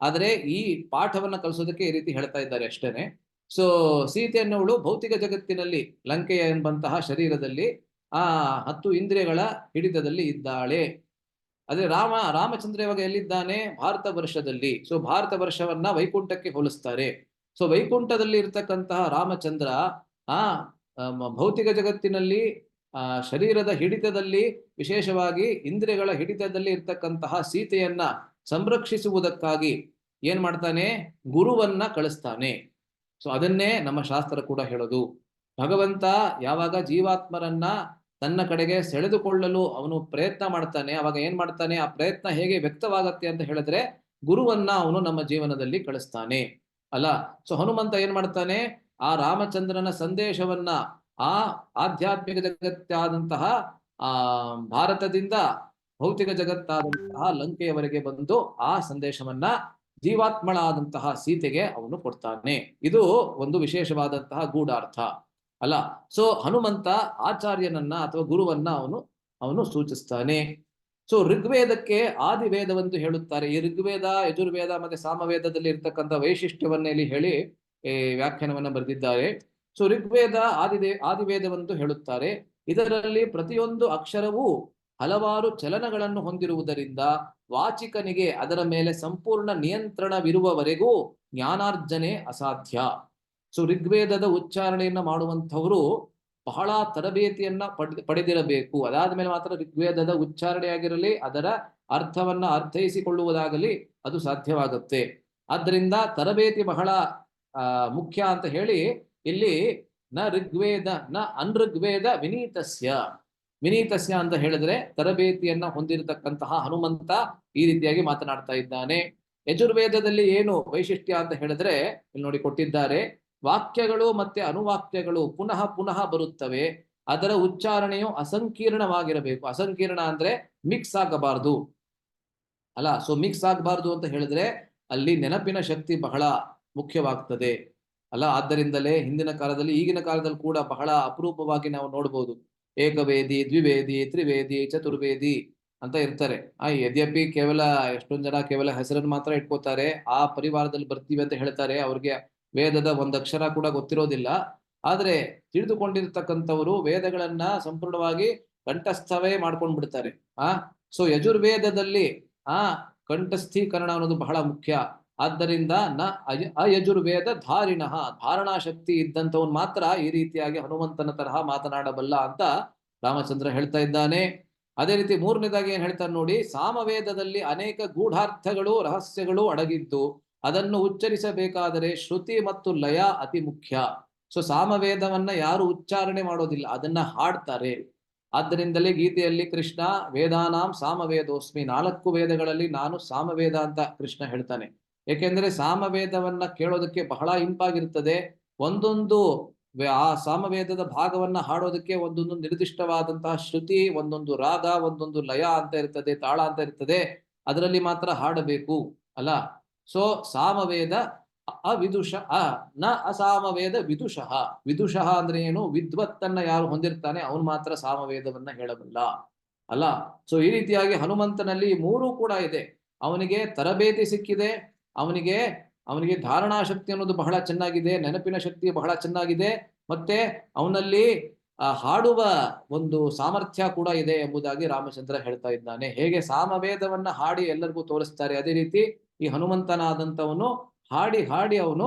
ಆದ್ರೆ ಈ ಪಾಠವನ್ನ ಕಲಿಸೋದಕ್ಕೆ ಈ ರೀತಿ ಹೇಳ್ತಾ ಇದ್ದಾರೆ ಅಷ್ಟೇನೆ. ಸೊ ಸೀತೆ ಅನ್ನೋಳು ಭೌತಿಕ ಜಗತ್ತಿನಲ್ಲಿ ಲಂಕೆಯ ಎಂಬಂತಹ ಶರೀರದಲ್ಲಿ ಆ 10 ಇಂದ್ರಿಯಗಳ ಹಿಡಿತದಲ್ಲಿ ಇದ್ದಾಳೆ. ಅದೇ ರಾಮಚಂದ್ರ ಇವಾಗ ಎಲ್ಲಿದ್ದಾನೆ, ಭಾರತ ವರ್ಷದಲ್ಲಿ. ಸೊ ಭಾರತ ವರ್ಷವನ್ನ ವೈಕುಂಠಕ್ಕೆ ಹೋಲಿಸ್ತಾರೆ. ಸೊ ವೈಕುಂಠದಲ್ಲಿ ಇರ್ತಕ್ಕಂತಹ ರಾಮಚಂದ್ರ ಭೌತಿಕ ಜಗತ್ತಿನಲ್ಲಿ ಶರೀರದ ಹಿಡಿತದಲ್ಲಿ, ವಿಶೇಷವಾಗಿ ಇಂದ್ರಿಯಗಳ ಹಿಡಿತದಲ್ಲಿ ಇರ್ತಕ್ಕಂತಹ ಸೀತೆಯನ್ನ ಸಂರಕ್ಷಿಸುವುದಕ್ಕಾಗಿ ಏನ್ ಮಾಡ್ತಾನೆ, ಗುರುವನ್ನ ಕಳಿಸ್ತಾನೆ. ಸೊ ಅದನ್ನೇ ನಮ್ಮ ಶಾಸ್ತ್ರ ಕೂಡ ಹೇಳೋದು. ಭಗವಂತ ಯಾವಾಗ ಜೀವಾತ್ಮರನ್ನ ತನ್ನ ಕಡೆಗೆ ಸೆಳೆದುಕೊಳ್ಳಲು ಅವನು ಪ್ರಯತ್ನ ಮಾಡ್ತಾನೆ, ಅವಾಗ ಏನ್ ಮಾಡ್ತಾನೆ, ಆ ಪ್ರಯತ್ನ ಹೇಗೆ ವ್ಯಕ್ತವಾಗತ್ತೆ ಅಂತ ಹೇಳಿದ್ರೆ ಗುರುವನ್ನ ಅವನು ನಮ್ಮ ಜೀವನದಲ್ಲಿ ಕಳಿಸ್ತಾನೆ ಅಲ್ಲ. ಸೊ ಹನುಮಂತ ಏನ್ ಮಾಡ್ತಾನೆ, ಆ ರಾಮಚಂದ್ರನ ಸಂದೇಶವನ್ನ ಆಧ್ಯಾತ್ಮಿಕ ಜಗತ್ತಾದಂತಹ ಭಾರತದಿಂದ ಭೌತಿಕ ಜಗತ್ತಾದಂತಹ ಲಂಕೆಯವರೆಗೆ ಬಂದು ಆ ಸಂದೇಶವನ್ನ ಜೀವಾತ್ಮಳಾದಂತಹ ಸೀತೆಗೆ ಅವನು ಕೊಡ್ತಾನೆ. ಇದು ಒಂದು ವಿಶೇಷವಾದಂತಹ ಗೂಢಾರ್ಥ ಅಲ್ಲ. ಸೊ ಹನುಮಂತ ಆಚಾರ್ಯನನ್ನ ಅಥವಾ ಗುರುವನ್ನ ಅವನು ಸೂಚಿಸ್ತಾನೆ. ಸೊ ಋಗ್ವೇದಕ್ಕೆ ಆದಿವೇದವೆಂದು ಹೇಳುತ್ತಾರೆ. ಈ ಋಗ್ವೇದ, ಯಜುರ್ವೇದ ಮತ್ತೆ ಸಾಮವೇದದಲ್ಲಿ ಇರ್ತಕ್ಕಂಥ ವೈಶಿಷ್ಟ್ಯವನ್ನ ಇಲ್ಲಿ ಹೇಳಿ ವ್ಯಾಖ್ಯಾನವನ್ನ ಬರೆದಿದ್ದಾರೆ. ಸೊ ಋಗ್ವೇದ ಆದಿವೇದವೆಂದು ಹೇಳುತ್ತಾರೆ. ಇದರಲ್ಲಿ ಪ್ರತಿಯೊಂದು ಅಕ್ಷರವೂ ಹಲವಾರು ಚಲನಗಳನ್ನು ಹೊಂದಿರುವುದರಿಂದ ವಾಚಿಕನಿಗೆ ಅದರ ಮೇಲೆ ಸಂಪೂರ್ಣ ನಿಯಂತ್ರಣವಿರುವವರೆಗೂ ಜ್ಞಾನಾರ್ಜನೆ ಅಸಾಧ್ಯ. ಸೊ ಋಗ್ವೇದದ ಉಚ್ಚಾರಣೆಯನ್ನ ಮಾಡುವಂಥವರು ಬಹಳ ತರಬೇತಿಯನ್ನ ಪಡೆದಿರಬೇಕು. ಅದಾದ ಮೇಲೆ ಮಾತ್ರ ಋಗ್ವೇದದ ಉಚ್ಚಾರಣೆಯಾಗಿರಲಿ, ಅದರ ಅರ್ಥವನ್ನ ಅರ್ಥೈಸಿಕೊಳ್ಳುವುದಾಗಲಿ ಅದು ಸಾಧ್ಯವಾಗುತ್ತೆ. ಆದ್ದರಿಂದ ತರಬೇತಿ ಬಹಳ ಮುಖ್ಯ ಅಂತ ಹೇಳಿ ಇಲ್ಲಿ ನ ಋಗ್ವೇದ ನ ಅನೃಗ್ವೇದ ವಿನೀತಸ್ಯ ಅಂತ ಹೇಳಿದ್ರೆ ತರಬೇತಿಯನ್ನ ಹೊಂದಿರತಕ್ಕಂತಹ ಹನುಮಂತ ಈ ರೀತಿಯಾಗಿ ಮಾತನಾಡ್ತಾ ಇದ್ದಾನೆ. ಯಜುರ್ವೇದದಲ್ಲಿ ಏನು ವೈಶಿಷ್ಟ್ಯ ಅಂತ ಹೇಳಿದ್ರೆ ಇಲ್ಲಿ ನೋಡಿ ಕೊಟ್ಟಿದ್ದಾರೆ, ವಾಕ್ಯಗಳು ಮತ್ತೆ ಅನುವಾಕ್ಯಗಳು ಪುನಃ ಪುನಃ ಬರುತ್ತವೆ. ಅದರ ಉಚ್ಚಾರಣೆಯು ಅಸಂಕೀರ್ಣವಾಗಿರಬೇಕು. ಅಸಂಕೀರ್ಣ ಅಂದ್ರೆ ಮಿಕ್ಸ್ ಆಗಬಾರ್ದು ಅಲ್ಲ. ಸೊ ಮಿಕ್ಸ್ ಆಗಬಾರ್ದು ಅಂತ ಹೇಳಿದ್ರೆ ಅಲ್ಲಿ ನೆನಪಿನ ಶಕ್ತಿ ಬಹಳ ಮುಖ್ಯವಾಗ್ತದೆ ಅಲ್ಲ. ಆದ್ದರಿಂದಲೇ ಹಿಂದಿನ ಕಾಲದಲ್ಲಿ, ಈಗಿನ ಕಾಲದಲ್ಲಿ ಕೂಡ ಬಹಳ ಅಪರೂಪವಾಗಿ ನಾವು ನೋಡ್ಬೋದು, ಏಕವೇದಿ, ದ್ವಿವೇದಿ, ತ್ರಿವೇದಿ, ಚತುರ್ವೇದಿ ಅಂತ ಇರ್ತಾರೆ. ಯದ್ಯಪಿ ಕೇವಲ ಎಷ್ಟೊಂದು ಜನ ಕೇವಲ ಹೆಸರನ್ನು ಮಾತ್ರ ಇಟ್ಕೋತಾರೆ, ಆ ಪರಿವಾರದಲ್ಲಿ ಬರ್ತೀವಿ ಅಂತ ಹೇಳ್ತಾರೆ, ಅವ್ರಿಗೆ ವೇದದ ಒಂದು ಅಕ್ಷರ ಕೂಡ ಗೊತ್ತಿರೋದಿಲ್ಲ. ಆದ್ರೆ ತಿಳಿದುಕೊಂಡಿರ್ತಕ್ಕಂಥವರು ವೇದಗಳನ್ನ ಸಂಪೂರ್ಣವಾಗಿ ಕಂಠಸ್ಥವೇ ಮಾಡ್ಕೊಂಡು ಬಿಡ್ತಾರೆ. ಸೊ ಯಜುರ್ವೇದದಲ್ಲಿ ಕಂಠಸ್ಥೀಕರಣ ಅನ್ನೋದು ಬಹಳ ಮುಖ್ಯ. ಆದ್ದರಿಂದ ಅಯಜುರ್ವೇದ ಧಾರಣಾ ಶಕ್ತಿ ಇದ್ದಂಥವನ್ ಮಾತ್ರ ಈ ರೀತಿಯಾಗಿ ಹನುಮಂತನ ತರಹ ಮಾತನಾಡಬಲ್ಲ ಅಂತ ರಾಮಚಂದ್ರ ಹೇಳ್ತಾ ಇದ್ದಾನೆ. ಅದೇ ರೀತಿ ಮೂರನೇದಾಗಿ ಏನ್ ಹೇಳ್ತಾರೆ ನೋಡಿ, ಸಾಮವೇದದಲ್ಲಿ ಅನೇಕ ಗೂಢಾರ್ಥಗಳು, ರಹಸ್ಯಗಳು ಅಡಗಿದ್ದು ಅದನ್ನು ಉಚ್ಚರಿಸಬೇಕಾದರೆ ಶ್ರುತಿ ಮತ್ತು ಲಯ ಅತಿ ಮುಖ್ಯ. ಸೊ ಸಾಮವೇದವನ್ನ ಯಾರು ಉಚ್ಚಾರಣೆ ಮಾಡೋದಿಲ್ಲ, ಅದನ್ನ ಹಾಡ್ತಾರೆ. ಆದ್ದರಿಂದಲೇ ಗೀತೆಯಲ್ಲಿ ಕೃಷ್ಣ ವೇದಾನಾಂ ಸಾಮವೇದೋಸ್ಮಿ, 4 ವೇದಗಳಲ್ಲಿ ನಾನು ಸಾಮವೇದ ಅಂತ ಕೃಷ್ಣ ಹೇಳ್ತಾನೆ. ಏಕೆಂದ್ರೆ ಸಾಮವೇದವನ್ನ ಕೇಳೋದಕ್ಕೆ ಬಹಳ ಇಂಪಾಗಿರ್ತದೆ. ಒಂದೊಂದು ಆ ಸಾಮವೇದದ ಭಾಗವನ್ನ ಹಾಡೋದಕ್ಕೆ ಒಂದೊಂದು ನಿರ್ದಿಷ್ಟವಾದಂತಹ ಶ್ರುತಿ, ಒಂದೊಂದು ರಾಗ, ಒಂದೊಂದು ಲಯ ಅಂತ ಇರ್ತದೆ, ತಾಳ ಅಂತ ಇರ್ತದೆ. ಅದರಲ್ಲಿ ಮಾತ್ರ ಹಾಡಬೇಕು ಅಲ್ಲ. ಸೊ ಸಾಮವೇದ ಅವಿದುಷ ನ ಅಸಾಮವೇದ ವಿದುಷಃ. ವಿದುಷಃ ಅಂದ್ರೆ ಏನು? ವಿದ್ವತ್ತನ್ನ ಯಾರು ಹೊಂದಿರ್ತಾನೆ ಅವನು ಮಾತ್ರ ಸಾಮವೇದವನ್ನ ಹೇಳಬಲ್ಲ. ಅಲ್ಲ, ಸೊ ಈ ರೀತಿಯಾಗಿ ಹನುಮಂತನಲ್ಲಿ ಮೂರು ಕೂಡ ಇದೆ. ಅವನಿಗೆ ತರಬೇತಿ ಸಿಕ್ಕಿದೆ, ಅವನಿಗೆ ಅವನಿಗೆ ಧಾರಣಾ ಶಕ್ತಿ ಅನ್ನೋದು ಬಹಳ ಚೆನ್ನಾಗಿದೆ, ನೆನಪಿನ ಶಕ್ತಿ ಬಹಳ ಚೆನ್ನಾಗಿದೆ, ಮತ್ತೆ ಅವನಲ್ಲಿ ಹಾಡುವ ಒಂದು ಸಾಮರ್ಥ್ಯ ಕೂಡ ಇದೆ ಎಂಬುದಾಗಿ ರಾಮಚಂದ್ರ ಹೇಳ್ತಾ ಇದ್ದಾನೆ. ಹೇಗೆ ಸಾಮವೇದವನ್ನ ಹಾಡಿ ಎಲ್ಲರಿಗೂ ತೋರಿಸ್ತಾರೆ, ಅದೇ ರೀತಿ ಈ ಹನುಮಂತನಾದಂಥವನು ಹಾಡಿ ಹಾಡಿ ಅವನು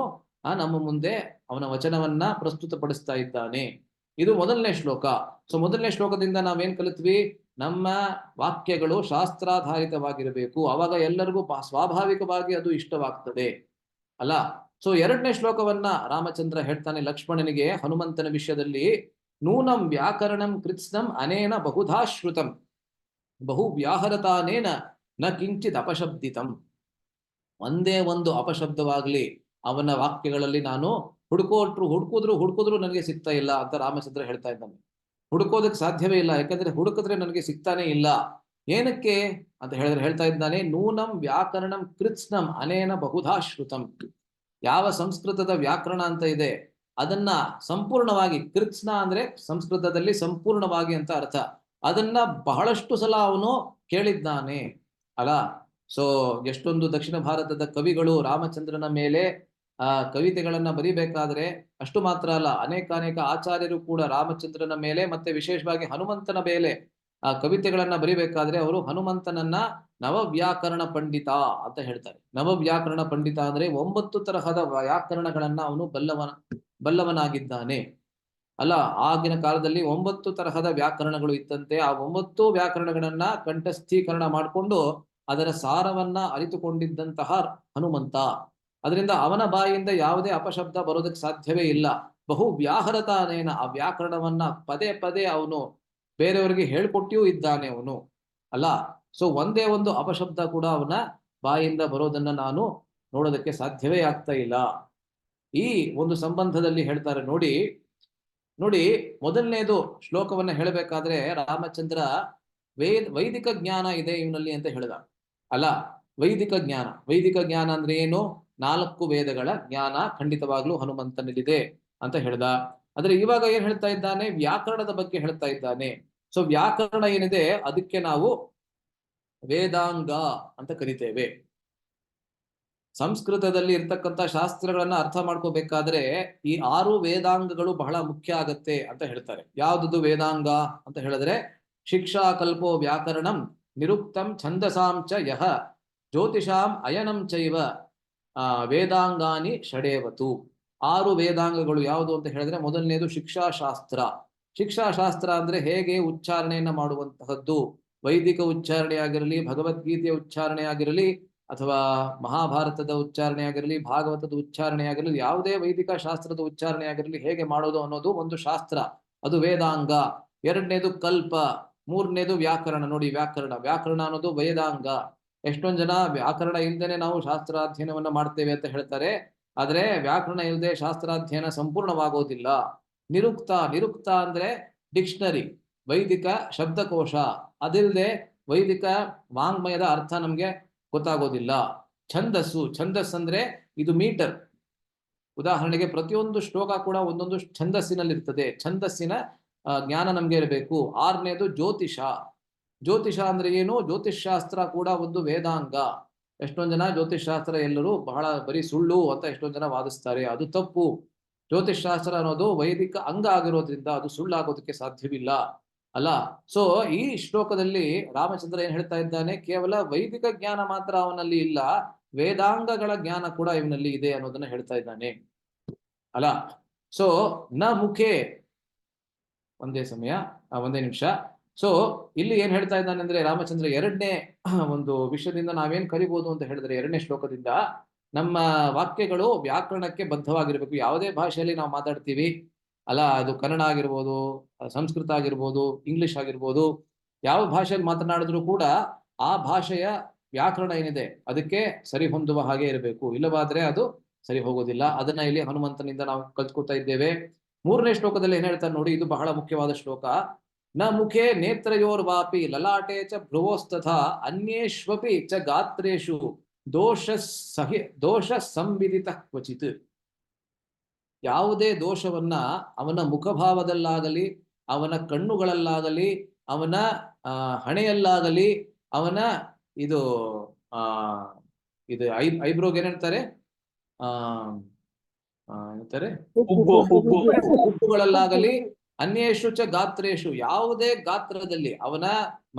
ನಮ್ಮ ಮುಂದೆ ಅವನ ವಚನವನ್ನ ಪ್ರಸ್ತುತಪಡಿಸ್ತಾ ಇದ್ದಾನೆ. ಇದು ಮೊದಲನೇ ಶ್ಲೋಕ. ಸೊ ಮೊದಲನೇ ಶ್ಲೋಕದಿಂದ ನಾವೇನ್ ಕಲಿತ್ವಿ? ನಮ್ಮ ವಾಕ್ಯಗಳು ಶಾಸ್ತ್ರಾಧಾರಿತವಾಗಿರಬೇಕು, ಅವಾಗ ಎಲ್ಲರಿಗೂ ಸ್ವಾಭಾವಿಕವಾಗಿ ಅದು ಇಷ್ಟವಾಗ್ತದೆ ಅಲ್ಲ. ಸೊ ಎರಡನೇ ಶ್ಲೋಕವನ್ನ ರಾಮಚಂದ್ರ ಹೇಳ್ತಾನೆ ಲಕ್ಷ್ಮಣನಿಗೆ ಹನುಮಂತನ ವಿಷಯದಲ್ಲಿ. ನೂನಂ ವ್ಯಾಕರಣಂ ಕೃತ್ಸ್ನಂ ಅನೇನ ಬಹುಧಾ ಶ್ರುತಂ ಬಹು ವ್ಯಾಹರತಾನೇನ ನ ಕಿಂಚಿತ್ ಅಪಶಬ್ದಿತಂ. ಒಂದೇ ಒಂದು ಅಪಶಬ್ದವಾಗ್ಲಿ ಅವನ ವಾಕ್ಯಗಳಲ್ಲಿ ನಾನು ಹುಡುಕಿದ್ರು ನನಗೆ ಸಿಗ್ತಾ ಇಲ್ಲ ಅಂತ ರಾಮಚಂದ್ರ ಹೇಳ್ತಾ ಇದ್ದಾನೆ. ಹುಡುಕೋದಕ್ಕೆ ಸಾಧ್ಯವೇ ಇಲ್ಲ, ಯಾಕಂದ್ರೆ ಹುಡುಕಿದ್ರೆ ನನಗೆ ಸಿಗ್ತಾನೆ ಇಲ್ಲ. ಏನಕ್ಕೆ ಅಂತ ಹೇಳಿದ್ರೆ ಹೇಳ್ತಾ ಇದ್ದಾನೆ, ನೂನಂ ವ್ಯಾಕರಣಂ ಕೃತ್ಸ್ನಂ ಅನೇನ ಬಹುಧಾ ಶ್ರುತಂ. ಯಾವ ಸಂಸ್ಕೃತದ ವ್ಯಾಕರಣ ಅಂತ ಇದೆ ಅದನ್ನ ಸಂಪೂರ್ಣವಾಗಿ, ಕೃತ್ಸ್ನ ಅಂದ್ರೆ ಸಂಸ್ಕೃತದಲ್ಲಿ ಸಂಪೂರ್ಣವಾಗಿ ಅಂತ ಅರ್ಥ, ಅದನ್ನ ಬಹಳಷ್ಟು ಸಲ ಅವನು ಕೇಳಿದ್ದಾನೆ ಅಲ್ಲ. ಸೊ ಎಷ್ಟೊಂದು ದಕ್ಷಿಣ ಭಾರತದ ಕವಿಗಳು ರಾಮಚಂದ್ರನ ಮೇಲೆ ಕವಿತೆಗಳನ್ನ ಬರಿಬೇಕಾದ್ರೆ, ಅಷ್ಟು ಮಾತ್ರ ಅಲ್ಲ, ಅನೇಕ ಆಚಾರ್ಯರು ಕೂಡ ರಾಮಚಂದ್ರನ ಮೇಲೆ ಮತ್ತೆ ವಿಶೇಷವಾಗಿ ಹನುಮಂತನ ಮೇಲೆ ಕವಿತೆಗಳನ್ನ ಬರಿಬೇಕಾದ್ರೆ ಅವರು ಹನುಮಂತನನ್ನ ನವವ್ಯಾಕರಣ ಪಂಡಿತ ಅಂತ ಹೇಳ್ತಾರೆ. ನವವ್ಯಾಕರಣ ಪಂಡಿತ ಅಂದ್ರೆ 9 ತರಹದ ವ್ಯಾಕರಣಗಳನ್ನ ಅವನು ಬಲ್ಲವನಾಗಿದ್ದಾನೆ ಅಲ್ಲ. ಆಗಿನ ಕಾಲದಲ್ಲಿ 9 ತರಹದ ವ್ಯಾಕರಣಗಳು ಇತ್ತಂತೆ. ಆ 9 ವ್ಯಾಕರಣಗಳನ್ನ ಕಂಠಸ್ಥೀಕರಣ ಮಾಡಿಕೊಂಡು ಅದರ ಸಾರವನ್ನ ಅರಿತುಕೊಂಡಿದ್ದಂತಹ ಹನುಮಂತ. ಅದರಿಂದ ಅವನ ಬಾಯಿಯಿಂದ ಯಾವುದೇ ಅಪಶಬ್ದ ಬರೋದಕ್ಕೆ ಸಾಧ್ಯವೇ ಇಲ್ಲ. ಬಹು ವ್ಯಾಹರತಾನೇನ, ಆ ವ್ಯಾಕರಣವನ್ನ ಪದೇ ಪದೇ ಅವನು ಬೇರೆಯವರಿಗೆ ಹೇಳ್ಕೊಟ್ಟಿಯೂ ಇದ್ದಾನೆ ಅವನು ಅಲ್ಲ. ಸೊ ಒಂದೇ ಒಂದು ಅಪಶಬ್ದ ಕೂಡ ಅವನ ಬಾಯಿಂದ ಬರೋದನ್ನ ನಾನು ನೋಡೋದಕ್ಕೆ ಸಾಧ್ಯವೇ ಆಗ್ತಾ ಇಲ್ಲ. ಈ ಒಂದು ಸಂಬಂಧದಲ್ಲಿ ಹೇಳ್ತಾರೆ ನೋಡಿ ನೋಡಿ ಮೊದಲನೇದು ಶ್ಲೋಕವನ್ನ ಹೇಳಬೇಕಾದ್ರೆ ರಾಮಚಂದ್ರ ವೈದಿಕ ಜ್ಞಾನ ಇದೆ ಇವನಲ್ಲಿ ಅಂತ ಹೇಳಿದ ಅಲ್ಲ. ವೈದಿಕ ಜ್ಞಾನ ಅಂದ್ರೆ ಏನು? 4 ವೇದಗಳ ಜ್ಞಾನ ಖಂಡಿತವಾಗ್ಲೂ ಹನುಮಂತನಲ್ಲಿದೆ ಅಂತ ಹೇಳ್ದ. ಆದ್ರೆ ಇವಾಗ ಏನ್ ಹೇಳ್ತಾ ಇದ್ದಾನೆ? ವ್ಯಾಕರಣದ ಬಗ್ಗೆ ಹೇಳ್ತಾ ಇದ್ದಾನೆ. ಸೊ ವ್ಯಾಕರಣ ಏನಿದೆ ಅದಕ್ಕೆ ನಾವು ವೇದಾಂಗ ಅಂತ ಕರಿತೇವೆ. ಸಂಸ್ಕೃತದಲ್ಲಿ ಇರ್ತಕ್ಕಂಥ ಶಾಸ್ತ್ರಗಳನ್ನ ಅರ್ಥ ಮಾಡ್ಕೋಬೇಕಾದ್ರೆ ಈ 6 ವೇದಾಂಗಗಳು ಬಹಳ ಮುಖ್ಯ ಆಗತ್ತೆ ಅಂತ ಹೇಳ್ತಾರೆ. ಯಾವ್ದು ವೇದಾಂಗ ಅಂತ ಹೇಳಿದ್ರೆ, ಶಿಕ್ಷಾ ಕಲ್ಪೋ ವ್ಯಾಕರಣಂ ನಿರುಕ್ತಂ ಛಂದಸಾಂ ಚ ಯಹ ಜ್ಯೋತಿಷಾಂ ಅಯನಂ ಚೈವ ವೇದಾಂಗಾನಿ ಷಡೇವತು. 6 ವೇದಾಂಗಗಳು ಯಾವುದು ಅಂತ ಹೇಳಿದ್ರೆ, ಮೊದಲನೇದು ಶಿಕ್ಷಾಶಾಸ್ತ್ರ. ಶಿಕ್ಷಾಶಾಸ್ತ್ರ ಅಂದ್ರೆ ಹೇಗೆ ಉಚ್ಚಾರಣೆಯನ್ನ ಮಾಡುವಂತಹದ್ದು, ವೈದಿಕ ಉಚ್ಚಾರಣೆ ಆಗಿರಲಿ, ಭಗವದ್ಗೀತೆಯ ಉಚ್ಚಾರಣೆ ಆಗಿರಲಿ, ಅಥವಾ ಮಹಾಭಾರತದ ಉಚ್ಚಾರಣೆ ಆಗಿರಲಿ, ಭಾಗವತದ ಉಚ್ಚಾರಣೆ ಆಗಿರಲಿ, ಯಾವುದೇ ವೈದಿಕ ಶಾಸ್ತ್ರದ ಉಚ್ಚಾರಣೆ ಆಗಿರಲಿ ಹೇಗೆ ಮಾಡೋದು ಅನ್ನೋದು ಒಂದು ಶಾಸ್ತ್ರ, ಅದು ವೇದಾಂಗ. ಎರಡನೇದು ಕಲ್ಪ, ಮೂರನೇದು ವ್ಯಾಕರಣ. ನೋಡಿ ವ್ಯಾಕರಣ ಅನ್ನೋದು ವೇದಾಂಗ. ಎಷ್ಟೊಂದು ಜನ ವ್ಯಾಕರಣ ಇಲ್ದೇನೆ ನಾವು ಶಾಸ್ತ್ರಾಧ್ಯಯನವನ್ನ ಮಾಡ್ತೇವೆ ಅಂತ ಹೇಳ್ತಾರೆ, ಆದ್ರೆ ವ್ಯಾಕರಣ ಇಲ್ಲದೆ ಶಾಸ್ತ್ರಾಧ್ಯಯನ ಸಂಪೂರ್ಣವಾಗೋದಿಲ್ಲ. ನಿರುಕ್ತ ಅಂದ್ರೆ ಡಿಕ್ಷನರಿ, ವೈದಿಕ ಶಬ್ದಕೋಶ. ಅದಿಲ್ಲದೆ ವೈದಿಕ ವಾಂಗ್ಮಯದ ಅರ್ಥ ನಮ್ಗೆ ಗೊತ್ತಾಗೋದಿಲ್ಲ. ಛಂದಸ್ಸು ಅಂದ್ರೆ ಇದು ಮೀಟರ್. ಉದಾಹರಣೆಗೆ ಪ್ರತಿಯೊಂದು ಶ್ಲೋಕ ಕೂಡ ಒಂದೊಂದು ಛಂದಸ್ಸಿನಲ್ಲಿ ಇರ್ತದೆ. ಛಂದಸ್ಸಿನ ಜ್ಞಾನ ನಮ್ಗೆ ಇರಬೇಕು. 6ನೇದು ಜ್ಯೋತಿಷ ಅಂದ್ರೆ ಏನು? ಜ್ಯೋತಿಷ್ ಶಾಸ್ತ್ರ ಕೂಡ ಒಂದು ವೇದಾಂಗ. ಎಷ್ಟೊಂದು ಜನ ಜ್ಯೋತಿಷ್ ಶಾಸ್ತ್ರ ಎಲ್ಲರೂ ಬಹಳ ಬರೀ ಸುಳ್ಳು ಅಂತ ಎಷ್ಟೊಂದು ಜನ ವಾದಿಸ್ತಾರೆ. ಅದು ತಪ್ಪು. ಜ್ಯೋತಿಷ್ ಶಾಸ್ತ್ರ ಅನ್ನೋದು ವೈದಿಕ ಅಂಗ ಆಗಿರೋದ್ರಿಂದ ಅದು ಸುಳ್ಳಾಗೋದಕ್ಕೆ ಸಾಧ್ಯವಿಲ್ಲ ಅಲ್ಲ. ಸೊ ಈ ಶ್ಲೋಕದಲ್ಲಿ ರಾಮಚಂದ್ರ ಏನ್ ಹೇಳ್ತಾ ಇದ್ದಾನೆ? ಕೇವಲ ವೈದಿಕ ಜ್ಞಾನ ಮಾತ್ರ ಅವನಲ್ಲಿ ಇಲ್ಲ, ವೇದಾಂಗಗಳ ಜ್ಞಾನ ಕೂಡ ಇವನಲ್ಲಿ ಇದೆ ಅನ್ನೋದನ್ನ ಹೇಳ್ತಾ ಇದ್ದಾನೆ ಅಲ್ಲ. ಸೊ ನ ಮುಖೆ, ಒಂದೇ ನಿಮಿಷ. ಸೊ ಇಲ್ಲಿ ಏನ್ ಹೇಳ್ತಾ ಇದ್ದಾನೆ ಅಂದ್ರೆ ರಾಮಚಂದ್ರ ಎರಡನೇ ಒಂದು ವಿಷಯದಿಂದ ನಾವೇನ್ ಕರಿಬಹುದು ಅಂತ ಹೇಳಿದ್ರೆ, 2ನೇ ಶ್ಲೋಕದಿಂದ ನಮ್ಮ ವಾಕ್ಯಗಳು ವ್ಯಾಕರಣಕ್ಕೆ ಬದ್ಧವಾಗಿರ್ಬೇಕು. ಯಾವುದೇ ಭಾಷೆಯಲ್ಲಿ ನಾವು ಮಾತಾಡ್ತೀವಿ ಅಲ್ಲ, ಅದು ಕನ್ನಡ ಆಗಿರ್ಬೋದು, ಸಂಸ್ಕೃತ ಆಗಿರ್ಬೋದು, ಇಂಗ್ಲಿಷ್ ಆಗಿರ್ಬೋದು, ಯಾವ ಭಾಷೆಯಲ್ಲಿ ಮಾತನಾಡಿದ್ರು ಕೂಡ ಆ ಭಾಷೆಯ ವ್ಯಾಕರಣ ಏನಿದೆ ಅದಕ್ಕೆ ಸರಿ ಹೊಂದುವ ಹಾಗೆ ಇರಬೇಕು. ಇಲ್ಲವಾದ್ರೆ ಅದು ಸರಿ ಹೋಗೋದಿಲ್ಲ. ಅದನ್ನ ಇಲ್ಲಿ ಹನುಮಂತನಿಂದ ನಾವು ಕಲ್ತ್ಕೊತಾ ಇದ್ದೇವೆ. 3ನೇ ಶ್ಲೋಕದಲ್ಲಿ ಏನ್ ಹೇಳ್ತಾರೆ ನೋಡಿ, ಇದು ಬಹಳ ಮುಖ್ಯವಾದ ಶ್ಲೋಕ. ನ ಮುಖೇ ನೇತ್ರಯೋರ್ವಾಪಿ ಲಲಾಟೆ ಚ ಭ್ರುವೋಸ್ತಥಾ ಅನ್ಯೇಷ್ವಪಿ ಚ ಗಾತ್ರೇಷು ದೋಷ ಸಂವಿದಿತ ಕ್ವಚಿತ್. ಯಾವುದೇ ದೋಷವನ್ನ ಅವನ ಮುಖಭಾವದಲ್ಲಾಗಲಿ, ಅವನ ಕಣ್ಣುಗಳಲ್ಲಾಗಲಿ, ಅವನ ಹಣೆಯಲ್ಲಾಗಲಿ, ಅವನ ಇದು ಆ ಇದು ಐಬ್ರೋಗೆ ಏನಂತಾರೆ, ಏನಂತಾರೆ, ಹುಬ್ಬುಗಳಲ್ಲಾಗಲಿ, ಅನ್ಯೇಷು ಚ ಗಾತ್ರೇಶು, ಯಾವುದೇ ಗಾತ್ರದಲ್ಲಿ ಅವನ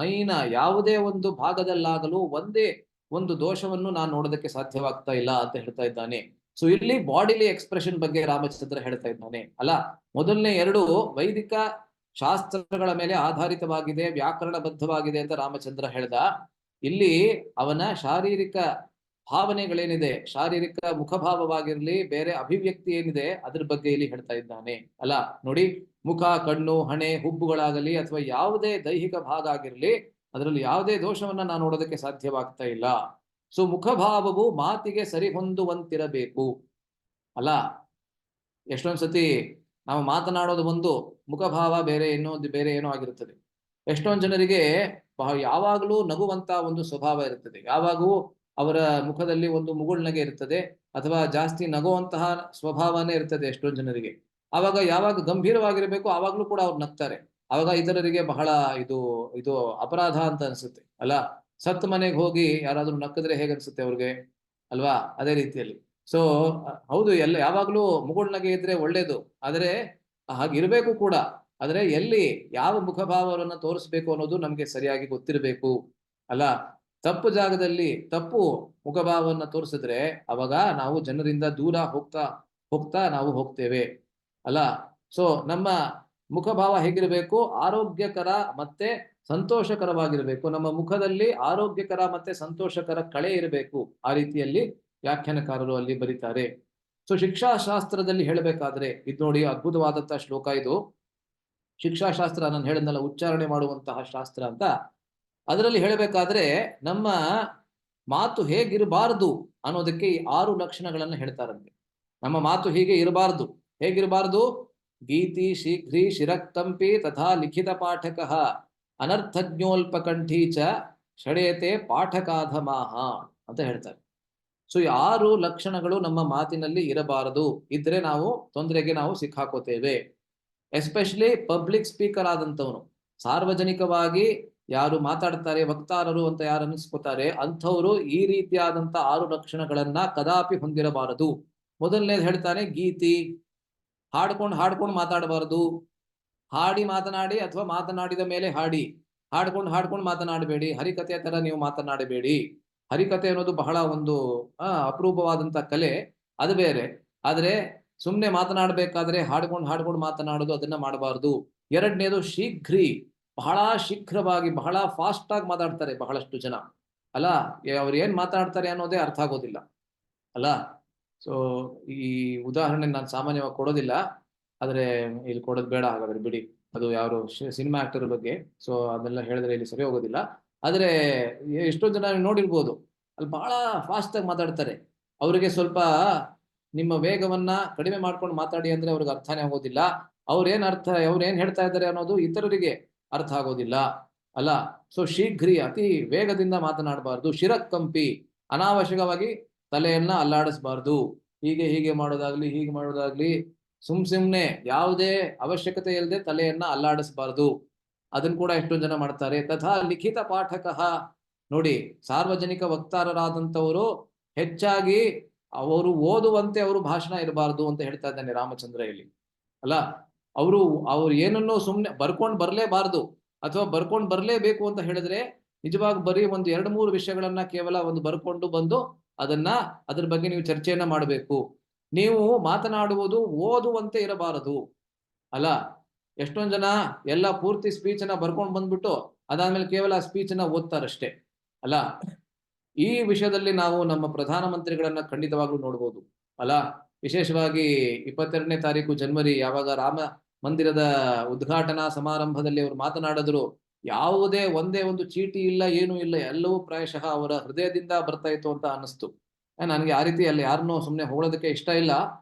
ಮೈನ ಯಾವುದೇ ಒಂದು ಭಾಗದಲ್ಲಾಗಲು ಒಂದೇ ಒಂದು ದೋಷವನ್ನು ನಾನು ನೋಡೋದಕ್ಕೆ ಸಾಧ್ಯವಾಗ್ತಾ ಇಲ್ಲ ಅಂತ ಹೇಳ್ತಾ ಇದ್ದಾನೆ. ಸೊ ಇಲ್ಲಿ ಬಾಡಿಲಿ ಎಕ್ಸ್ಪ್ರೆಷನ್ ಬಗ್ಗೆ ರಾಮಚಂದ್ರ ಹೇಳ್ತಾ ಇದ್ದಾನೆ. ಅಲ್ಲ, ಮೊದಲನೇ ಎರಡು ವೈದಿಕ ಶಾಸ್ತ್ರಗಳ ಮೇಲೆ ಆಧಾರಿತವಾಗಿದೆ, ವ್ಯಾಕರಣಬದ್ಧವಾಗಿದೆ ಅಂತ ರಾಮಚಂದ್ರ ಹೇಳ್ದ. ಇಲ್ಲಿ ಅವನ ಶಾರೀರಿಕ ಭಾವನೆಗಳೇನಿದೆ, ಶಾರೀರಿಕ ಮುಖಭಾವವಾಗಿರ್ಲಿ, ಬೇರೆ ಅಭಿವ್ಯಕ್ತಿ ಏನಿದೆ ಅದ್ರ ಬಗ್ಗೆ ಇಲ್ಲಿ ಹೇಳ್ತಾ ಇದ್ದಾನೆ. ಅಲ್ಲ ನೋಡಿ, ಮುಖ, ಕಣ್ಣು, ಹಣೆ, ಹುಬ್ಬುಗಳಾಗಲಿ ಅಥವಾ ಯಾವುದೇ ದೈಹಿಕ ಭಾಗ ಆಗಿರ್ಲಿ, ಅದರಲ್ಲಿ ಯಾವುದೇ ದೋಷವನ್ನ ನಾನು ನೋಡೋದಕ್ಕೆ ಸಾಧ್ಯವಾಗ್ತಾ ಇಲ್ಲ. ಸೊ ಮುಖಭಾವವು ಮಾತಿಗೆ ಸರಿ ಹೊಂದುವಂತಿರಬೇಕು. ಅಲ್ಲ, ಎಷ್ಟೊಂದ್ಸತಿ ನಾವು ಮಾತನಾಡೋದು ಒಂದು, ಮುಖಭಾವ ಬೇರೆ ಬೇರೆ ಏನೋ ಆಗಿರುತ್ತದೆ. ಎಷ್ಟೊಂದು ಜನರಿಗೆ ಯಾವಾಗಲೂ ನಗುವಂತ ಒಂದು ಸ್ವಭಾವ ಇರುತ್ತದೆ, ಯಾವಾಗೂ ಅವರ ಮುಖದಲ್ಲಿ ಒಂದು ಮುಗುಳ್ನಗೆ ಇರ್ತದೆ, ಅಥವಾ ಜಾಸ್ತಿ ನಗುವಂತಹ ಸ್ವಭಾವನೇ ಇರ್ತದೆ ಎಷ್ಟೊಂದು ಜನರಿಗೆ. ಆವಾಗ ಯಾವಾಗ ಗಂಭೀರವಾಗಿರ್ಬೇಕು ಆವಾಗ್ಲೂ ಕೂಡ ಅವ್ರು ನಗ್ತಾರೆ. ಆವಾಗ ಇತರರಿಗೆ ಬಹಳ ಇದು ಇದು ಅಪರಾಧ ಅಂತ ಅನ್ಸುತ್ತೆ. ಅಲ್ಲ, ಸತ್ ಮನೆಗೆ ಹೋಗಿ ಯಾರಾದ್ರೂ ನಕ್ಕಿದ್ರೆ ಹೇಗನ್ಸುತ್ತೆ ಅವ್ರಿಗೆ, ಅಲ್ವಾ? ಅದೇ ರೀತಿಯಲ್ಲಿ. ಸೊ ಹೌದು, ಯಾವಾಗ್ಲೂ ಮುಗುಳ್ನಗೆ ಇದ್ರೆ ಒಳ್ಳೇದು, ಆದ್ರೆ ಹಾಗಿರ್ಬೇಕು ಕೂಡ. ಆದ್ರೆ ಎಲ್ಲಿ ಯಾವ ಮುಖಭಾವವನ್ನು ತೋರಿಸ್ಬೇಕು ಅನ್ನೋದು ನಮ್ಗೆ ಸರಿಯಾಗಿ ಗೊತ್ತಿರಬೇಕು. ಅಲ್ಲ, ತಪ್ಪು ಜಾಗದಲ್ಲಿ ತಪ್ಪು ಮುಖಭಾವವನ್ನು ತೋರಿಸಿದ್ರೆ ಅವಾಗ ನಾವು ಜನರಿಂದ ದೂರ ಹೋಗ್ತಾ ಹೋಗ್ತಾ ನಾವು ಹೋಗ್ತೇವೆ. ಅಲ್ಲ, ಸೊ ನಮ್ಮ ಮುಖಭಾವ ಹೇಗಿರಬೇಕು? ಆರೋಗ್ಯಕರ ಮತ್ತೆ ಸಂತೋಷಕರವಾಗಿರ್ಬೇಕು. ನಮ್ಮ ಮುಖದಲ್ಲಿ ಆರೋಗ್ಯಕರ ಮತ್ತೆ ಸಂತೋಷಕರ ಕಳೆ ಇರಬೇಕು. ಆ ರೀತಿಯಲ್ಲಿ ವ್ಯಾಖ್ಯಾನಕಾರರು ಅಲ್ಲಿ ಬರೀತಾರೆ. ಸೊ ಶಿಕ್ಷಾಶಾಸ್ತ್ರದಲ್ಲಿ ಹೇಳಬೇಕಾದ್ರೆ ಇದು ನೋಡಿ, ಅದ್ಭುತವಾದಂತಹ ಶ್ಲೋಕ ಇದು. ಶಿಕ್ಷಾಶಾಸ್ತ್ರ ನಾನು ಹೇಳಿದ್ನಲ್ಲ, ಉಚ್ಚಾರಣೆ ಮಾಡುವಂತಹ ಶಾಸ್ತ್ರ ಅಂತ. ಅದರಲ್ಲಿ ಹೇಳಬೇಕಾದ್ರೆ ನಮ್ಮ ಮಾತು ಹೇಗಿರಬಾರ್ದು ಅನ್ನೋದಕ್ಕೆ ಈ 6 ಲಕ್ಷಣಗಳನ್ನು ಹೇಳ್ತಾರಂತೆ. ನಮ್ಮ ಮಾತು ಹೀಗೆ ಇರಬಾರ್ದು. ಹೇಗಿರಬಾರ್ದು? ಗೀತಿ ಶೀಘ್ರಿ ಶಿರಕ್ತಂಪಿ ತಥಾ ಲಿಖಿತ ಪಾಠಕ ಅನರ್ಥಜ್ಞೋಲ್ಪಕಂಠೀ ಚ ಷಡೇತೆ ಪಾಠಕಾಧಮಾಹ ಅಂತ ಹೇಳ್ತಾರೆ. ಸೊ ಈ 6 ಲಕ್ಷಣಗಳು ನಮ್ಮ ಮಾತಿನಲ್ಲಿ ಇರಬಾರದು. ಇದ್ರೆ ನಾವು ತೊಂದರೆಗೆ ನಾವು ಸಿಕ್ಕಾಕೋತೇವೆ. ಎಸ್ಪೆಷಲಿ ಪಬ್ಲಿಕ್ ಸ್ಪೀಕರ್ ಆದಂಥವನು, ಸಾರ್ವಜನಿಕವಾಗಿ ಯಾರು ಮಾತಾಡ್ತಾರೆ, ವಕ್ತಾರರು ಅಂತ ಯಾರು ಅನ್ನಿಸ್ಕೋತಾರೆ, ಅಂಥವ್ರು ಈ ರೀತಿಯಾದಂಥ 6 ಲಕ್ಷಣಗಳನ್ನ ಕದಾಪಿ ಹೊಂದಿರಬಾರದು. ಮೊದಲನೇದು ಹೇಳ್ತಾನೆ, ಗೀತಿ, ಹಾಡ್ಕೊಂಡು ಮಾತಾಡಬಾರದು. ಹಾಡಿ ಮಾತನಾಡಿ ಅಥವಾ ಮಾತನಾಡಿದ ಮೇಲೆ ಹಾಡಿ, ಹಾಡ್ಕೊಂಡು ಮಾತನಾಡಬೇಡಿ. ಹರಿಕಥೆಯ ತರ ನೀವು ಮಾತನಾಡಬೇಡಿ. ಹರಿಕಥೆ ಅನ್ನೋದು ಬಹಳ ಒಂದು ಅಪರೂಪವಾದಂತ ಕಲೆ, ಅದು ಬೇರೆ. ಆದ್ರೆ ಸುಮ್ನೆ ಮಾತನಾಡಬೇಕಾದ್ರೆ ಹಾಡ್ಕೊಂಡು ಮಾತನಾಡೋದು, ಅದನ್ನ ಮಾಡಬಾರ್ದು. ಎರಡನೇದು ಶೀಘ್ರಿ, ಬಹಳ ಶೀಘ್ರವಾಗಿ ಬಹಳ ಫಾಸ್ಟ್ ಆಗಿ ಮಾತಾಡ್ತಾರೆ ಬಹಳಷ್ಟು ಜನ. ಅಲ್ಲ, ಅವ್ರು ಏನ್ ಮಾತಾಡ್ತಾರೆ ಅನ್ನೋದೇ ಅರ್ಥ ಆಗೋದಿಲ್ಲ. ಅಲ್ಲ, ಸೊ ಈ ಉದಾಹರಣೆ ನಾನು ಸಾಮಾನ್ಯವಾಗಿ ಕೊಡೋದಿಲ್ಲ, ಆದ್ರೆ ಇಲ್ಲಿ ಕೊಡೋದು ಬೇಡ, ಹಾಗಾದ್ರೆ ಬಿಡಿ. ಅದು ಯಾರು ಸಿನಿಮಾ ಆಕ್ಟರ್ ಬಗ್ಗೆ, ಸೊ ಅದೆಲ್ಲ ಹೇಳಿದ್ರೆ ಇಲ್ಲಿ ಸರಿ ಹೋಗೋದಿಲ್ಲ. ಆದ್ರೆ ಎಷ್ಟೋ ಜನ ನೋಡಿರ್ಬೋದು, ಅಲ್ಲಿ ಬಹಳ ಫಾಸ್ಟ್ ಆಗಿ ಮಾತಾಡ್ತಾರೆ. ಅವರಿಗೆ ಸ್ವಲ್ಪ ನಿಮ್ಮ ವೇಗವನ್ನ ಕಡಿಮೆ ಮಾಡ್ಕೊಂಡು ಮಾತಾಡಿ ಅಂದ್ರೆ ಅವ್ರಿಗೆ ಅರ್ಥನೇ ಆಗೋದಿಲ್ಲ. ಅವ್ರೇನ್ ಹೇಳ್ತಾ ಇದ್ದಾರೆ ಅನ್ನೋದು ಇತರರಿಗೆ ಅರ್ಥ ಆಗೋದಿಲ್ಲ. ಅಲ್ಲ, ಸೊ ಶೀಘ್ರಿ, ಅತಿ ವೇಗದಿಂದ ಮಾತನಾಡಬಾರ್ದು. ಶಿರಕ್ಕಂಪಿ, ಅನಾವಶ್ಯಕವಾಗಿ ತಲೆಯನ್ನ ಅಲ್ಲಾಡಿಸಬಾರ್ದು. ಹೀಗೆ ಮಾಡೋದಾಗ್ಲಿ, ಹೀಗೆ ಮಾಡೋದಾಗ್ಲಿ, ಸುಮ್ನೆ ಯಾವುದೇ ಅವಶ್ಯಕತೆ ಇಲ್ಲದೆ ತಲೆಯನ್ನ ಅಲ್ಲಾಡಿಸಬಾರ್ದು. ಅದನ್ನ ಕೂಡ ಎಷ್ಟೊಂದು ಜನ ಮಾಡ್ತಾರೆ. ತಥಾ ಲಿಖಿತ ಪಾಠಕ, ನೋಡಿ, ಸಾರ್ವಜನಿಕ ವಕ್ತಾರರಾದಂಥವರು ಹೆಚ್ಚಾಗಿ ಅವರು ಓದುವಂತೆ ಅವರು ಭಾಷಣ ಇರಬಾರ್ದು ಅಂತ ಹೇಳ್ತಾ ಇದ್ದಾನೆ ರಾಮಚಂದ್ರ ಇಲ್ಲಿ. ಅಲ್ಲ, ಅವ್ರು ಏನನ್ನೋ ಸುಮ್ನೆ ಬರ್ಕೊಂಡು ಬರ್ಲೇಬಾರ್ದು, ಅಥವಾ ಬರ್ಕೊಂಡು ಬರ್ಲೇಬೇಕು ಅಂತ ಹೇಳಿದ್ರೆ ನಿಜವಾಗಿ ಬರೀ ಒಂದು 2-3 ವಿಷಯಗಳನ್ನ ಕೇವಲ ಒಂದು ಬರ್ಕೊಂಡು ಬಂದು ಅದ್ರ ಬಗ್ಗೆ ನೀವು ಚರ್ಚೆಯನ್ನ ಮಾಡಬೇಕು. ನೀವು ಮಾತನಾಡುವುದು ಓದುವಂತೆ ಇರಬಾರದು. ಅಲ್ಲ, ಎಷ್ಟೊಂದ್ ಜನ ಎಲ್ಲ ಪೂರ್ತಿ ಸ್ಪೀಚ್ ಅನ್ನ ಬರ್ಕೊಂಡು ಬಂದ್ಬಿಟ್ಟು ಅದಾದ್ಮೇಲೆ ಕೇವಲ ಸ್ಪೀಚ್ ಅನ್ನ ಓದ್ತಾರಷ್ಟೇ. ಅಲ್ಲ, ಈ ವಿಷಯದಲ್ಲಿ ನಾವು ನಮ್ಮ ಪ್ರಧಾನಮಂತ್ರಿಗಳನ್ನ ಖಂಡಿತವಾಗ್ಲೂ ನೋಡ್ಬೋದು. ಅಲ್ಲ, ವಿಶೇಷವಾಗಿ 22ನೇ ತಾರೀಕು ಜನವರಿ, ಯಾವಾಗ ರಾಮ ಮಂದಿರದ ಉದ್ಘಾಟನಾ ಸಮಾರಂಭದಲ್ಲಿ ಅವರು ಮಾತನಾಡಿದ್ರು, ಯಾವುದೇ ಒಂದೇ ಒಂದು ಚೀಟಿ ಇಲ್ಲ, ಏನೂ ಇಲ್ಲ, ಎಲ್ಲವೂ ಪ್ರಾಯಶಃ ಅವರ ಹೃದಯದಿಂದ ಬರ್ತಾ ಇತ್ತು ಅಂತ ಅನ್ನಿಸ್ತು. ನನಗೆ ಆ ರೀತಿ ಅಲ್ಲಿ ಯಾರನ್ನೂ ಸುಮ್ಮನೆ ಹೊಗಳೋದಕ್ಕೆ ಇಷ್ಟ ಇಲ್ಲ,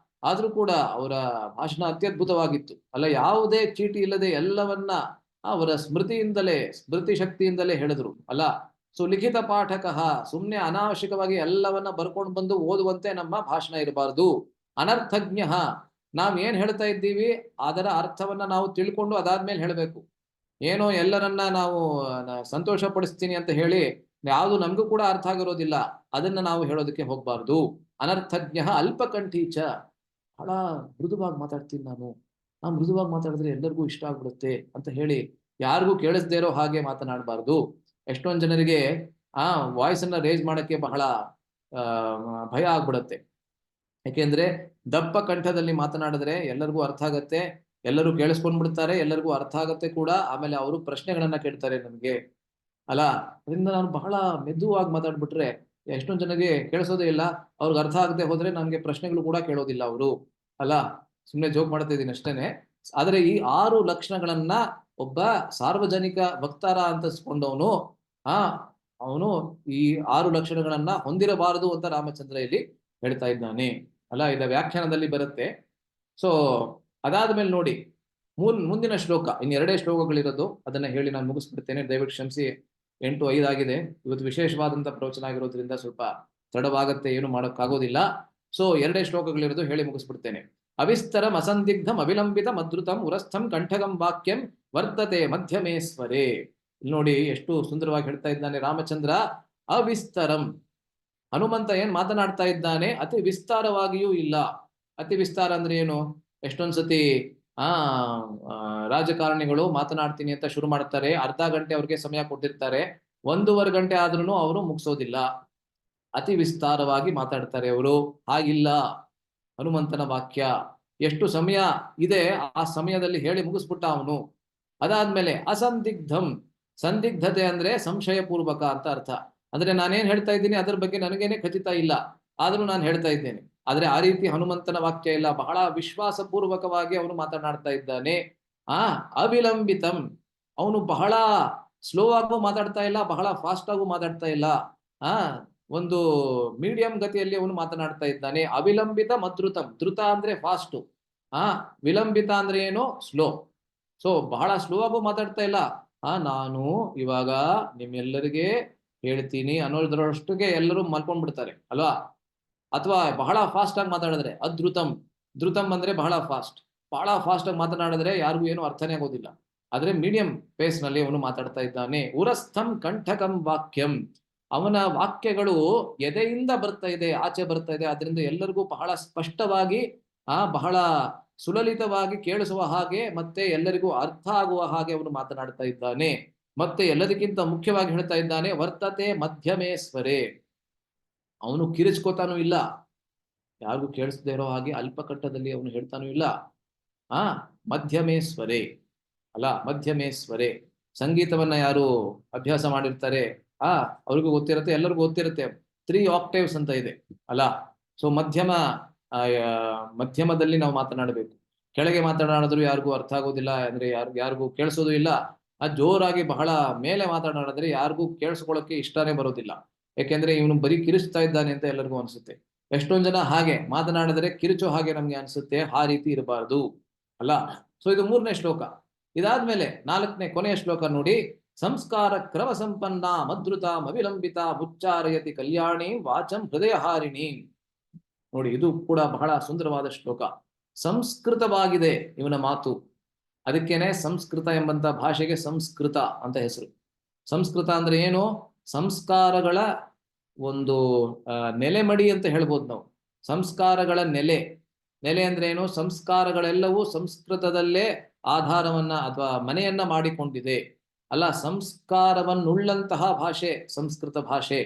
ಆದ್ರೂ ಕೂಡ ಅವರ ಭಾಷಣ ಅತ್ಯದ್ಭುತವಾಗಿತ್ತು. ಅಲ್ಲ, ಯಾವುದೇ ಚೀಟಿ ಇಲ್ಲದೆ ಎಲ್ಲವನ್ನ ಅವರ ಸ್ಮೃತಿ ಶಕ್ತಿಯಿಂದಲೇ ಹೇಳಿದ್ರು. ಅಲ್ಲ, ಸುಲಿಖಿತ ಪಾಠಕಃ, ಸುಮ್ನೆ ಅನಾವಶ್ಯಕವಾಗಿ ಎಲ್ಲವನ್ನ ಬರ್ಕೊಂಡು ಬಂದು ಓದುವಂತೆ ನಮ್ಮ ಭಾಷಣ ಇರಬಾರ್ದು. ಅನರ್ಥಜ್ಞ, ನಾವ್ ಏನ್ ಹೇಳ್ತಾ ಇದ್ದೀವಿ ಅದರ ಅರ್ಥವನ್ನ ನಾವು ತಿಳ್ಕೊಂಡು ಅದಾದ್ಮೇಲೆ ಹೇಳ್ಬೇಕು. ಏನೋ ಎಲ್ಲರನ್ನ ನಾವು ಸಂತೋಷ ಪಡಿಸ್ತೀನಿ ಅಂತ ಹೇಳಿ ಯಾವುದು ನಮಗೂ ಕೂಡ ಅರ್ಥ ಆಗಿರೋದಿಲ್ಲ ಅದನ್ನ ನಾವು ಹೇಳೋದಕ್ಕೆ ಹೋಗ್ಬಾರ್ದು. ಅನರ್ಥಜ್ಞ ಅಲ್ಪಕಂಠೀಚ, ಬಹಳ ಮೃದುವಾಗಿ ಮಾತಾಡ್ತೀನಿ ನಾನು, ಮೃದುವಾಗಿ ಮಾತಾಡಿದ್ರೆ ಎಲ್ಲರಿಗೂ ಇಷ್ಟ ಆಗ್ಬಿಡುತ್ತೆ ಅಂತ ಹೇಳಿ ಯಾರಿಗೂ ಕೇಳಿಸ್ದೇ ಇರೋ ಹಾಗೆ ಮಾತನಾಡಬಾರ್ದು. ಎಷ್ಟೊಂದು ಜನರಿಗೆ ವಾಯ್ಸ್ ಅನ್ನ ರೇಸ್ ಮಾಡಕ್ಕೆ ಬಹಳ ಭಯ ಆಗ್ಬಿಡುತ್ತೆ. ಯಾಕೆಂದ್ರೆ ದಪ್ಪ ಕಂಠದಲ್ಲಿ ಮಾತನಾಡಿದ್ರೆ ಎಲ್ಲರಿಗೂ ಅರ್ಥ ಆಗತ್ತೆ, ಎಲ್ಲರೂ ಕೇಳಿಸ್ಕೊಂಡ್ಬಿಡ್ತಾರೆ, ಎಲ್ಲರಿಗೂ ಅರ್ಥ ಆಗತ್ತೆ ಕೂಡ. ಆಮೇಲೆ ಅವರು ಪ್ರಶ್ನೆಗಳನ್ನ ಕೇಳ್ತಾರೆ ನಮ್ಗೆ ಅಲ್ಲ. ಅದರಿಂದ ನಾನು ಬಹಳ ಮೆದುವಾಗಿ ಮಾತಾಡ್ಬಿಟ್ರೆ ಎಷ್ಟೊಂದು ಜನರಿಗೆ ಕೇಳಿಸೋದೇ ಇಲ್ಲ, ಅವ್ರಿಗೆ ಅರ್ಥ ಆಗದೆ ಹೋದ್ರೆ ನಮ್ಗೆ ಪ್ರಶ್ನೆಗಳು ಕೂಡ ಕೇಳೋದಿಲ್ಲ ಅವರು ಅಲ್ಲ. ಸುಮ್ಮನೆ ಜೋಕ್ ಮಾಡ್ತಾ ಇದ್ದೀನಿ ಅಷ್ಟೇನೆ. ಆದ್ರೆ ಈ 6 ಲಕ್ಷಣಗಳನ್ನ ಒಬ್ಬ ಸಾರ್ವಜನಿಕ ವಕ್ತಾರ ಅಂತಿಸ್ಕೊಂಡವನು ಅವನು ಈ 6 ಲಕ್ಷಣಗಳನ್ನ ಹೊಂದಿರಬಾರದು ಅಂತ ರಾಮಚಂದ್ರ ಇಲ್ಲಿ ಹೇಳ್ತಾ ಇದ್ದಾನೆ ಅಲ್ಲ. ಇದ ವ್ಯಾಖ್ಯಾನದಲ್ಲಿ ಬರುತ್ತೆ. ಸೊ ಅದಾದ್ಮೇಲೆ ನೋಡಿ ಮುಂದಿನ ಶ್ಲೋಕ, ಇನ್ನು 2 ಶ್ಲೋಕಗಳಿರೋದು, ಅದನ್ನ ಹೇಳಿ ನಾನು ಮುಗಿಸ್ಬಿಡ್ತೇನೆ. ದಯವಿಟ್ಟು ಕ್ಷಮಿಸಿ, 8:05 ಆಗಿದೆ. ಇವತ್ತು ವಿಶೇಷವಾದಂತ ಪ್ರವಚನ ಆಗಿರೋದ್ರಿಂದ ಸ್ವಲ್ಪ ತಡವಾಗತ್ತೆ, ಏನು ಮಾಡೋಕ್ಕಾಗೋದಿಲ್ಲ. ಸೊ 2 ಶ್ಲೋಕಗಳಿರೋದು, ಹೇಳಿ ಮುಗಿಸ್ಬಿಡ್ತೇನೆ. ಅವಿಸ್ತರಂ ಅಸಂದಿಗ್ಧಂ ಅವಿಲಂಬಿತ ಮದ್ರುತಂ ಉರಸ್ಥಂ ಕಂಠಗಂ ವಾಕ್ಯಂ ವರ್ತತೆ ಮಧ್ಯಮೇಶ್ವರೇ. ಇಲ್ಲಿ ನೋಡಿ ಎಷ್ಟು ಸುಂದರವಾಗಿ ಹೇಳ್ತಾ ಇದ್ದಾನೆ ರಾಮಚಂದ್ರ. ಅವಿಸ್ತರಂ, ಹನುಮಂತ ಏನ್ ಮಾತನಾಡ್ತಾ ಇದ್ದಾನೆ ಅತಿ ವಿಸ್ತಾರವಾಗಿಯೂ ಇಲ್ಲ. ಅತಿ ವಿಸ್ತಾರ ಅಂದ್ರೆ ಏನು? ಎಷ್ಟೊಂದ್ಸತಿ ರಾಜಕಾರಣಿಗಳು ಮಾತನಾಡ್ತೀನಿ ಅಂತ ಶುರು ಮಾಡ್ತಾರೆ, ಅರ್ಧ ಗಂಟೆ ಅವ್ರಿಗೆ ಸಮಯ ಕೊಟ್ಟಿರ್ತಾರೆ, 1.5 ಗಂಟೆ ಆದ್ರೂ ಅವರು ಮುಗಿಸೋದಿಲ್ಲ, ಅತಿ ವಿಸ್ತಾರವಾಗಿ ಮಾತಾಡ್ತಾರೆ ಅವರು. ಹಾಗಿಲ್ಲ ಹನುಮಂತನ ವಾಕ್ಯ, ಎಷ್ಟು ಸಮಯ ಇದೆ ಆ ಸಮಯದಲ್ಲಿ ಹೇಳಿ ಮುಗಿಸ್ಬಿಟ್ಟ ಅವನು. ಅದಾದ್ಮೇಲೆ ಅಸಂದಿಗ್ಧಂ, ಸಂದಿಗ್ಧತೆ ಅಂದ್ರೆ ಸಂಶಯ ಪೂರ್ವಕ ಅಂತ ಅರ್ಥ. ಅಂದ್ರೆ ನಾನೇನ್ ಹೇಳ್ತಾ ಇದ್ದೀನಿ ಅದರ ಬಗ್ಗೆ ನನಗೇನೆ ಖಚಿತ ಇಲ್ಲ, ಆದ್ರೂ ನಾನು ಹೇಳ್ತಾ ಇದ್ದೇನೆ. ಆದ್ರೆ ಆ ರೀತಿ ಹನುಮಂತನ ವಾಕ್ಯ ಇಲ್ಲ, ಬಹಳ ವಿಶ್ವಾಸ ಪೂರ್ವಕವಾಗಿ ಅವನು ಮಾತನಾಡ್ತಾ ಇದ್ದಾನೆ. ಅವಿಲಂಬಿತಂ, ಅವನು ಬಹಳ ಸ್ಲೋ ಆಗು ಮಾತಾಡ್ತಾ ಇಲ್ಲ, ಬಹಳ ಫಾಸ್ಟ್ ಆಗು ಮಾತಾಡ್ತಾ ಇಲ್ಲ, ಒಂದು ಮೀಡಿಯಂ ಗತಿಯಲ್ಲಿ ಅವನು ಮಾತನಾಡ್ತಾ ಇದ್ದಾನೆ. ಅವಿಲಂಬಿತ ಮದ್ರುತಂ, ದ್ರುತ ಅಂದ್ರೆ ಫಾಸ್ಟ್, ವಿಲಂಬಿತ ಅಂದ್ರೆ ಏನು? ಸ್ಲೋ. ಸೊ ಬಹಳ ಸ್ಲೋ ಆಗು ಮಾತಾಡ್ತಾ ಇಲ್ಲ. ನಾನು ಇವಾಗ ನಿಮ್ಮೆಲ್ಲರಿಗೆ ಹೇಳ್ತೀನಿ ಅನ್ನೋದ್ರಷ್ಟಕ್ಕೆ ಎಲ್ಲರೂ ಮಲ್ಕೊಂಡ್ಬಿಡ್ತಾರೆ ಅಲ್ವಾ. ಅಥವಾ ಬಹಳ ಫಾಸ್ಟ್ ಆಗಿ ಮಾತಾಡಿದ್ರೆ ಅದ್ರುತಂ, ದ್ರುತಂ ಅಂದ್ರೆ ಬಹಳ ಫಾಸ್ಟ್ ಆಗಿ ಮಾತನಾಡಿದ್ರೆ ಯಾರಿಗೂ ಏನು ಅರ್ಥನೇ ಆಗೋದಿಲ್ಲ. ಆದ್ರೆ ಮೀಡಿಯಂ ಪೇಸ್ ನಲ್ಲಿ ಅವನು ಮಾತಾಡ್ತಾ ಇದ್ದಾನೆ. ಉರಸ್ಥಂ ಕಂಠಕಂ ವಾಕ್ಯಂ, ಅವನ ವಾಕ್ಯಗಳು ಎದೆಯಿಂದ ಬರ್ತಾ ಇದೆ, ಆಚೆ ಬರ್ತಾ ಇದೆ, ಅದರಿಂದ ಎಲ್ಲರಿಗೂ ಬಹಳ ಸ್ಪಷ್ಟವಾಗಿ ಬಹಳ ಸುಲಲಿತವಾಗಿ ಕೇಳಿಸುವ ಹಾಗೆ ಮತ್ತೆ ಎಲ್ಲರಿಗೂ ಅರ್ಥ ಆಗುವ ಹಾಗೆ ಅವನು ಮಾತನಾಡ್ತಾ ಇದ್ದಾನೆ. ಮತ್ತೆ ಎಲ್ಲದಕ್ಕಿಂತ ಮುಖ್ಯವಾಗಿ ಹೇಳ್ತಾ ಇದ್ದಾನೆ ವರ್ತತೆ ಮಧ್ಯಮೇಶ್ವರೇ, ಅವನು ಕಿರಿಚ್ಕೋತಾನೂ ಇಲ್ಲ, ಯಾರಿಗೂ ಕೇಳಿಸದೇ ಇರೋ ಹಾಗೆ ಅಲ್ಪಕಟ್ಟದಲ್ಲಿ ಅವನು ಹೇಳ್ತಾನೂ ಇಲ್ಲ. ಮಧ್ಯಮೇಶ್ವರೇ ಅಲ್ಲ, ಮಧ್ಯಮೇಶ್ವರೇ. ಸಂಗೀತವನ್ನ ಯಾರು ಅಭ್ಯಾಸ ಮಾಡಿರ್ತಾರೆ ಅವ್ರಿಗೂ ಗೊತ್ತಿರುತ್ತೆ, ಎಲ್ಲರಿಗೂ ಗೊತ್ತಿರುತ್ತೆ. 3 ಆಕ್ಟೇವ್ಸ್ ಅಂತ ಇದೆ ಅಲ್ಲ. ಸೊ ಮಧ್ಯಮದಲ್ಲಿ ನಾವು ಮಾತನಾಡಬೇಕು. ಕೆಳಗೆ ಮಾತನಾಡಿದ್ರು ಯಾರಿಗೂ ಅರ್ಥ ಆಗೋದಿಲ್ಲ, ಅಂದ್ರೆ ಯಾರಿಗೂ ಕೇಳಿಸೋದು ಇಲ್ಲ. ಜೋರಾಗಿ ಬಹಳ ಮೇಲೆ ಮಾತನಾಡಿದ್ರೆ ಯಾರಿಗೂ ಕೇಳಿಸ್ಕೊಳ್ಳೋಕೆ ಇಷ್ಟನೇ ಬರೋದಿಲ್ಲ, ಯಾಕೆಂದ್ರೆ ಇವನು ಬರೀ ಕಿರಿಸ್ತಾ ಇದ್ದಾನೆ ಅಂತ ಎಲ್ಲರಿಗೂ ಅನ್ಸುತ್ತೆ. ಎಷ್ಟೊಂದ್ ಜನ ಹಾಗೆ ಮಾತನಾಡಿದ್ರೆ ಕಿರಿಚೋ ಹಾಗೆ ನಮ್ಗೆ ಅನ್ಸುತ್ತೆ, ಆ ರೀತಿ ಇರಬಾರ್ದು ಅಲ್ಲ. ಸೊ ಇದು 3ನೇ ಶ್ಲೋಕ. ಇದಾದ್ಮೇಲೆ 4ನೇ ಕೊನೆಯ ಶ್ಲೋಕ ನೋಡಿ. ಸಂಸ್ಕಾರ ಕ್ರಮ ಸಂಪನ್ನ ಮದ್ರುತ ಅವಿಲಂಬಿತ ಉಚ್ಚಾರಯತಿ ಕಲ್ಯಾಣಿ ವಾಚಂ ಹೃದಯಹಾರಿಣಿ. ನೋಡಿ ಇದು ಕೂಡ ಬಹಳ ಸುಂದರವಾದ ಶ್ಲೋಕ. ಸಂಸ್ಕೃತವಾಗಿದೆ ಇವನ ಮಾತು, ಅದಕ್ಕೇನೆ ಸಂಸ್ಕೃತ ಎಂಬಂತ ಭಾಷೆಗೆ ಸಂಸ್ಕೃತ ಅಂತ ಹೆಸರು. ಸಂಸ್ಕೃತ ಅಂದ್ರೆ ಏನು? ಸಂಸ್ಕಾರಗಳ ಒಂದು ನೆಲೆಮಡಿ ಅಂತ ಹೇಳ್ಬೋದು ನಾವು. ಸಂಸ್ಕಾರಗಳ ನೆಲೆ ಅಂದ್ರೆ ಏನು? ಸಂಸ್ಕಾರಗಳೆಲ್ಲವೂ ಸಂಸ್ಕೃತದಲ್ಲೇ ಆಧಾರವನ್ನ ಅಥವಾ ಮನೆಯನ್ನ ಮಾಡಿಕೊಂಡಿದೆ ಅಲ್ಲ. ಸಂಸ್ಕಾರವನ್ನುಳ್ಳಂತಹ ಭಾಷೆ ಸಂಸ್ಕೃತ ಭಾಷೆ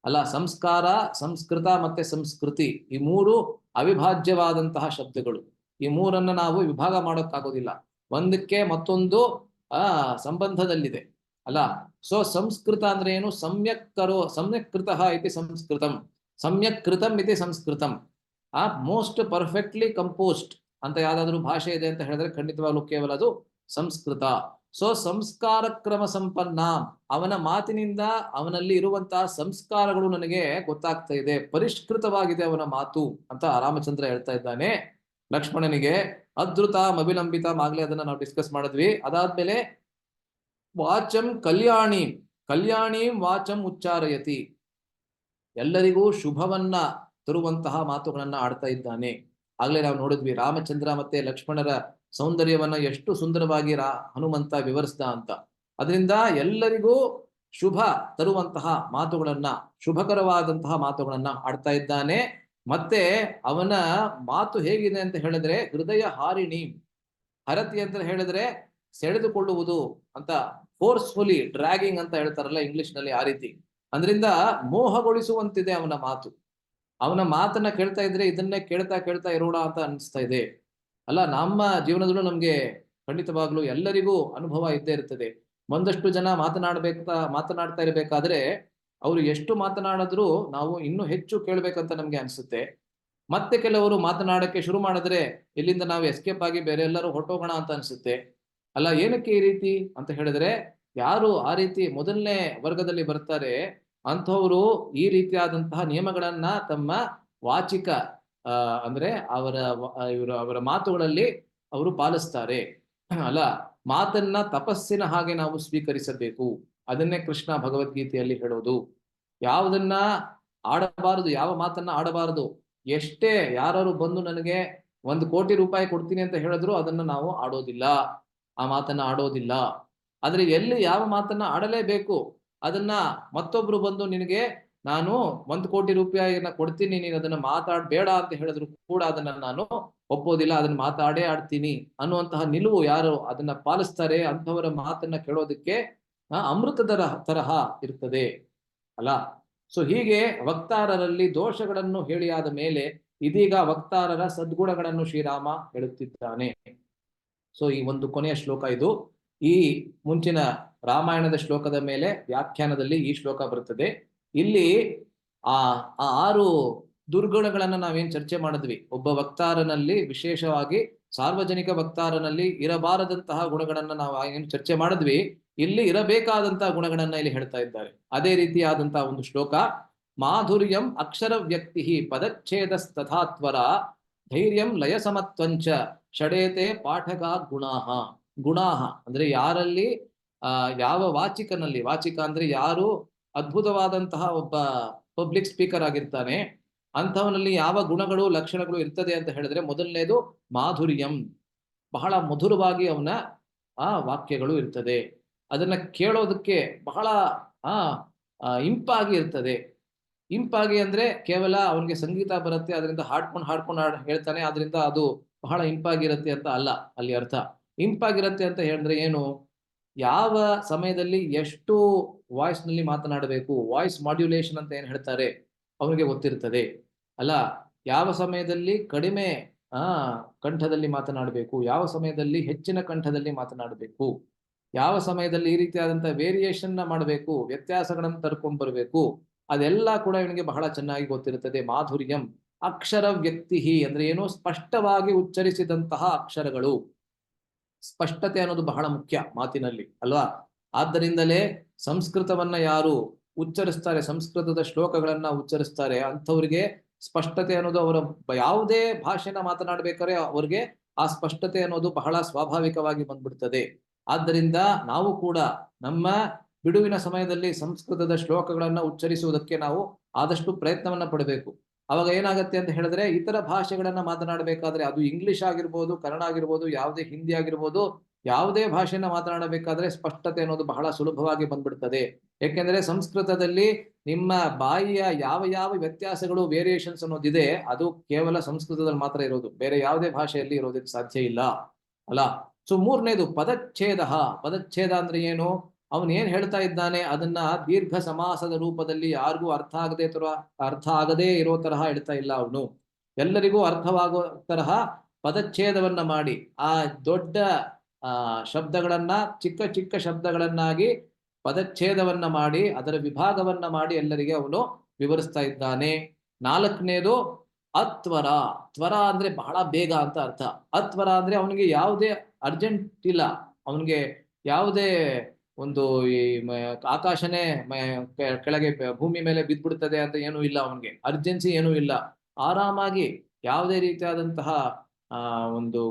ಅಲ್ಲ. ಸಂಸ್ಕಾರ, ಸಂಸ್ಕೃತ ಮತ್ತೆ ಸಂಸ್ಕೃತಿ, ಈ 3 ಅವಿಭಾಜ್ಯವಾದಂತಹ ಶಬ್ದಗಳು. ಈ 3ಅನ್ನ ನಾವು ವಿಭಾಗ ಮಾಡೋಕ್ಕಾಗೋದಿಲ್ಲ, ಒಂದಕ್ಕೆ ಮತ್ತೊಂದು ಸಂಬಂಧದಲ್ಲಿದೆ ಅಲ್ಲ. ಸೊ ಸಂಸ್ಕೃತ ಅಂದ್ರೆ ಏನು? ಸಮ್ಯಕ್ ಕೃತಃ ಇತಿ ಸಂಸ್ಕೃತಂ, ಸಮ್ಯಕ್ ಕೃತಂ ಇತಿ ಸಂಸ್ಕೃತಂ. ಮೋಸ್ಟ್ ಪರ್ಫೆಕ್ಟ್ಲಿ ಕಂಪೋಸ್ಡ್ ಅಂತ ಯಾವ್ದಾದ್ರು ಭಾಷೆ ಇದೆ ಅಂತ ಹೇಳಿದ್ರೆ ಖಂಡಿತವಾಗ್ಲೂ ಕೇವಲ ಅದು ಸಂಸ್ಕೃತ. ಸೊ ಸಂಸ್ಕಾರ ಕ್ರಮ ಸಂಪನ್ನ, ಅವನ ಮಾತಿನಿಂದ ಅವನಲ್ಲಿ ಇರುವಂತಹ ಸಂಸ್ಕಾರಗಳು ನನಗೆ ಗೊತ್ತಾಗ್ತಾ ಇದೆ, ಪರಿಷ್ಕೃತವಾಗಿದೆ ಅವನ ಮಾತು ಅಂತ ರಾಮಚಂದ್ರ ಹೇಳ್ತಾ ಇದ್ದಾನೆ ಲಕ್ಷ್ಮಣನಿಗೆ. ಅದ್ರುತ ಅವಿಲಂಬಿತ ಆಗ್ಲೇ ಅದನ್ನ ನಾವು ಡಿಸ್ಕಸ್ ಮಾಡಿದ್ವಿ. ಅದಾದ್ಮೇಲೆ ವಾಚಂ ಕಲ್ಯಾಣಿ, ಕಲ್ಯಾಣೀಂ ವಾಚಂ ಉಚ್ಚಾರಯತಿ, ಎಲ್ಲರಿಗೂ ಶುಭವನ್ನ ತರುವಂತಹ ಮಾತುಗಳನ್ನ ಆಡ್ತಾ ಇದ್ದಾನೆ. ಆಗ್ಲೇ ನಾವು ನೋಡಿದ್ವಿ ರಾಮಚಂದ್ರ ಮತ್ತೆ ಲಕ್ಷ್ಮಣರ ಸೌಂದರ್ಯವನ್ನ ಎಷ್ಟು ಸುಂದರವಾಗಿ ಹನುಮಂತ ವಿವರಿಸ್ದ ಅಂತ. ಅದರಿಂದ ಎಲ್ಲರಿಗೂ ಶುಭ ತರುವಂತಹ ಮಾತುಗಳನ್ನ, ಶುಭಕರವಾದಂತಹ ಮಾತುಗಳನ್ನ ಆಡ್ತಾ ಇದ್ದಾನೆ. ಮತ್ತೆ ಅವನ ಮಾತು ಹೇಗಿದೆ ಅಂತ ಹೇಳಿದ್ರೆ ಹೃದಯ ಹಾರಿಣಿ, ಹರತಿ ಅಂತ ಹೇಳಿದ್ರೆ ಸೆಳೆದುಕೊಳ್ಳುವುದು ಅಂತ, ಫೋರ್ಸ್ಫುಲಿ ಡ್ರ್ಯಾಗಿಂಗ್ ಅಂತ ಹೇಳ್ತಾರಲ್ಲ ಇಂಗ್ಲಿಷ್ ನಲ್ಲಿ, ಆ ರೀತಿ. ಅಂದ್ರಿಂದ ಮೋಹಗೊಳಿಸುವಂತಿದೆ ಅವನ ಮಾತು. ಅವನ ಮಾತನ್ನ ಕೇಳ್ತಾ ಇದ್ರೆ ಇದನ್ನೇ ಕೇಳ್ತಾ ಕೇಳ್ತಾ ಇರೋಣ ಅಂತ ಅನಿಸ್ತಾ ಇದೆ. ಅಲ್ಲ, ನಮ್ಮ ಜೀವನದಲ್ಲೂ ನಮ್ಗೆ ಖಂಡಿತವಾಗ್ಲೂ ಎಲ್ಲರಿಗೂ ಅನುಭವ ಇದ್ದೇ ಇರ್ತದೆ. ಒಂದಷ್ಟು ಜನ ಮಾತನಾಡ್ತಾ ಇರಬೇಕಾದ್ರೆ ಅವರು ಎಷ್ಟು ಮಾತನಾಡಿದ್ರು ನಾವು ಇನ್ನೂ ಹೆಚ್ಚು ಕೇಳ್ಬೇಕಂತ ನಮ್ಗೆ ಅನ್ಸುತ್ತೆ. ಮತ್ತೆ ಕೆಲವರು ಮಾತನಾಡಕ್ಕೆ ಶುರು ಮಾಡಿದ್ರೆ ಇಲ್ಲಿಂದ ನಾವು ಎಸ್ಕೇಪ್ ಆಗಿ ಬೇರೆ ಎಲ್ಲರೂ ಹೊರಟೋಗೋಣ ಅಂತ ಅನ್ಸುತ್ತೆ. ಅಲ್ಲ, ಏನಕ್ಕೆ ಈ ರೀತಿ ಅಂತ ಹೇಳಿದ್ರೆ, ಯಾರು ಆ ರೀತಿ ಮೊದಲನೇ ವರ್ಗದಲ್ಲಿ ಬರ್ತಾರೆ ಅಂಥವರು ಈ ರೀತಿಯಾದಂತಹ ನಿಯಮಗಳನ್ನ ತಮ್ಮ ವಾಚಿಕ ಅಂದ್ರೆ ಅವರ ಮಾತುಗಳಲ್ಲಿ ಅವರು ಪಾಲಿಸ್ತಾರೆ. ಅಲ್ಲ, ಮಾತನ್ನ ತಪಸ್ಸಿನ ಹಾಗೆ ನಾವು ಸ್ವೀಕರಿಸಬೇಕು. ಅದನ್ನೇ ಕೃಷ್ಣ ಭಗವದ್ಗೀತೆಯಲ್ಲಿ ಹೇಳೋದು. ಯಾವುದನ್ನ ಆಡಬಾರದು, ಯಾವ ಮಾತನ್ನ ಆಡಬಾರದು. ಎಷ್ಟೇ ಯಾರು ಬಂದು ನನಗೆ 1,000,000 ರೂಪಾಯಿ ಕೊಡ್ತೀನಿ ಅಂತ ಹೇಳಿದ್ರು ಅದನ್ನ ನಾವು ಆಡೋದಿಲ್ಲ, ಆ ಮಾತನ್ನ ಆಡೋದಿಲ್ಲ. ಆದ್ರೆ ಎಲ್ಲಿ ಯಾವ ಮಾತನ್ನ ಆಡಲೇಬೇಕು ಅದನ್ನ ಮತ್ತೊಬ್ರು ಬಂದು ನಿನಗೆ ನಾನು 1,000,000 ರೂಪಾಯಿನ ಕೊಡ್ತೀನಿ, ನೀನು ಅದನ್ನ ಮಾತಾಡಬೇಡ ಅಂತ ಹೇಳಿದ್ರು ಕೂಡ ಅದನ್ನ ನಾನು ಒಪ್ಪೋದಿಲ್ಲ, ಅದನ್ನ ಮಾತಾಡೇ ಆಡ್ತೀನಿ ಅನ್ನುವಂತಹ ನಿಲುವು ಯಾರು ಅದನ್ನ ಪಾಲಿಸ್ತಾರೆ ಅಂಥವರ ಮಾತನ್ನ ಕೇಳೋದಕ್ಕೆ ಅಮೃತದ ತರಹ ಇರ್ತದೆ ಅಲ್ಲ. ಸೊ ಹೀಗೆ ವಕ್ತಾರರಲ್ಲಿ ದೋಷಗಳನ್ನು ಹೇಳಿಯಾದ ಮೇಲೆ ಇದೀಗ ವಕ್ತಾರರ ಸದ್ಗುಣಗಳನ್ನು ಶ್ರೀರಾಮ ಹೇಳುತ್ತಿದ್ದಾನೆ. ಸೊ ಈ ಒಂದು ಕೊನೆಯ ಶ್ಲೋಕ ಇದು. ಈ ಮುಂಚಿನ ರಾಮಾಯಣದ ಶ್ಲೋಕದ ಮೇಲೆ ವ್ಯಾಖ್ಯಾನದಲ್ಲಿ ಈ ಶ್ಲೋಕ ಬರುತ್ತದೆ. ಇಲ್ಲಿ ಆ 6 ದುರ್ಗುಣಗಳನ್ನ ನಾವೇನ್ ಚರ್ಚೆ ಮಾಡಿದ್ವಿ, ಒಬ್ಬ ವಕ್ತಾರನಲ್ಲಿ, ವಿಶೇಷವಾಗಿ ಸಾರ್ವಜನಿಕ ವಕ್ತಾರನಲ್ಲಿ ಇರಬಾರದಂತಹ ಗುಣಗಳನ್ನ ನಾವು ಏನು ಚರ್ಚೆ ಮಾಡಿದ್ವಿ, ಇಲ್ಲಿ ಇರಬೇಕಾದಂತಹ ಗುಣಗಳನ್ನ ಇಲ್ಲಿ ಹೇಳ್ತಾ ಇದ್ದಾರೆ. ಅದೇ ರೀತಿಯಾದಂತಹ ಒಂದು ಶ್ಲೋಕ. ಮಾಧುರ್ಯಂ ಅಕ್ಷರ ವ್ಯಕ್ತಿ ಪದಚ್ಛೇದಸ್ತಥಾತ್ವರ ಧೈರ್ಯಂ ಲಯ ಸಮತ್ವಂಚ ಷಡೇತೆ ಪಾಠಕ ಗುಣಾಹ. ಗುಣಾಹ ಅಂದ್ರೆ ಯಾರಲ್ಲಿ ಯಾವ ವಾಚಿಕನಲ್ಲಿ, ವಾಚಿಕ ಅಂದ್ರೆ ಯಾರು ಅದ್ಭುತವಾದಂತಹ ಒಬ್ಬ ಪಬ್ಲಿಕ್ ಸ್ಪೀಕರ್ ಆಗಿರ್ತಾನೆ ಅಂಥವನಲ್ಲಿ ಯಾವ ಗುಣಗಳು ಲಕ್ಷಣಗಳು ಇರ್ತದೆ ಅಂತ ಹೇಳಿದ್ರೆ, ಮೊದಲನೇದು ಮಾಧುರ್ಯಂ, ಬಹಳ ಮಧುರವಾಗಿ ಅವನ ವಾಕ್ಯಗಳು ಇರ್ತದೆ. ಅದನ್ನ ಕೇಳೋದಕ್ಕೆ ಬಹಳ ಇಂಪಾಗಿ ಇರ್ತದೆ. ಇಂಪಾಗಿ ಅಂದ್ರೆ ಕೇವಲ ಅವನಿಗೆ ಸಂಗೀತ ಬರುತ್ತೆ ಅದರಿಂದ ಹಾಡ್ಕೊಂಡು ಹೇಳ್ತಾನೆ ಅದರಿಂದ ಅದು ಬಹಳ ಇಂಪಾಗಿರುತ್ತೆ ಅಂತ ಅಲ್ಲ ಅಲ್ಲಿ ಅರ್ಥ. ಇಂಪಾಗಿರುತ್ತೆ ಅಂತ ಹೇಳಿದ್ರೆ ಏನು, ಯಾವ ಸಮಯದಲ್ಲಿ ಎಷ್ಟು ವಾಯ್ಸ್ ನಲ್ಲಿ ಮಾತನಾಡಬೇಕು, ವಾಯ್ಸ್ ಮಾಡ್ಯುಲೇಷನ್ ಅಂತ ಏನ್ ಹೇಳ್ತಾರೆ ಅವನಿಗೆ ಗೊತ್ತಿರ್ತದೆ ಅಲ್ಲ. ಯಾವ ಸಮಯದಲ್ಲಿ ಕಡಿಮೆ ಕಂಠದಲ್ಲಿ ಮಾತನಾಡಬೇಕು, ಯಾವ ಸಮಯದಲ್ಲಿ ಹೆಚ್ಚಿನ ಕಂಠದಲ್ಲಿ ಮಾತನಾಡಬೇಕು, ಯಾವ ಸಮಯದಲ್ಲಿ ಈ ರೀತಿಯಾದಂತಹ ವೇರಿಯೇಷನ್ ನ ಮಾಡಬೇಕು, ವ್ಯತ್ಯಾಸಗಳನ್ನು ತರ್ಕೊಂಡು ಬರಬೇಕು, ಅದೆಲ್ಲ ಕೂಡ ಇವನಿಗೆ ಬಹಳ ಚೆನ್ನಾಗಿ ಗೊತ್ತಿರುತ್ತದೆ. ಮಾಧುರ್ಯಂ ಅಕ್ಷರ ವ್ಯಕ್ತಿ ಅಂದ್ರೆ ಏನು, ಸ್ಪಷ್ಟವಾಗಿ ಉಚ್ಚರಿಸಿದಂತಹ ಅಕ್ಷರಗಳು. ಸ್ಪಷ್ಟತೆ ಅನ್ನೋದು ಬಹಳ ಮುಖ್ಯ ಮಾತಿನಲ್ಲಿ ಅಲ್ವಾ. ಆದ್ದರಿಂದಲೇ ಸಂಸ್ಕೃತವನ್ನ ಯಾರು ಉಚ್ಚರಿಸ್ತಾರೆ, ಸಂಸ್ಕೃತದ ಶ್ಲೋಕಗಳನ್ನ ಉಚ್ಚರಿಸ್ತಾರೆ ಅಂಥವ್ರಿಗೆ ಸ್ಪಷ್ಟತೆ ಅನ್ನೋದು, ಅವರ ಯಾವುದೇ ಭಾಷೆನ ಮಾತನಾಡ್ಬೇಕಾದ್ರೆ ಅವ್ರಿಗೆ ಆ ಸ್ಪಷ್ಟತೆ ಅನ್ನೋದು ಬಹಳ ಸ್ವಾಭಾವಿಕವಾಗಿ ಬಂದ್ಬಿಡ್ತದೆ. ಆದ್ದರಿಂದ ನಾವು ಕೂಡ ನಮ್ಮ ಬಿಡುವಿನ ಸಮಯದಲ್ಲಿ ಸಂಸ್ಕೃತದ ಶ್ಲೋಕಗಳನ್ನ ಉಚ್ಚರಿಸುವುದಕ್ಕೆ ನಾವು ಆದಷ್ಟು ಪ್ರಯತ್ನವನ್ನ ಪಡಬೇಕು. ಅವಾಗ ಏನಾಗತ್ತೆ ಅಂತ ಹೇಳಿದ್ರೆ, ಇತರ ಭಾಷೆಗಳನ್ನ ಮಾತನಾಡಬೇಕಾದ್ರೆ ಅದು ಇಂಗ್ಲಿಷ್ ಆಗಿರ್ಬೋದು, ಕನ್ನಡ ಆಗಿರ್ಬೋದು, ಯಾವುದೇ ಹಿಂದಿ ಆಗಿರ್ಬೋದು, ಯಾವುದೇ ಭಾಷೆಯನ್ನ ಮಾತನಾಡಬೇಕಾದ್ರೆ ಸ್ಪಷ್ಟತೆ ಅನ್ನೋದು ಬಹಳ ಸುಲಭವಾಗಿ ಬಂದ್ಬಿಡ್ತದೆ. ಯಾಕೆಂದ್ರೆ ಸಂಸ್ಕೃತದಲ್ಲಿ ನಿಮ್ಮ ಬಾಯಿಯ ಯಾವ ಯಾವ ವ್ಯತ್ಯಾಸಗಳು, ವೇರಿಯೇಷನ್ಸ್ ಅನ್ನೋದಿದೆ ಅದು ಕೇವಲ ಸಂಸ್ಕೃತದಲ್ಲಿ ಮಾತ್ರ ಇರೋದು, ಬೇರೆ ಯಾವುದೇ ಭಾಷೆಯಲ್ಲಿ ಇರೋದಕ್ಕೆ ಸಾಧ್ಯ ಇಲ್ಲ ಅಲ್ಲ. ಸೊ ಮೂರನೇದು ಪದಚ್ಛೇದ. ಪದಚ್ಛೇದ ಅಂದ್ರೆ ಏನು, ಅವನು ಏನ್ ಹೇಳ್ತಾ ಇದ್ದಾನೆ ಅದನ್ನ ದೀರ್ಘ ಸಮಾಸದ ರೂಪದಲ್ಲಿ ಯಾರಿಗೂ ಅರ್ಥ ಆಗದೇ ಇರೋ ತರಹ ಹೇಳ್ತಾ ಇಲ್ಲ ಅವನು. ಎಲ್ಲರಿಗೂ ಅರ್ಥವಾಗೋ ತರಹ ಪದಚ್ಛೇದವನ್ನ ಮಾಡಿ, ಆ ದೊಡ್ಡ ಶಬ್ದಗಳನ್ನ ಚಿಕ್ಕ ಚಿಕ್ಕ ಶಬ್ದಗಳನ್ನಾಗಿ ಪದಚ್ಛೇದವನ್ನ ಮಾಡಿ ಅದರ ವಿಭಾಗವನ್ನ ಮಾಡಿ ಎಲ್ಲರಿಗೆ ಅವನು ವಿವರಿಸ್ತಾ ಇದ್ದಾನೆ. ನಾಲ್ಕನೇದು ಅತ್ವರ. ತ್ವರ ಅಂದ್ರೆ ಬಹಳ ಬೇಗ ಅಂತ ಅರ್ಥ. ಅತ್ವರ ಅಂದ್ರೆ ಅವನಿಗೆ ಯಾವುದೇ ಅರ್ಜೆಂಟ್ ಇಲ್ಲ, ಅವನಿಗೆ ಯಾವುದೇ ಒಂದು ಈ ಆಕಾಶನೇ ಕೆಳಗೆ ಭೂಮಿ ಮೇಲೆ ಬಿದ್ದ್ಬಿಡ್ತದೆ ಅಂತ ಏನೂ ಇಲ್ಲ, ಅವನಿಗೆ ಅರ್ಜೆನ್ಸಿ ಏನೂ ಇಲ್ಲ. ಆರಾಮಾಗಿ ಯಾವುದೇ ರೀತಿಯಾದಂತಹ ಒಂದು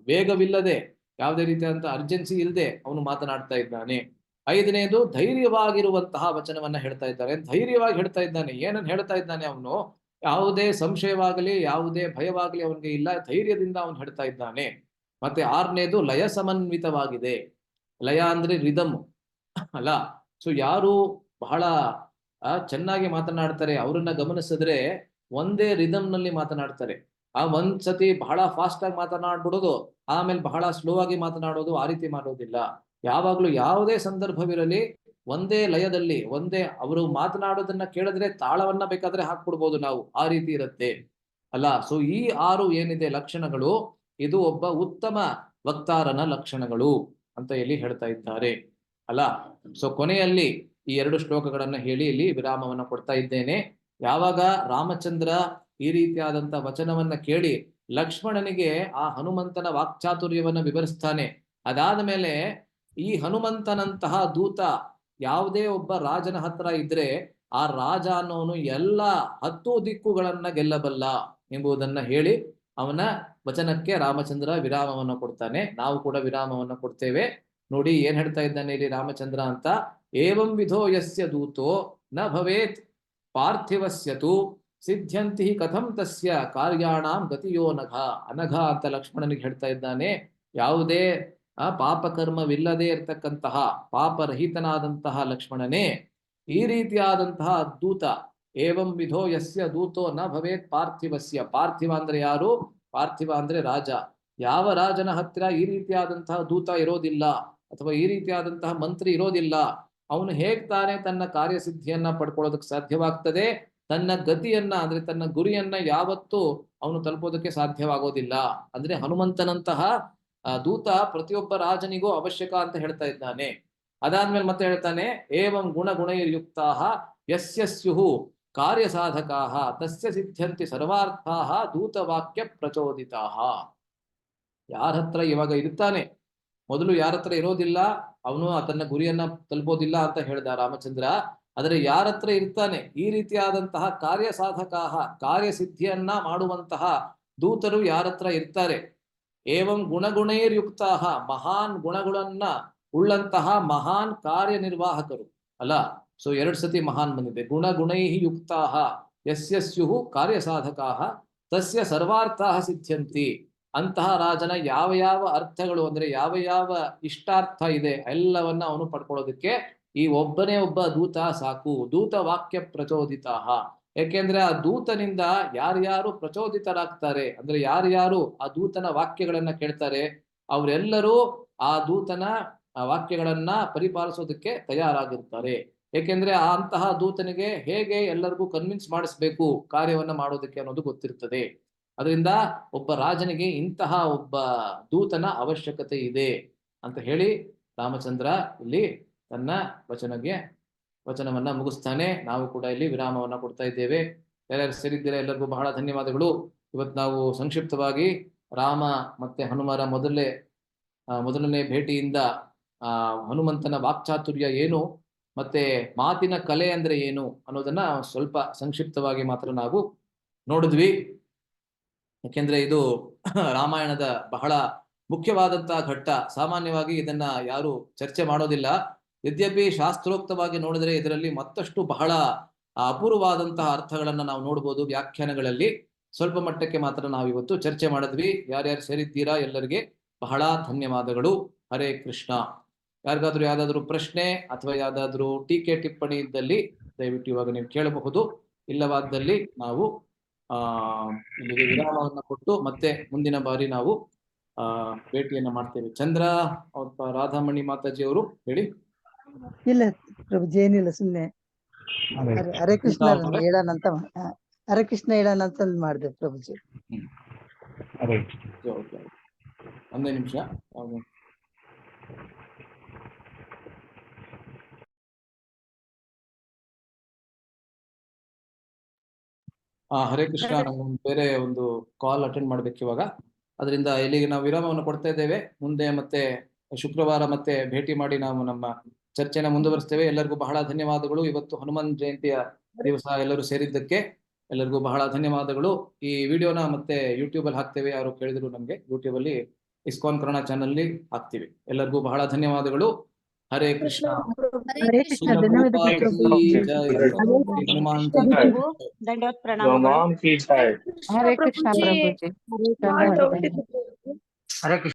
ವೇಗವಿಲ್ಲದೆ, ಯಾವುದೇ ರೀತಿಯಾದಂತಹ ಅರ್ಜೆನ್ಸಿ ಇಲ್ಲದೆ ಅವನು ಮಾತನಾಡ್ತಾ ಇದ್ದಾನೆ. 5ನೇದು ಧೈರ್ಯವಾಗಿರುವಂತಹ ವಚನವನ್ನ ಹೇಳ್ತಾ ಇದ್ದಾರೆ. ಧೈರ್ಯವಾಗಿ ಹೇಳ್ತಾ ಇದ್ದಾನೆ. ಏನನ್ನು ಹೇಳ್ತಾ ಇದ್ದಾನೆ ಅವನು? ಯಾವುದೇ ಸಂಶಯವಾಗಲಿ ಯಾವುದೇ ಭಯವಾಗಲಿ ಅವನಿಗೆ ಇಲ್ಲ, ಧೈರ್ಯದಿಂದ ಅವನು ಹೇಳ್ತಾ ಇದ್ದಾನೆ. ಮತ್ತೆ 6ನೇದು ಲಯ ಸಮನ್ವಿತವಾಗಿದೆ. ಲಯ ಅಂದ್ರೆ ರಿದಮ್ ಅಲ್ಲ. ಸೊ ಯಾರು ಬಹಳ ಚೆನ್ನಾಗಿ ಮಾತನಾಡ್ತಾರೆ ಅವರನ್ನ ಗಮನಿಸಿದ್ರೆ ಒಂದೇ ರಿದಮ್ ನಲ್ಲಿ ಮಾತನಾಡ್ತಾರೆ. ಒಂದ್ಸತಿ ಬಹಳ ಫಾಸ್ಟ್ ಆಗಿ ಮಾತನಾಡ್ಬಿಡೋದು, ಆಮೇಲೆ ಬಹಳ ಸ್ಲೋ ಆಗಿ ಮಾತನಾಡೋದು, ಆ ರೀತಿ ಮಾಡೋದಿಲ್ಲ. ಯಾವಾಗ್ಲೂ ಯಾವುದೇ ಸಂದರ್ಭವಿರಲಿ ಒಂದೇ ಲಯದಲ್ಲಿ, ಒಂದೇ ಅವರು ಮಾತನಾಡೋದನ್ನ ಕೇಳಿದ್ರೆ ತಾಳವನ್ನ ಬೇಕಾದ್ರೆ ಹಾಕ್ಬಿಡ್ಬೋದು ನಾವು, ಆ ರೀತಿ ಇರುತ್ತೆ ಅಲ್ಲ. ಸೊ ಈ 6 ಏನಿದೆ ಲಕ್ಷಣಗಳು, ಇದು ಒಬ್ಬ ಉತ್ತಮ ವಕ್ತಾರನ ಲಕ್ಷಣಗಳು ಅಂತ ಇಲ್ಲಿ ಹೇಳ್ತಾ ಇದ್ದಾರೆ ಅಲ್ಲ. ಸೊ ಕೊನೆಯಲ್ಲಿ ಈ 2 ಶ್ಲೋಕಗಳನ್ನ ಹೇಳಿ ಇಲ್ಲಿ ವಿರಾಮವನ್ನ ಕೊಡ್ತಾ ಇದ್ದೇನೆ. ಯಾವಾಗ ರಾಮಚಂದ್ರ ಈ ರೀತಿಯಾದಂತ ವಚನವನ್ನ ಕೇಳಿ ಲಕ್ಷ್ಮಣನಿಗೆ ಆ ಹನುಮಂತನ ವಾಕ್ಚಾತುರ್ಯವನ್ನ ವಿವರಿಸ್ತಾನೆ. ಅದಾದ ಮೇಲೆ ಈ ಹನುಮಂತನಂತಹ ದೂತ ಯಾವುದೇ ಒಬ್ಬ ರಾಜನ ಹತ್ರ ಇದ್ರೆ ಆ ರಾಜ ಅನ್ನೋನು ಎಲ್ಲ 10 ದಿಕ್ಕುಗಳನ್ನ ಗೆಲ್ಲಬಲ್ಲ ಎಂಬುದನ್ನ ಹೇಳಿ ಅವನ ವಚನಕ್ಕೆ ರಾಮಚಂದ್ರ ವಿರಾಮವನ್ನು ಕೊಡ್ತಾನೆ. ನಾವು ಕೂಡ ವಿರಾಮವನ್ನು ಕೊಡ್ತೇವೆ. ನೋಡಿ ಏನ್ ಹೇಳ್ತಾ ಇದ್ದಾನೆ ಇಲ್ಲಿ ರಾಮಚಂದ್ರ ಅಂತ. ಏವಂ ವಿಧೋ ಯಸ್ಯ ದೂತೋ ನ ಭವೇತ್ ಪಾರ್ಥಿವಸ್ಯತು ಸಿದ್ಧ್ಯಂತಿ ಕಥಂ ತಸ್ಯ ಕಾರ್ಯಾಣಾಂ ಗತಿಯೋ ನಘ. ಅನಘ ಅಂತ ಲಕ್ಷ್ಮಣನಿಗೆ ಹೇಳ್ತಾ ಇದ್ದಾನೆ. ಯಾವುದೇ ಪಾಪಕರ್ಮವಿಲ್ಲದೆ ಇರತಕ್ಕಂತಹ ಪಾಪರಹಿತನಾದಂತಹ ಲಕ್ಷ್ಮಣನೇ ಈ ರೀತಿಯಾದಂತಹ ದೂತ, ಏವಂ ವಿಧೋ ಯಸ್ಯ ದೂತೋ ನ ಭವೇತ್ ಪಾರ್ಥಿವಸ್ಯ. ಪಾರ್ಥಿವ ಅಂದ್ರೆ ಯಾರು? ಪಾರ್ಥಿವ ಅಂದ್ರೆ ರಾಜ. ಯಾವ ರಾಜನ ಹತ್ತಿರ ಈ ರೀತಿಯಾದಂತಹ ದೂತ ಇರೋದಿಲ್ಲ ಅಥವಾ ಈ ರೀತಿಯಾದಂತಹ ಮಂತ್ರಿ ಇರೋದಿಲ್ಲ, ಅವನು ಹೇಗ್ ತಾನೇ ತನ್ನ ಕಾರ್ಯಸಿದ್ಧಿಯನ್ನ ಪಡ್ಕೊಳ್ಳೋದಕ್ಕೆ ಸಾಧ್ಯವಾಗ್ತದೆ? ತನ್ನ ಗತಿಯನ್ನ ಅಂದ್ರೆ ತನ್ನ ಗುರಿಯನ್ನ ಯಾವತ್ತೂ ಅವನು ತಲುಪೋದಕ್ಕೆ ಸಾಧ್ಯವಾಗೋದಿಲ್ಲ. ಅಂದ್ರೆ ಹನುಮಂತನಂತಹ ದೂತ ಪ್ರತಿಯೊಬ್ಬ ರಾಜನಿಗೂ ಅವಶ್ಯಕ ಅಂತ ಹೇಳ್ತಾ ಇದ್ದಾನೆ. ಅದಾದ್ಮೇಲೆ ಮತ್ತೆ ಹೇಳ್ತಾನೆ, ಏವಂ ಗುಣಗುಣೈರ್ಯುಕ್ತಾಃ ಯಸ್ಯ ಸ್ಯುಃ ಕಾರ್ಯ ಸಾಧಕಾಃ ತಸ್ಯ ಸಿದ್ಧ್ಯಂತಿ ಸರ್ವಾರ್ಥಾಃ ದೂತವಾಕ್ಯ ಪ್ರಚೋದಿತಾಃ. ಯಾರ ಹತ್ರ ಇವಾಗ ಇರ್ತಾನೆ, ಮೊದಲು ಯಾರ ಹತ್ರ ಇರೋದಿಲ್ಲ, ಅವನು ತನ್ನ ಗುರಿಯನ್ನ ತಲುಪೋದಿಲ್ಲ ಅಂತ ಹೇಳ್ದ ರಾಮಚಂದ್ರ. ಆದರೆ ಯಾರ ಹತ್ರ ಇರ್ತಾನೆ ಈ ರೀತಿಯಾದಂತಹ ಕಾರ್ಯ ಸಾಧಕಾಹ, ಕಾರ್ಯಸಿದ್ಧಿಯನ್ನ ಮಾಡುವಂತಹ ದೂತರು ಯಾರ ಹತ್ರ ಇರ್ತಾರೆ, ಏವಂ ಗುಣಗುಣೈರ್ಯುಕ್ತಾಹ, ಮಹಾನ್ ಗುಣಗಳನ್ನ ಉಳ್ಳಂತಹ ಮಹಾನ್ ಕಾರ್ಯನಿರ್ವಾಹಕರು ಅಲ್ಲ. ಸೊ 2 ಸತಿ ಮಹಾನ್ ಬಂದಿದೆ. ಗುಣಗುಣೈ ಯುಕ್ತಾಹ ಯಸ್ಯ ಸ್ಯುಃ ಕಾರ್ಯ ಸಾಧಕಾಹ ತಸ್ಯ ಸರ್ವಾರ್ಥಾಃ ಸಿದ್ಧ್ಯಂತಿ. ಅಂತಹ ರಾಜನ ಯಾವ ಯಾವ ಅರ್ಥಗಳು ಅಂದ್ರೆ ಯಾವ ಯಾವ ಇಷ್ಟಾರ್ಥ ಇದೆ ಎಲ್ಲವನ್ನ ಅವನು ಪಡ್ಕೊಳ್ಳೋದಕ್ಕೆ ಈ ಒಬ್ಬನೇ ಒಬ್ಬ ದೂತ ಸಾಕು. ದೂತ ವಾಕ್ಯ ಪ್ರಚೋದಿತಾಹ. ಯಾಕೆಂದ್ರೆ ಆ ದೂತನಿಂದ ಯಾರ್ಯಾರು ಪ್ರಚೋದಿತರಾಗ್ತಾರೆ ಅಂದ್ರೆ ಯಾರ್ಯಾರು ಆ ದೂತನ ವಾಕ್ಯಗಳನ್ನ ಕೇಳ್ತಾರೆ ಅವರೆಲ್ಲರೂ ಆ ದೂತನ ವಾಕ್ಯಗಳನ್ನ ಪರಿಪಾಲಿಸೋದಕ್ಕೆ ತಯಾರಾಗಿರ್ತಾರೆ. ಏಕೆಂದ್ರೆ ಅಂತಹ ದೂತನಿಗೆ ಹೇಗೆ ಎಲ್ಲರಿಗೂ ಕನ್ವಿನ್ಸ್ ಮಾಡಿಸ್ಬೇಕು ಕಾರ್ಯವನ್ನ ಮಾಡೋದಕ್ಕೆ ಅನ್ನೋದು ಗೊತ್ತಿರ್ತದೆ. ಅದರಿಂದ ಒಬ್ಬ ರಾಜನಿಗೆ ಇಂತಹ ಒಬ್ಬ ದೂತನ ಅವಶ್ಯಕತೆ ಇದೆ ಅಂತ ಹೇಳಿ ರಾಮಚಂದ್ರ ಇಲ್ಲಿ ತನ್ನ ವಚನವನ್ನ ಮುಗಿಸ್ತಾನೆ. ನಾವು ಕೂಡ ಇಲ್ಲಿ ವಿರಾಮವನ್ನ ಕೊಡ್ತಾ ಇದ್ದೇವೆ. ಯಾರ್ಯಾರು ಸೇರಿದ್ದೀರಾ ಎಲ್ಲರಿಗೂ ಬಹಳ ಧನ್ಯವಾದಗಳು. ಇವತ್ತು ನಾವು ಸಂಕ್ಷಿಪ್ತವಾಗಿ ರಾಮ ಮತ್ತೆ ಹನುಮರ ಮೊದಲನೇ ಭೇಟಿಯಿಂದ ಹನುಮಂತನ ವಾಕ್ಚಾತುರ್ಯ ಏನು ಮತ್ತೆ ಮಾತಿನ ಕಲೆ ಅಂದ್ರೆ ಏನು ಅನ್ನೋದನ್ನ ಸ್ವಲ್ಪ ಸಂಕ್ಷಿಪ್ತವಾಗಿ ಮಾತ್ರ ನಾವು ನೋಡಿದ್ವಿ. ಯಾಕೆಂದ್ರೆ ಇದು ರಾಮಾಯಣದ ಬಹಳ ಮುಖ್ಯವಾದಂತಹ ಘಟ್ಟ. ಸಾಮಾನ್ಯವಾಗಿ ಇದನ್ನ ಯಾರು ಚರ್ಚೆ ಮಾಡೋದಿಲ್ಲ. ಯದ್ಯಪಿ ಶಾಸ್ತ್ರೋಕ್ತವಾಗಿ ನೋಡಿದ್ರೆ ಇದರಲ್ಲಿ ಮತ್ತಷ್ಟು ಬಹಳ ಅಪೂರ್ವವಾದಂತಹ ಅರ್ಥಗಳನ್ನ ನಾವು ನೋಡ್ಬೋದು ವ್ಯಾಖ್ಯಾನಗಳಲ್ಲಿ. ಸ್ವಲ್ಪ ಮಟ್ಟಕ್ಕೆ ಮಾತ್ರ ನಾವು ಇವತ್ತು ಚರ್ಚೆ ಮಾಡಿದ್ವಿ. ಯಾರ್ಯಾರು ಸೇರಿದ್ದೀರಾ ಎಲ್ಲರಿಗೆ ಬಹಳ ಧನ್ಯವಾದಗಳು. ಹರೇ ಕೃಷ್ಣ. ಯಾರಿಗಾದ್ರೂ ಯಾವ್ದಾದ್ರು ಪ್ರಶ್ನೆ ಅಥವಾ ಯಾವ್ದಾದ್ರು ಟೀಕೆ ಟಿಪ್ಪಣಿ ಇದ್ದಲ್ಲಿ ದಯವಿಟ್ಟು ಇವಾಗ ನೀವು ಕೇಳಬಹುದು. ಇಲ್ಲವಾದಲ್ಲಿ ನಾವು ಇಲ್ಲಿಗೆ ವಿರಾಮವನ್ನ ಕೊಟ್ಟು ಮತ್ತೆ ಮುಂದಿನ ಬಾರಿ ನಾವು ಭೇಟಿಯನ್ನ ಮಾಡ್ತೇವೆ. ಚಂದ್ರ ರಾಧಾಮಣಿ ಮಾತಾಜಿ ಅವರು ಹೇಳಿ. ಇಲ್ಲ ಪ್ರಭುಜಿ, ಏನಿಲ್ಲ, ಸುಮ್ನೆ ಹರೇ ಕೃಷ್ಣ ಹೇಳೋಣಂತ ಹರೇ ಕೃಷ್ಣ ಹೇಳೋಣಂತ ಮಾಡಿದೆ ಪ್ರಭುಜಿ. ಒಂದೇ ನಿಮಿಷ. ಹರೇ ಕೃಷ್ಣ. ನಮ್ಗೊಂದು ಬೇರೆ ಒಂದು ಕಾಲ್ ಅಟೆಂಡ್ ಮಾಡ್ಬೇಕು ಇವಾಗ. ಅದರಿಂದ ಇಲ್ಲಿಗೆ ನಾವು ವಿರಾಮವನ್ನು ಕೊಡ್ತಾ ಇದ್ದೇವೆ. ಮುಂದೆ ಮತ್ತೆ ಶುಕ್ರವಾರ ಮತ್ತೆ ಭೇಟಿ ಮಾಡಿ ನಾವು ನಮ್ಮ ಚರ್ಚೆನ ಮುಂದುವರಿಸ್ತೇವೆ. ಎಲ್ಲರಿಗೂ ಬಹಳ ಧನ್ಯವಾದಗಳು. ಇವತ್ತು ಹನುಮಾನ್ ಜಯಂತಿಯ ದಿವಸ ಎಲ್ಲರೂ ಸೇರಿದ್ದಕ್ಕೆ ಎಲ್ಲರಿಗೂ ಬಹಳ ಧನ್ಯವಾದಗಳು. ಈ ವಿಡಿಯೋನ ಮತ್ತೆ ಯೂಟ್ಯೂಬ್ ಅಲ್ಲಿ ಹಾಕ್ತೇವೆ. ಯಾರು ಕೇಳಿದ್ರು ನಮ್ಗೆ ಯೂಟ್ಯೂಬ್ ಅಲ್ಲಿ ಇಸ್ಕಾನ್ ಕನ್ನಡ ಚಾನಲ್ ಹಾಕ್ತೀವಿ. ಎಲ್ಲರಿಗೂ ಬಹಳ ಧನ್ಯವಾದಗಳು. हरे कृष्णा। हरे कृष्ण, सुन धन्यवाद प्रभुपाद प्रभु। की जय, श्री हनुमान जी की प्रभु जय। ದಂಡವತ್ ಪ್ರಣಾಮಗಳು. हनुमान की जय। हरे कृष्ण प्रभु जी, धन्यवाद। हरे कृष्ण।